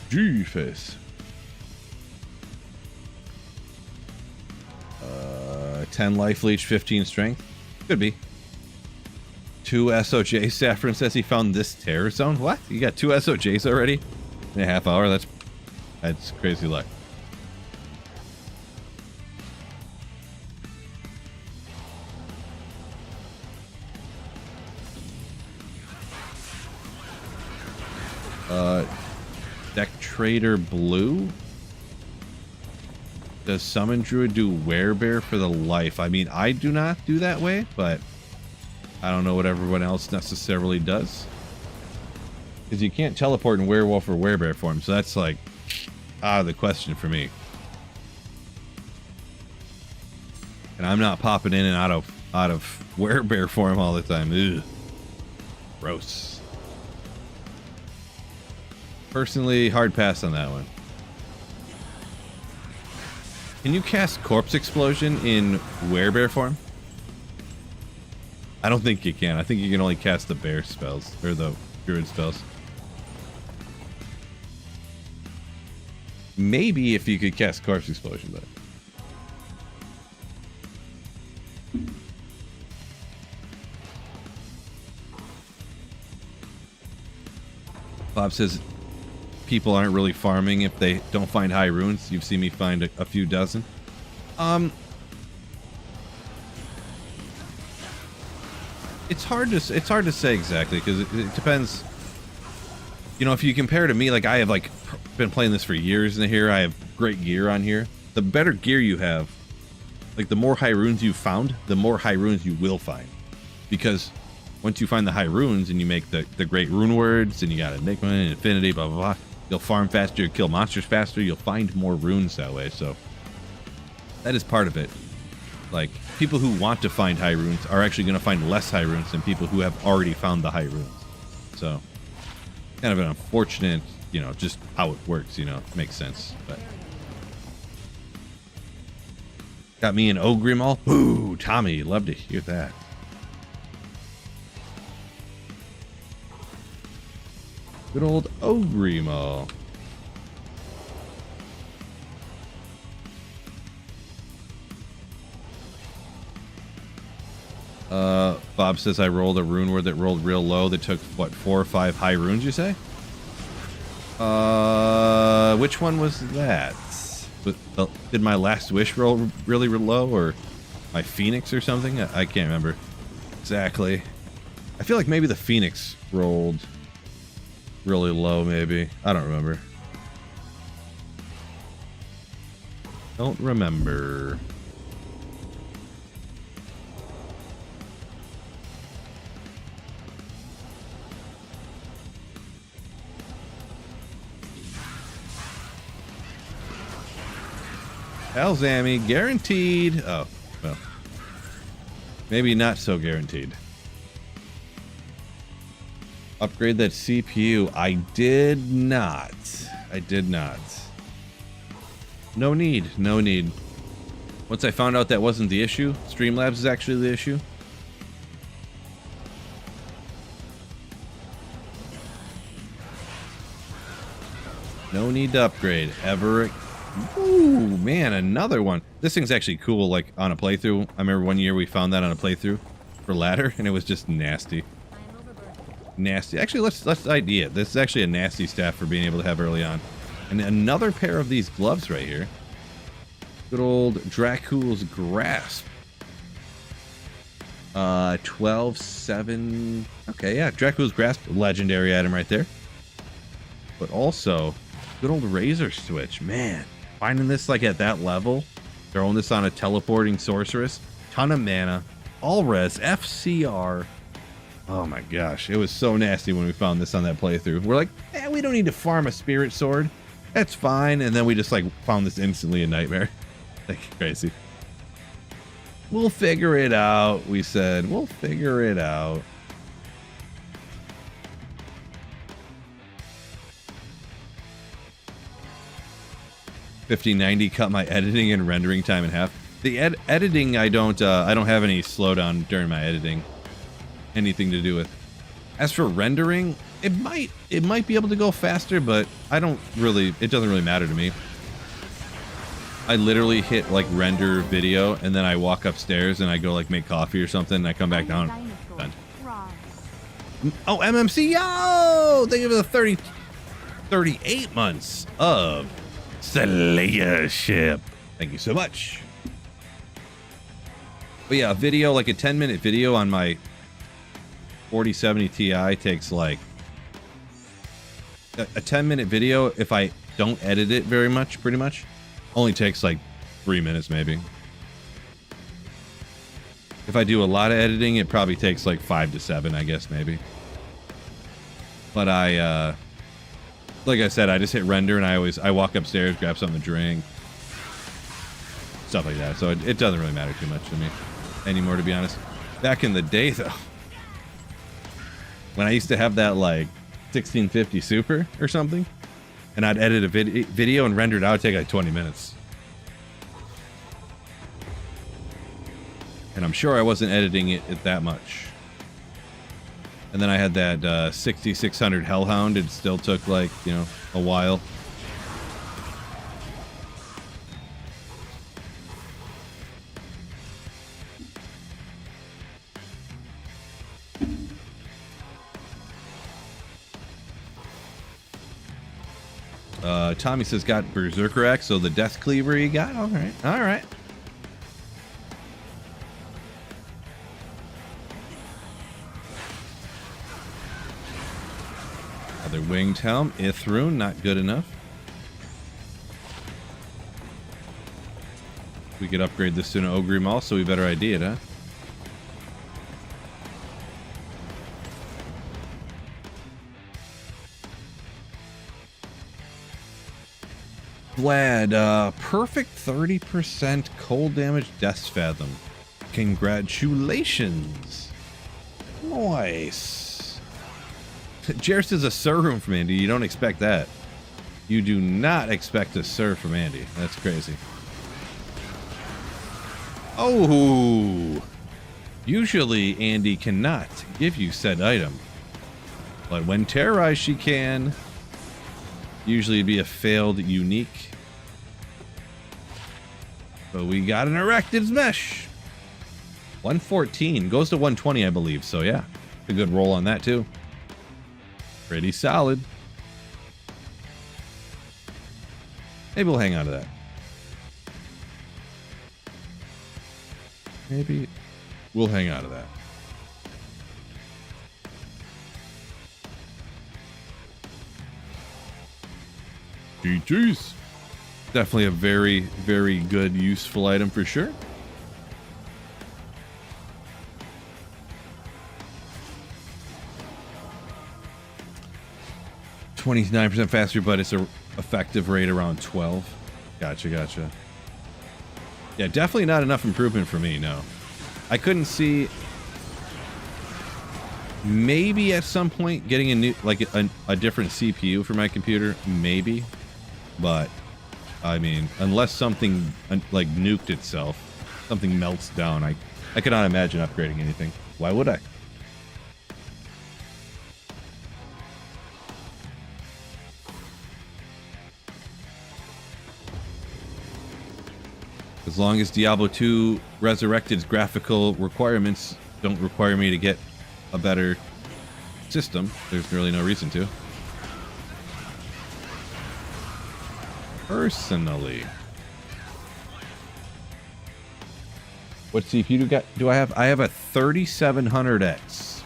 G-Face. 10 life leech, 15 strength. Could be. 2 SOJ. Saffron says he found this terror zone. What? You got 2 SOJs already in a half hour? That's crazy luck. Deck Trader Blue. Does Summon Druid do Werebear for the life? I mean, I do not do that way, but I don't know what everyone else necessarily does. Because you can't teleport in Werewolf or Werebear form, so that's like out of the question for me. And I'm not popping in and out of werebear form all the time. Ugh. Gross. Personally, hard pass on that one. Can you cast Corpse Explosion in werebear form? I don't think you can. I think you can only cast the bear spells, or the druid spells. Maybe if you could cast Corpse Explosion, but... Bob says people aren't really farming if they don't find high runes. You've seen me find a few dozen. It's hard to say exactly because it depends. You know, if you compare to me, like I have like been playing this for years in here. I have great gear on here. The better gear you have, like the more high runes you've found, the more high runes you will find. Because once you find the high runes and you make the great rune words and you got Enigma and Infinity, blah, blah, blah, you'll farm faster, you'll kill monsters faster, you'll find more runes that way. So that is part of it. Like, people who want to find high runes are actually going to find less high runes than people who have already found the high runes. So, kind of an unfortunate, you know, just how it works, you know, makes sense. But got me an Ogrimal. Ooh, Tommy, love to hear that. Good old Ogrimal. Bob says I rolled a rune word that rolled real low that took, what, 4 or 5 high runes, you say? Which one was that? Did my last wish roll really low, or my Phoenix or something? I can't remember exactly. I feel like maybe the Phoenix rolled really low, maybe. I don't remember. Don't remember. Alzami, guaranteed. Oh, well. Maybe not so guaranteed. Upgrade that CPU. I did not. I did not. No need. No need. Once I found out that wasn't the issue, Streamlabs is actually the issue. No need to upgrade ever. Ooh, man, another one. This thing's actually cool, like, on a playthrough. I remember one year we found that on a playthrough for ladder, and it was just nasty. Nasty. Actually, let's ID it. This is actually a nasty staff for being able to have early on. And another pair of these gloves right here. Good old Dracul's Grasp. 12-7. Okay, yeah, Dracul's Grasp, legendary item right there. But also, good old Razor Switch, man. Finding this like at that level, throwing this on a teleporting sorceress, ton of mana, all res, FCR. Oh my gosh, it was so nasty when we found this on that playthrough. We're like, we don't need to farm a spirit sword. That's fine. And then we just like found this instantly in Nightmare. Like crazy. We'll figure it out, we said. We'll figure it out. $50.90 cut my editing and rendering time in half. The editing, I don't have any slowdown during my editing. Anything to do with. As for rendering, it might be able to go faster, but it doesn't really matter to me. I literally hit like render video and then I walk upstairs and I go like make coffee or something and I come back down. Done. Oh, MMC, yo! Thank you for the 38 months of Slayership. Thank you so much. But yeah, a video, like a 10-minute video on my 4070 Ti takes like a 10-minute video. If I don't edit it very much, pretty much, only takes like 3 minutes maybe. If I do a lot of editing, it probably takes like 5 to 7, I guess, maybe. But like I said, I just hit render and I walk upstairs, grab something to drink, stuff like that. So it doesn't really matter too much to me anymore, to be honest. Back in the day, though, when I used to have that like 1650 Super or something, and I'd edit a video and render it out, it'd take like 20 minutes. And I'm sure I wasn't editing it that much. And then I had that 6600 Hellhound. It still took like, you know, a while. Tommy says got Berserker Axe, so the Death Cleaver you got? All right, all right. Another Winged Helm, Ithrune, not good enough. We could upgrade this to an Ogre Maul, so we better ID it, huh? Vlad, perfect 30% cold damage Death Fathom. Congratulations. Nice. Jerst is a Sir from Andy. You don't expect that. You do not expect a Sir from Andy. That's crazy. Oh! Usually Andy cannot give you said item. But when terrorized she can. Usually it'd be a failed unique. But we got an Erected Mesh. 114. Goes to 120, I believe. So yeah, a good roll on that too. Pretty solid. Maybe we'll hang on to that. Maybe we'll hang on to that. GG's. Definitely a very, very good, useful item for sure. %29% faster, but it's a effective rate around 12. Gotcha, gotcha. Yeah, definitely not enough improvement for me, no. I couldn't see... Maybe at some point getting a new, like a different CPU for my computer, maybe. But, I mean, unless something like nuked itself, something melts down, I cannot imagine upgrading anything. Why would I? As long as Diablo 2 Resurrected's graphical requirements don't require me to get a better system, there's really no reason to. Personally, what CPU do I have? I have a 3700X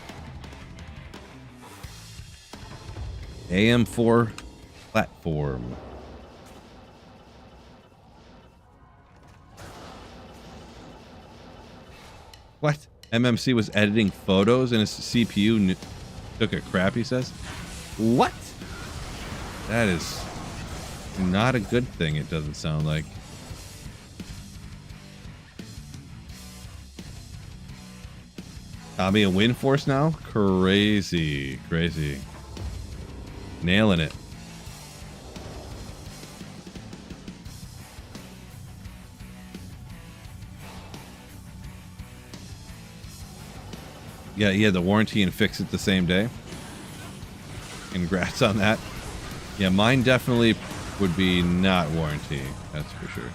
AM4 platform. What? MMC was editing photos and his CPU took a crap, he says? What? That is not a good thing, it doesn't sound like. Tommy a win force now? Crazy. Crazy. Nailing it. Yeah, he had the warranty and fix it the same day. Congrats on that. Yeah, mine definitely would be not warranty. That's for sure.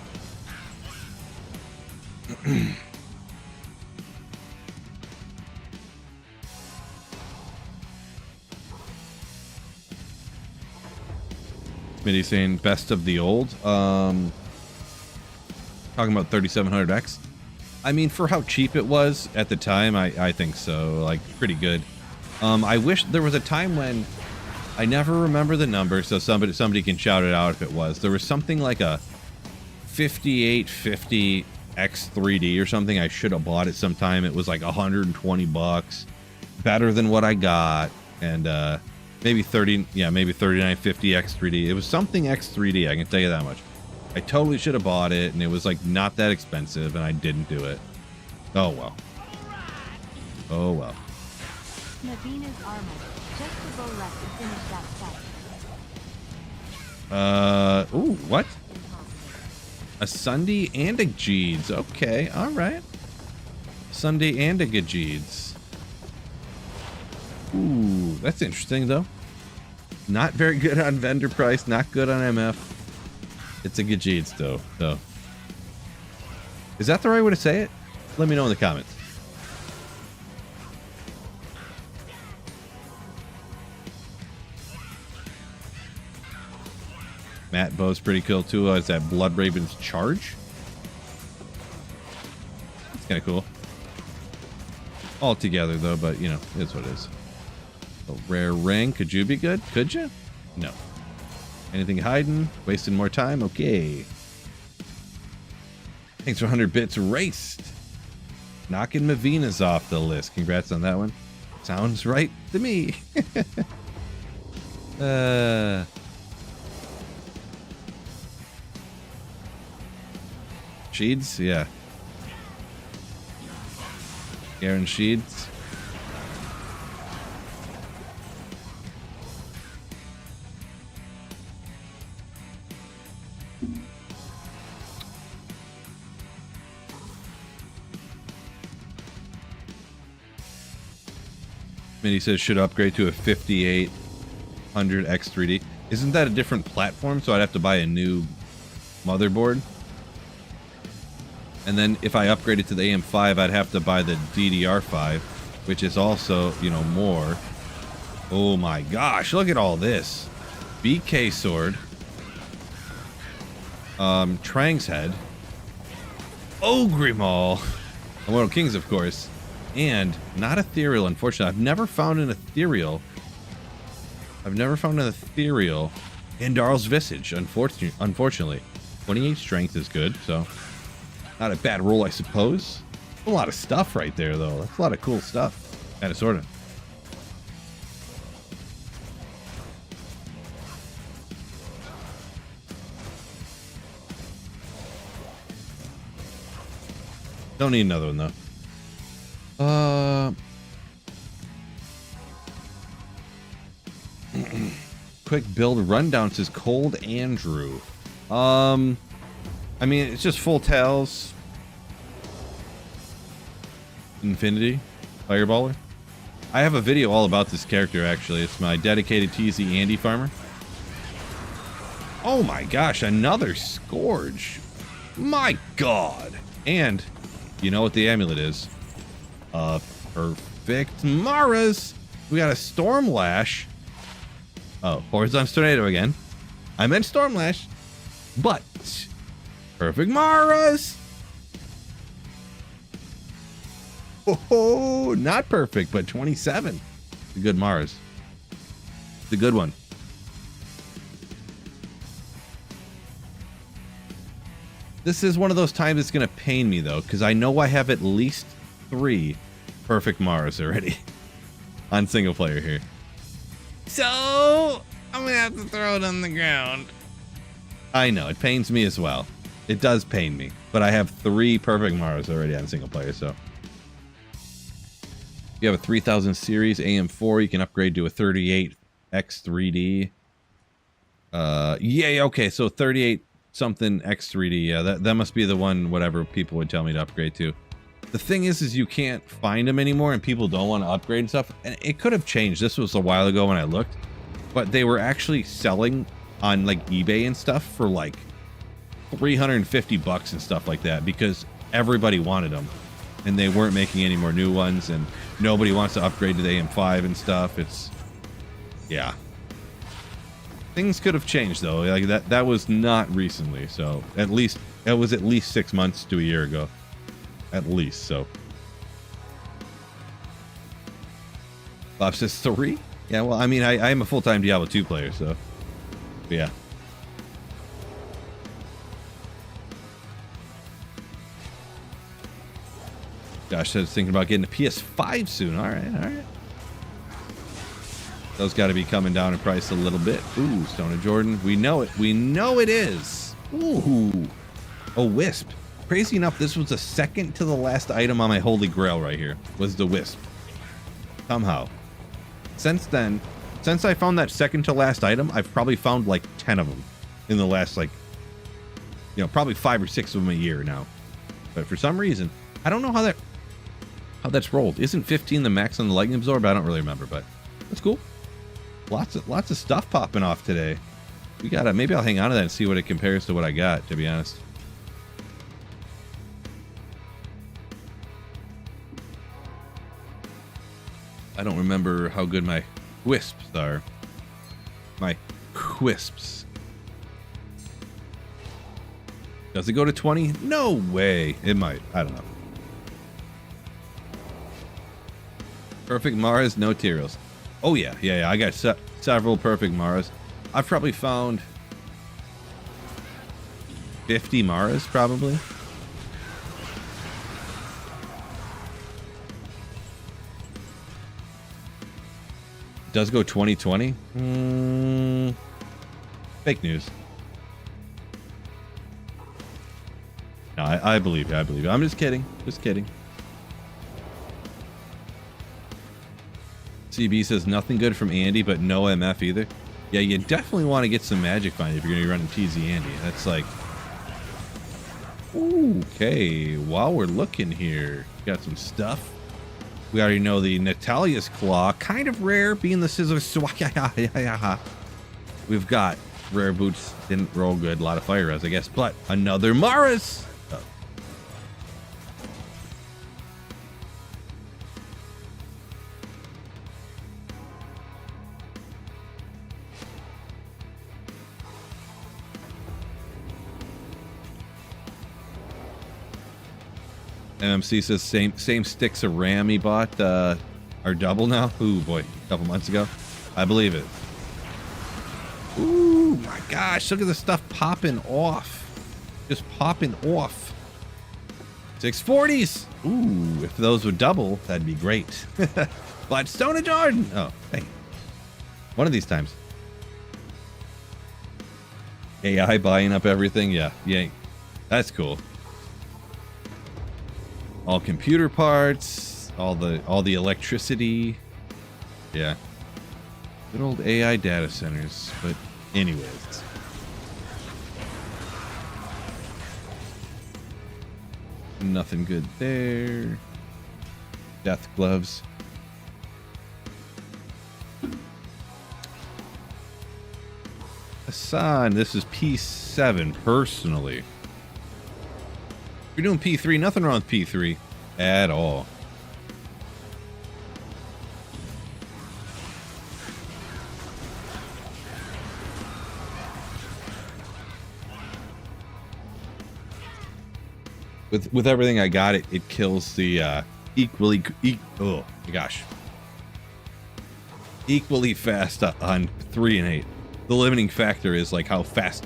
Smitty saying best of the old. Talking about 3700X. I mean, for how cheap it was at the time, I think so. Like, pretty good. I wish there was a time when I never remember the number, so somebody can shout it out if it was. There was something like a 5850 X3D or something. I should have bought it sometime. It was like $120, better than what I got, and Maybe 30, yeah, maybe 3950 X3D. It was something X3D, I can tell you that much. I totally should have bought it, and it was like not that expensive, and I didn't do it. Oh well. Oh well. Navina's armor. Just to go left to finish that set. Ooh, what? A Sunday and a Jeeds. Okay, alright. Sunday and a Jeeds. Ooh, that's interesting though. Not very good on vendor price, not good on MF. It's a Jeeds though, so. Is that the right way to say it? Let me know in the comments. Matt Bow's pretty cool too. Is that Blood Raven's Charge? It's kind of cool. All together though, but you know, it's what it is. A rare ring. Could you be good? Could you? No. Anything hiding? Wasting more time? Okay. Thanks for 100 bits raced. Knocking Mavina's off the list. Congrats on that one. Sounds right to me. Sheeds? Yeah. Aaron Sheeds. He says should upgrade to a 5800 X3D. Isn't that a different platform? So I'd have to buy a new motherboard. And then if I upgrade it to the AM5, I'd have to buy the DDR5, which is also, you know, more. Oh my gosh, look at all this. BK sword. Trang's head. Ogrimal. Immortal Kings, of course. And not ethereal, unfortunately. I've never found an ethereal. In Darl's Visage, unfortunately. 28 strength is good, so not a bad roll, I suppose. A lot of stuff right there, though. That's a lot of cool stuff. Kind of, sort of. Don't need another one, though. Quick build rundown says Cold Andrew. I mean, it's just full tails. Infinity Fireballer. I have a video all about this character, actually. It's my dedicated TZ Andy farmer. Oh my gosh, another Scourge. My god. And you know what the amulet is? Perfect Maras. We got a Storm Lash. Oh, Horizon's Tornado again. I meant Storm Lash. But Perfect Maras. Oh, not perfect, but 27. The good Maras. The good one. This is one of those times it's going to pain me, though, because I know I have at least 3 perfect Maras already on single player here. So I'm going to have to throw it on the ground. I know, it pains me as well. It does pain me, but I have 3 perfect Maras already on single player, so. If you have a 3000 series AM4, you can upgrade to a 38 X3D. Yeah, okay, so 38 something X3D. Yeah, that must be the one, whatever people would tell me to upgrade to. The thing is you can't find them anymore, and people don't want to upgrade and stuff. And it could have changed. This was a while ago when I looked, but they were actually selling on like eBay and stuff for like 350 bucks and stuff like that, because everybody wanted them, and they weren't making any more new ones, and nobody wants to upgrade to the AM5 and stuff. It's, yeah. Things could have changed though. Like that was not recently, so at least that was at least 6 months to a year ago. At least, so. Bob says 3? Yeah, well, I mean, I am a full-time Diablo 2 player, so. But yeah. Josh says thinking about getting a PS5 soon. All right, all right. Those got to be coming down in price a little bit. Ooh, Stone of Jordan. We know it. We know it is. Ooh. A Wisp. Crazy enough, this was the second to the last item on my Holy Grail right here. Was the Wisp. Somehow. Since then, since I found that second to last item, I've probably found like 10 of them in the last, like, you know, probably 5 or 6 of them a year now. But for some reason, I don't know how that's rolled. Isn't 15 the max on the Lightning Absorb? I don't really remember, but that's cool. Lots of stuff popping off today. We gotta, maybe I'll hang on to that and see what it compares to what I got, to be honest. I don't remember how good my Wisps are. My Wisps. Does it go to 20? No way. It might. I don't know. Perfect Maras, no Tyraels. Oh, yeah. I got several perfect Maras. I've probably found 50 Maras, probably. It does go 2020? Fake news. No, I believe you. I believe you. I'm just kidding. Just kidding. CB says nothing good from Andy, but no MF either. Yeah, you definitely want to get some Magic Find if you're going to be running TZ Andy. That's like... Okay, while we're looking here, got some stuff. We already know the Natalia's Claw, kind of rare, being the Scissor Swat. We've got rare boots, didn't roll good, a lot of fire res, I guess, but another Maris. Oh. MMC says same sticks of RAM he bought are double now. Ooh boy, a couple months ago. I believe it. Ooh my gosh, look at the stuff popping off. Just popping off. 640s. Ooh, if those would double, that'd be great. But Stone of Jordan. Oh, hey. One of these times. AI buying up everything. Yeah. That's cool. All computer parts, all the electricity. Yeah. Good old AI data centers. But anyways. Nothing good there. Death gloves. Hassan, this is P7 personally. If you're doing P3, nothing wrong with P3 at all. With everything I got, it kills the equally fast on 3 and 8. The limiting factor is like how fast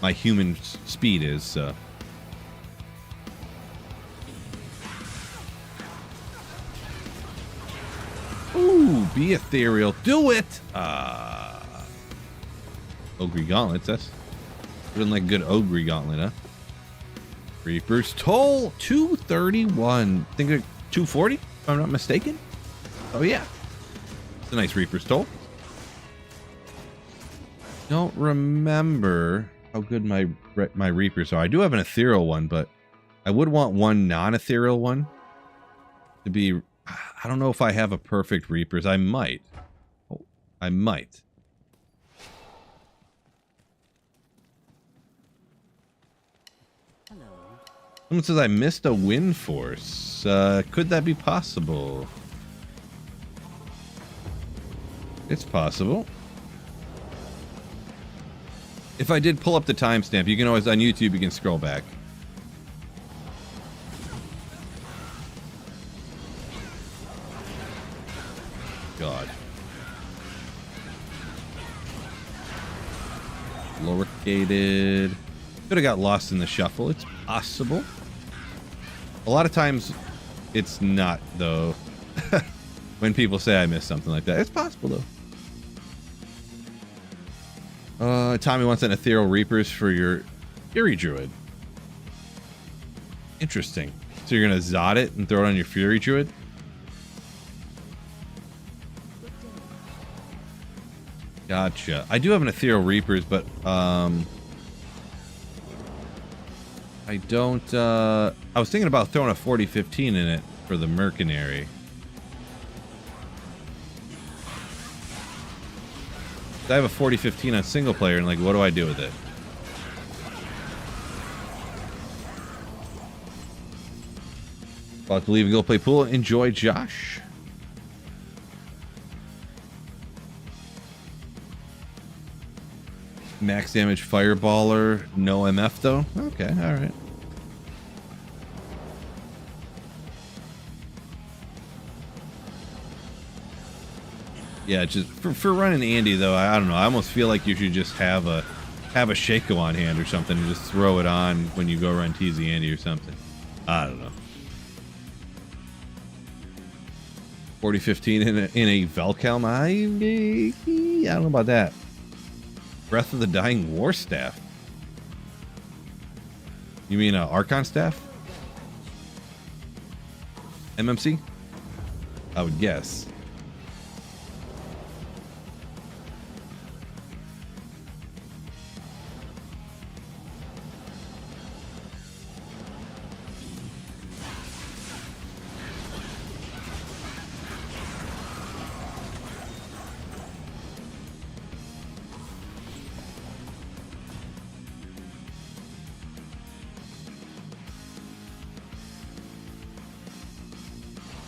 my human speed is. Ooh, be ethereal. Do it! Ogre gauntlets, that's looking like a good Ogre gauntlet, huh? Reaper's Toll, 231. I think they're 240, if I'm not mistaken. Oh, yeah. It's a nice Reaper's Toll. Don't remember how good my Reapers are. I do have an ethereal one, but I would want one non-ethereal one to be... I don't know if I have a perfect Reapers. I might. Oh, I might. Hello. Someone says I missed a wind force. Could that be possible? It's possible. If I did pull up the timestamp, you can always, on YouTube, you can scroll back. God. Lower gated. Could have got lost in the shuffle. It's possible. A lot of times, it's not, though. When people say I missed something like that. It's possible, though. Tommy wants an Ethereal Reapers for your Fury Druid. Interesting. So you're gonna Zod it and throw it on your Fury Druid? Gotcha. I do have an Ethereal Reapers, but I don't I was thinking about throwing a 40-15 in it for the Mercenary. I have a 40-15 on single player, and like, what do I do with it? About to leave and go play pool. Enjoy, Josh. Max damage fireballer, no MF though. Okay, all right. Yeah, just for running Andy though, I don't know. I almost feel like you should just have a Shaco on hand or something and just throw it on when you go run TZ Andy or something. I don't know. 40-15 in a Velcalm. I don't know about that. Breath of the Dying War Staff. You mean Archon Staff? MMC? I would guess.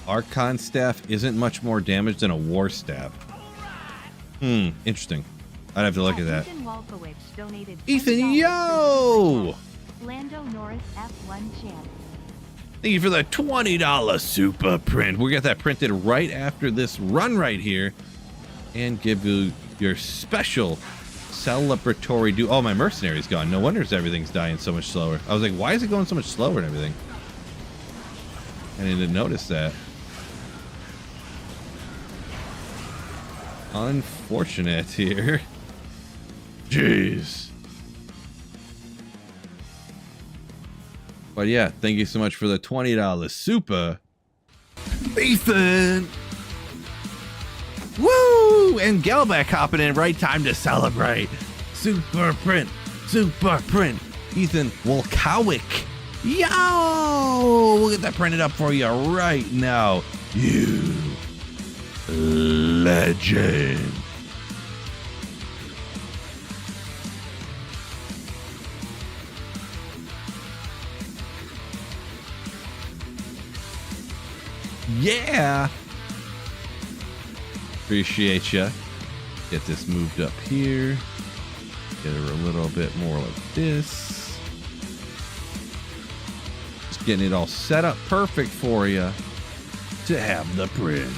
Archon Staff isn't much more damage than a War Staff. Interesting. I'd have to look at that. Ethan Walkowicz donated Ethan, $20 yo! Lando Norris F1 champ. Thank you for the $20 super print. We'll get that printed right after this run right here and give you your special celebratory do. Oh, my mercenary's gone. No wonder everything's dying so much slower. I was like, why is it going so much slower and everything? I didn't notice that. Unfortunate here. Jeez. But yeah, thank you so much for the $20 super. Ethan! Woo! And Gelbeck hopping in, right time to celebrate. Super print. Super print. Ethan Wolkowick. Yo! We'll get that printed up for you right now. You legend. Yeah. Appreciate ya. Get this moved up here. Get her a little bit more like this. Just getting it all set up perfect for you to have the print.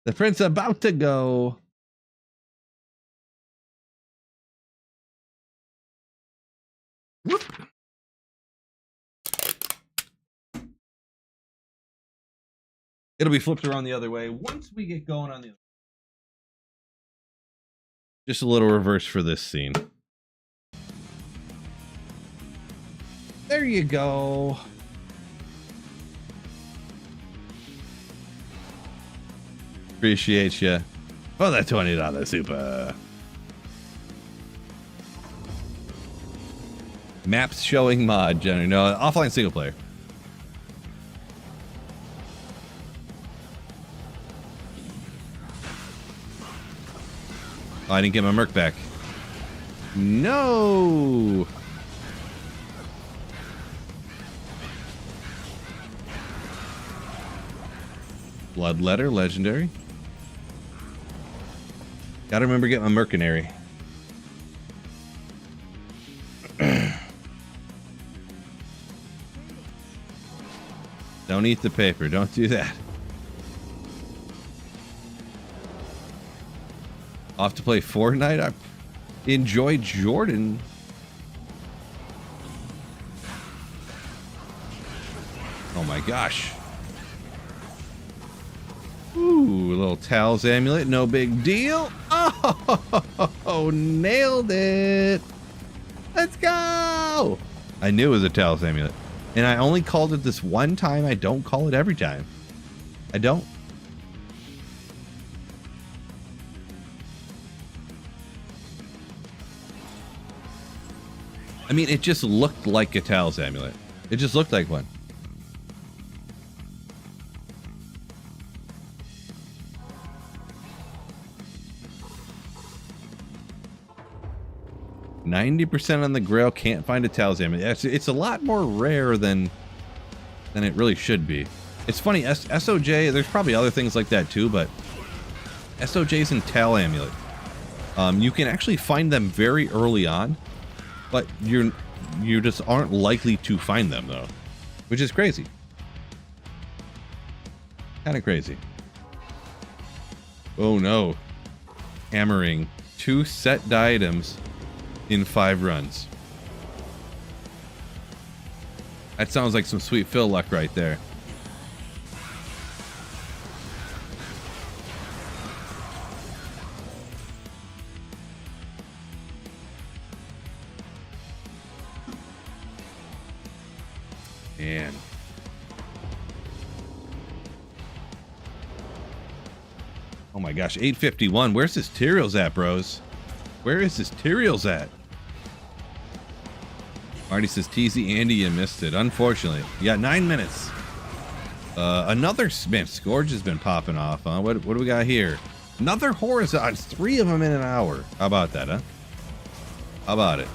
The print's about to go. Whoop. It'll be flipped around the other way once we get going on the other. Just a little reverse for this scene. There you go. Appreciate you. Oh, that $20 super. Maps showing mod generator. No, offline single player. Oh, I didn't get my Merc back. No. Bloodletter, legendary. Gotta remember to get my Mercenary. Don't eat the paper. Don't do that. Off to play Fortnite. I enjoy Jordan. Oh my gosh. Woo. Ooh, a little Tal's amulet, no big deal. Oh, nailed it. Let's go. I knew it was a Tal's amulet. And I only called it this one time. I don't call it every time. I don't. I mean, it just looked like a Tal's amulet. It just looked like one. %90 on the Grail, can't find a Tal's amulet. It's a lot more rare than it really should be. It's funny, SOJ, there's probably other things like that too, but SOJs and Tal amulet, you can actually find them very early on, but you just aren't likely to find them though, which is crazy. Kind of crazy. Oh no. Hammering 2 set items in 5 runs. That sounds like some sweet Phil luck right there. Man. Oh my gosh, 851. Where's this Tyraels at, bros? Where is this Tyraels at? Marty says, TZ Andy, you missed it. Unfortunately. You got 9 minutes. Another, man, Scourge has been popping off, huh? What do we got here? Another horizon. 3 of them in an hour. How about that, huh? How about it?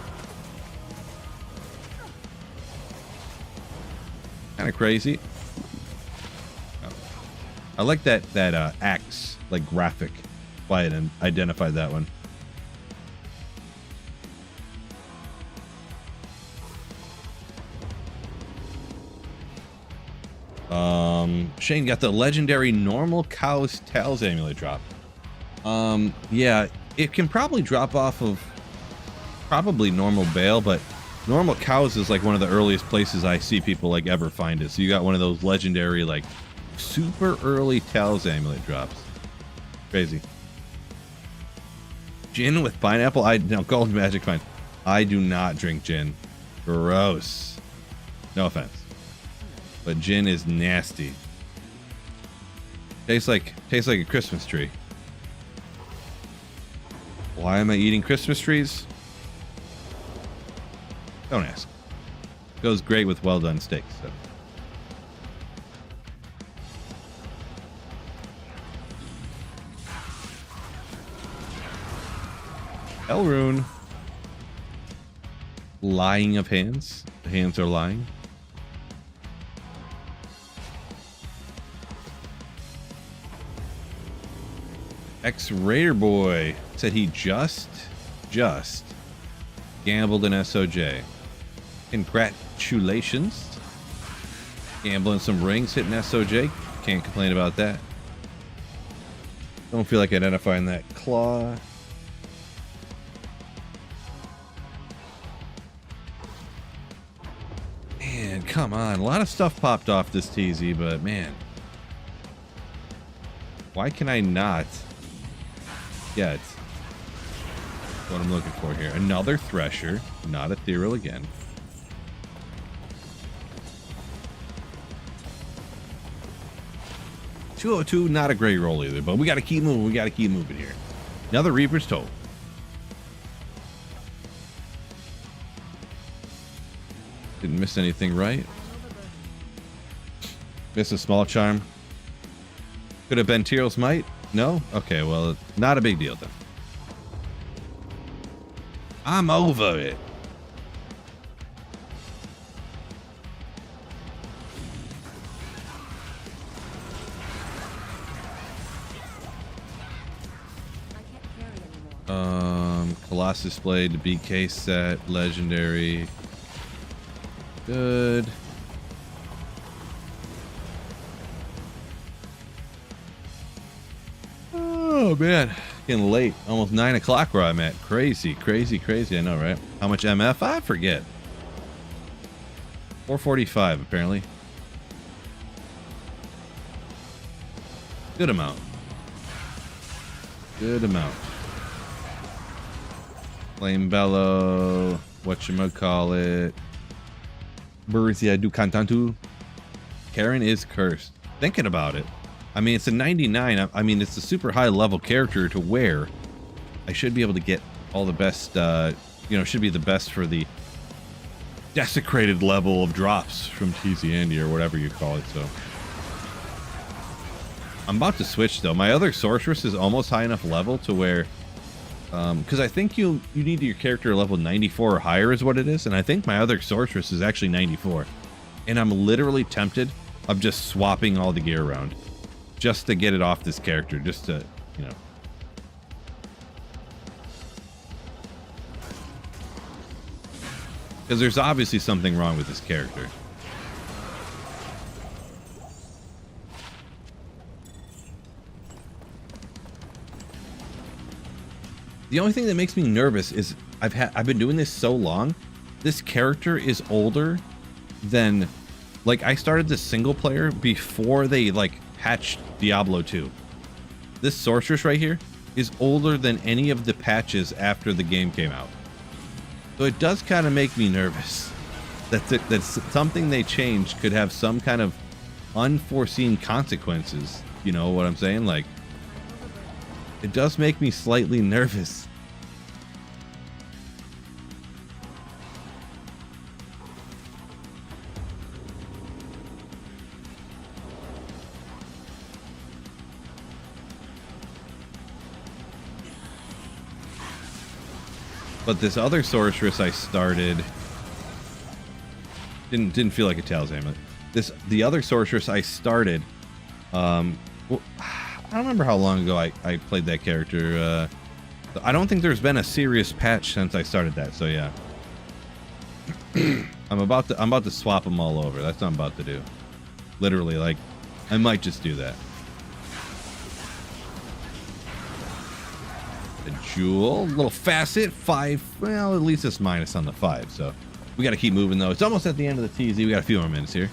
Kind of crazy. Oh. I like that axe, like, graphic. Why I didn't identify that one. Shane got the legendary normal cow's Tal's amulet drop. Yeah, it can probably drop off of probably normal Bale, but normal cows is like one of the earliest places I see people like ever find it. So you got one of those legendary, like, super early Tal's amulet drops. Crazy. Gin with pineapple? No, Golden Magic, fine. I do not drink gin. Gross. No offense. But gin is nasty. Tastes like a Christmas tree. Why am I eating Christmas trees? Don't ask. Goes great with well done steaks. So. Elrune. Lying of hands. The hands are lying. X-Raider Boy said he just gambled in SOJ. Congratulations. Gambling some rings, hitting SOJ. Can't complain about that. Don't feel like identifying that claw. Man, come on. A lot of stuff popped off this TZ, but man. Why can I not get what I'm looking for here? Another Thresher, not ethereal again. $202, not a great roll either, but we got to keep moving. We got to keep moving here. Another Reaper's Toll. Didn't miss anything, right? Missed a small charm. Could have been Tyraels Might. No? Okay, well, not a big deal then. I'm over it. Colossus Blade, the BK set, legendary. Good. Oh man, getting late. Almost 9 o'clock where I'm at. Crazy, crazy, crazy. I know, right? How much MF? I forget. 445 apparently. Good amount. Good amount. Flame Bellow. Whatchamacallit. Burzia du Cantantu. Karen is cursed. Thinking about it. I mean, it's a 99. I mean, it's a super high level character to wear. I should be able to get all the best, you know, should be the best for the desecrated level of drops from TZ Andy or whatever you call it, so. I'm about to switch, though. My other sorceress is almost high enough level to where, because I think you need your character level 94 or higher is what it is, and I think my other sorceress is actually 94. And I'm literally tempted of just swapping all the gear around just to get it off this character, just to, you know. Because there's obviously something wrong with this character. The only thing that makes me nervous is I've been doing this so long. This character is older than, like, I started this single player before they like patched Diablo 2. This sorceress right here is older than any of the patches after the game came out. So it does kind of make me nervous that something they changed could have some kind of unforeseen consequences. You know what I'm saying? Like, it does make me slightly nervous. But this other sorceress I started didn't feel like a Tails amulet. The other sorceress I started, well, I don't remember how long ago I played that character. I don't think there's been a serious patch since I started that. So yeah, I'm about to swap them all over. That's what I'm about to do. Literally, like, I might just do that. A jewel, little facet, 5. Well, at least it's minus on the 5. So we got to keep moving though. It's almost at the end of the TZ. We got a few more minutes here.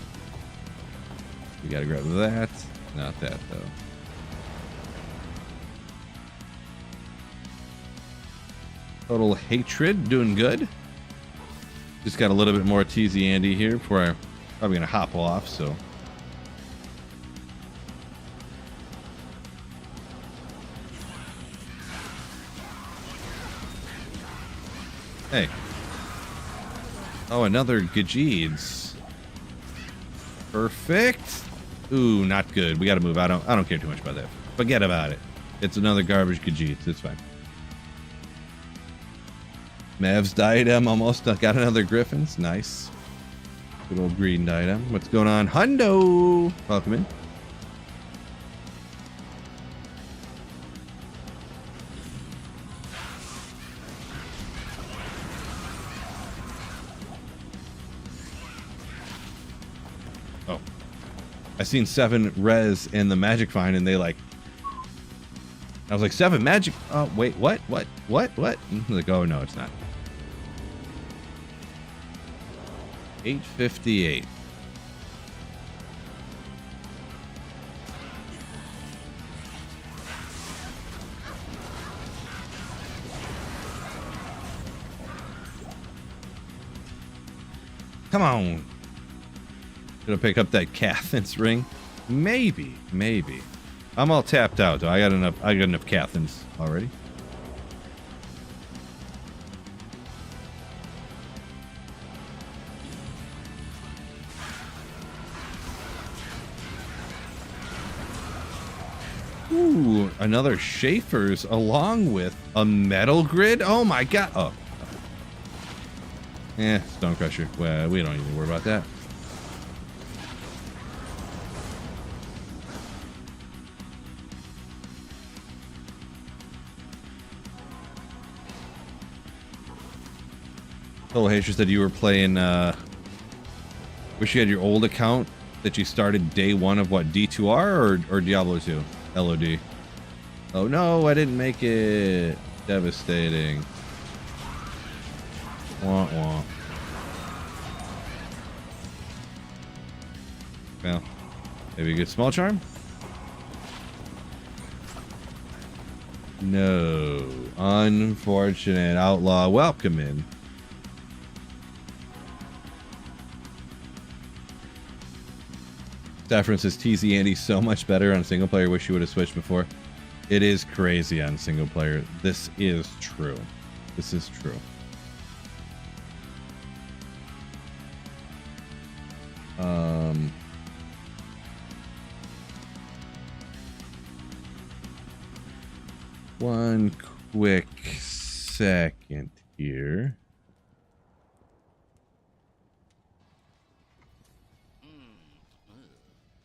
We got to grab that. Not that though. Total Hatred, doing good. Just got a little bit more TZ Andy here before I'm probably gonna hop off. So. Hey. Oh, another Gajeeds. Perfect. Ooh, not good. We got to move. I don't care too much about that. Forget about it. It's another garbage Gajeeds. It's fine. Mav's diadem almost got another Griffins. Nice. Good old green diadem. What's going on? Hundo. Welcome in. I seen 7 res in the magic find and they like, I was like, 7 magic. Oh, wait, what? I'm like, oh no, it's not. 858. Come on. Gonna pick up that Cathins ring. Maybe. I'm all tapped out though. I got enough Cathins already. Ooh, another Schaefer's along with a metal grid. Oh my god. Oh. Stonecrusher. Well, we don't even worry about that. Total Hatred said you were playing, wish you had your old account that you started day 1 of what, D2R or Diablo 2? LOD. Oh no, I didn't make it. Devastating. Wah wah. Well, maybe a good small charm? No. Unfortunate. Outlaw, welcome in. Saffron says TZ Andy so much better on single player. Wish you would have switched before. It is crazy on single player. This is true. This is true. One quick second here.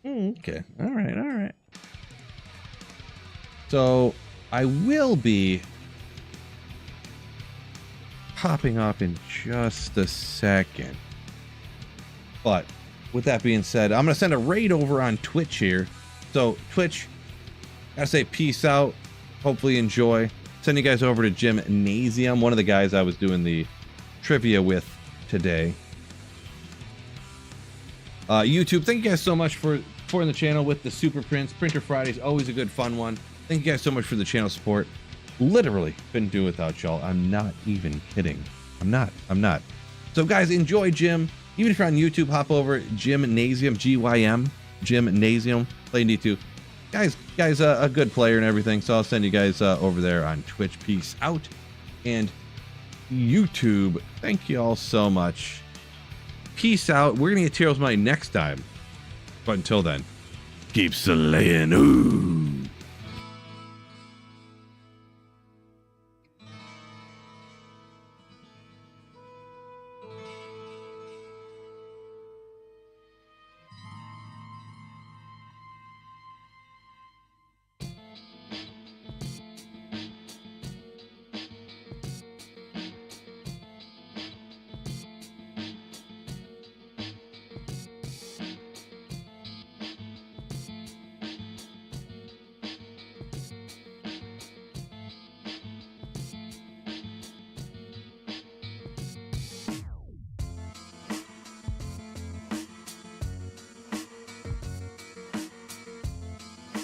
Okay. All right. All right. So I will be popping off in just a second. But with that being said, I'm going to send a raid over on Twitch here. So Twitch, gotta say peace out. Hopefully enjoy. Send you guys over to Gymnasium, one of the guys I was doing the trivia with today. YouTube, thank you guys so much for supporting the channel with the Super Prints. Printer Fridays, always a good fun one. Thank you guys so much for the channel support. Literally couldn't do without y'all. I'm not even kidding. I'm not. So guys, enjoy Gym. Even if you're on YouTube, hop over Gymnasium, GYM, Gymnasium, play D2. Guys, a good player and everything, so I'll send you guys over there on Twitch. Peace out. And YouTube, thank you all so much. Peace out. We're gonna get Teros Money next time, but until then, keep slaying. Ooh.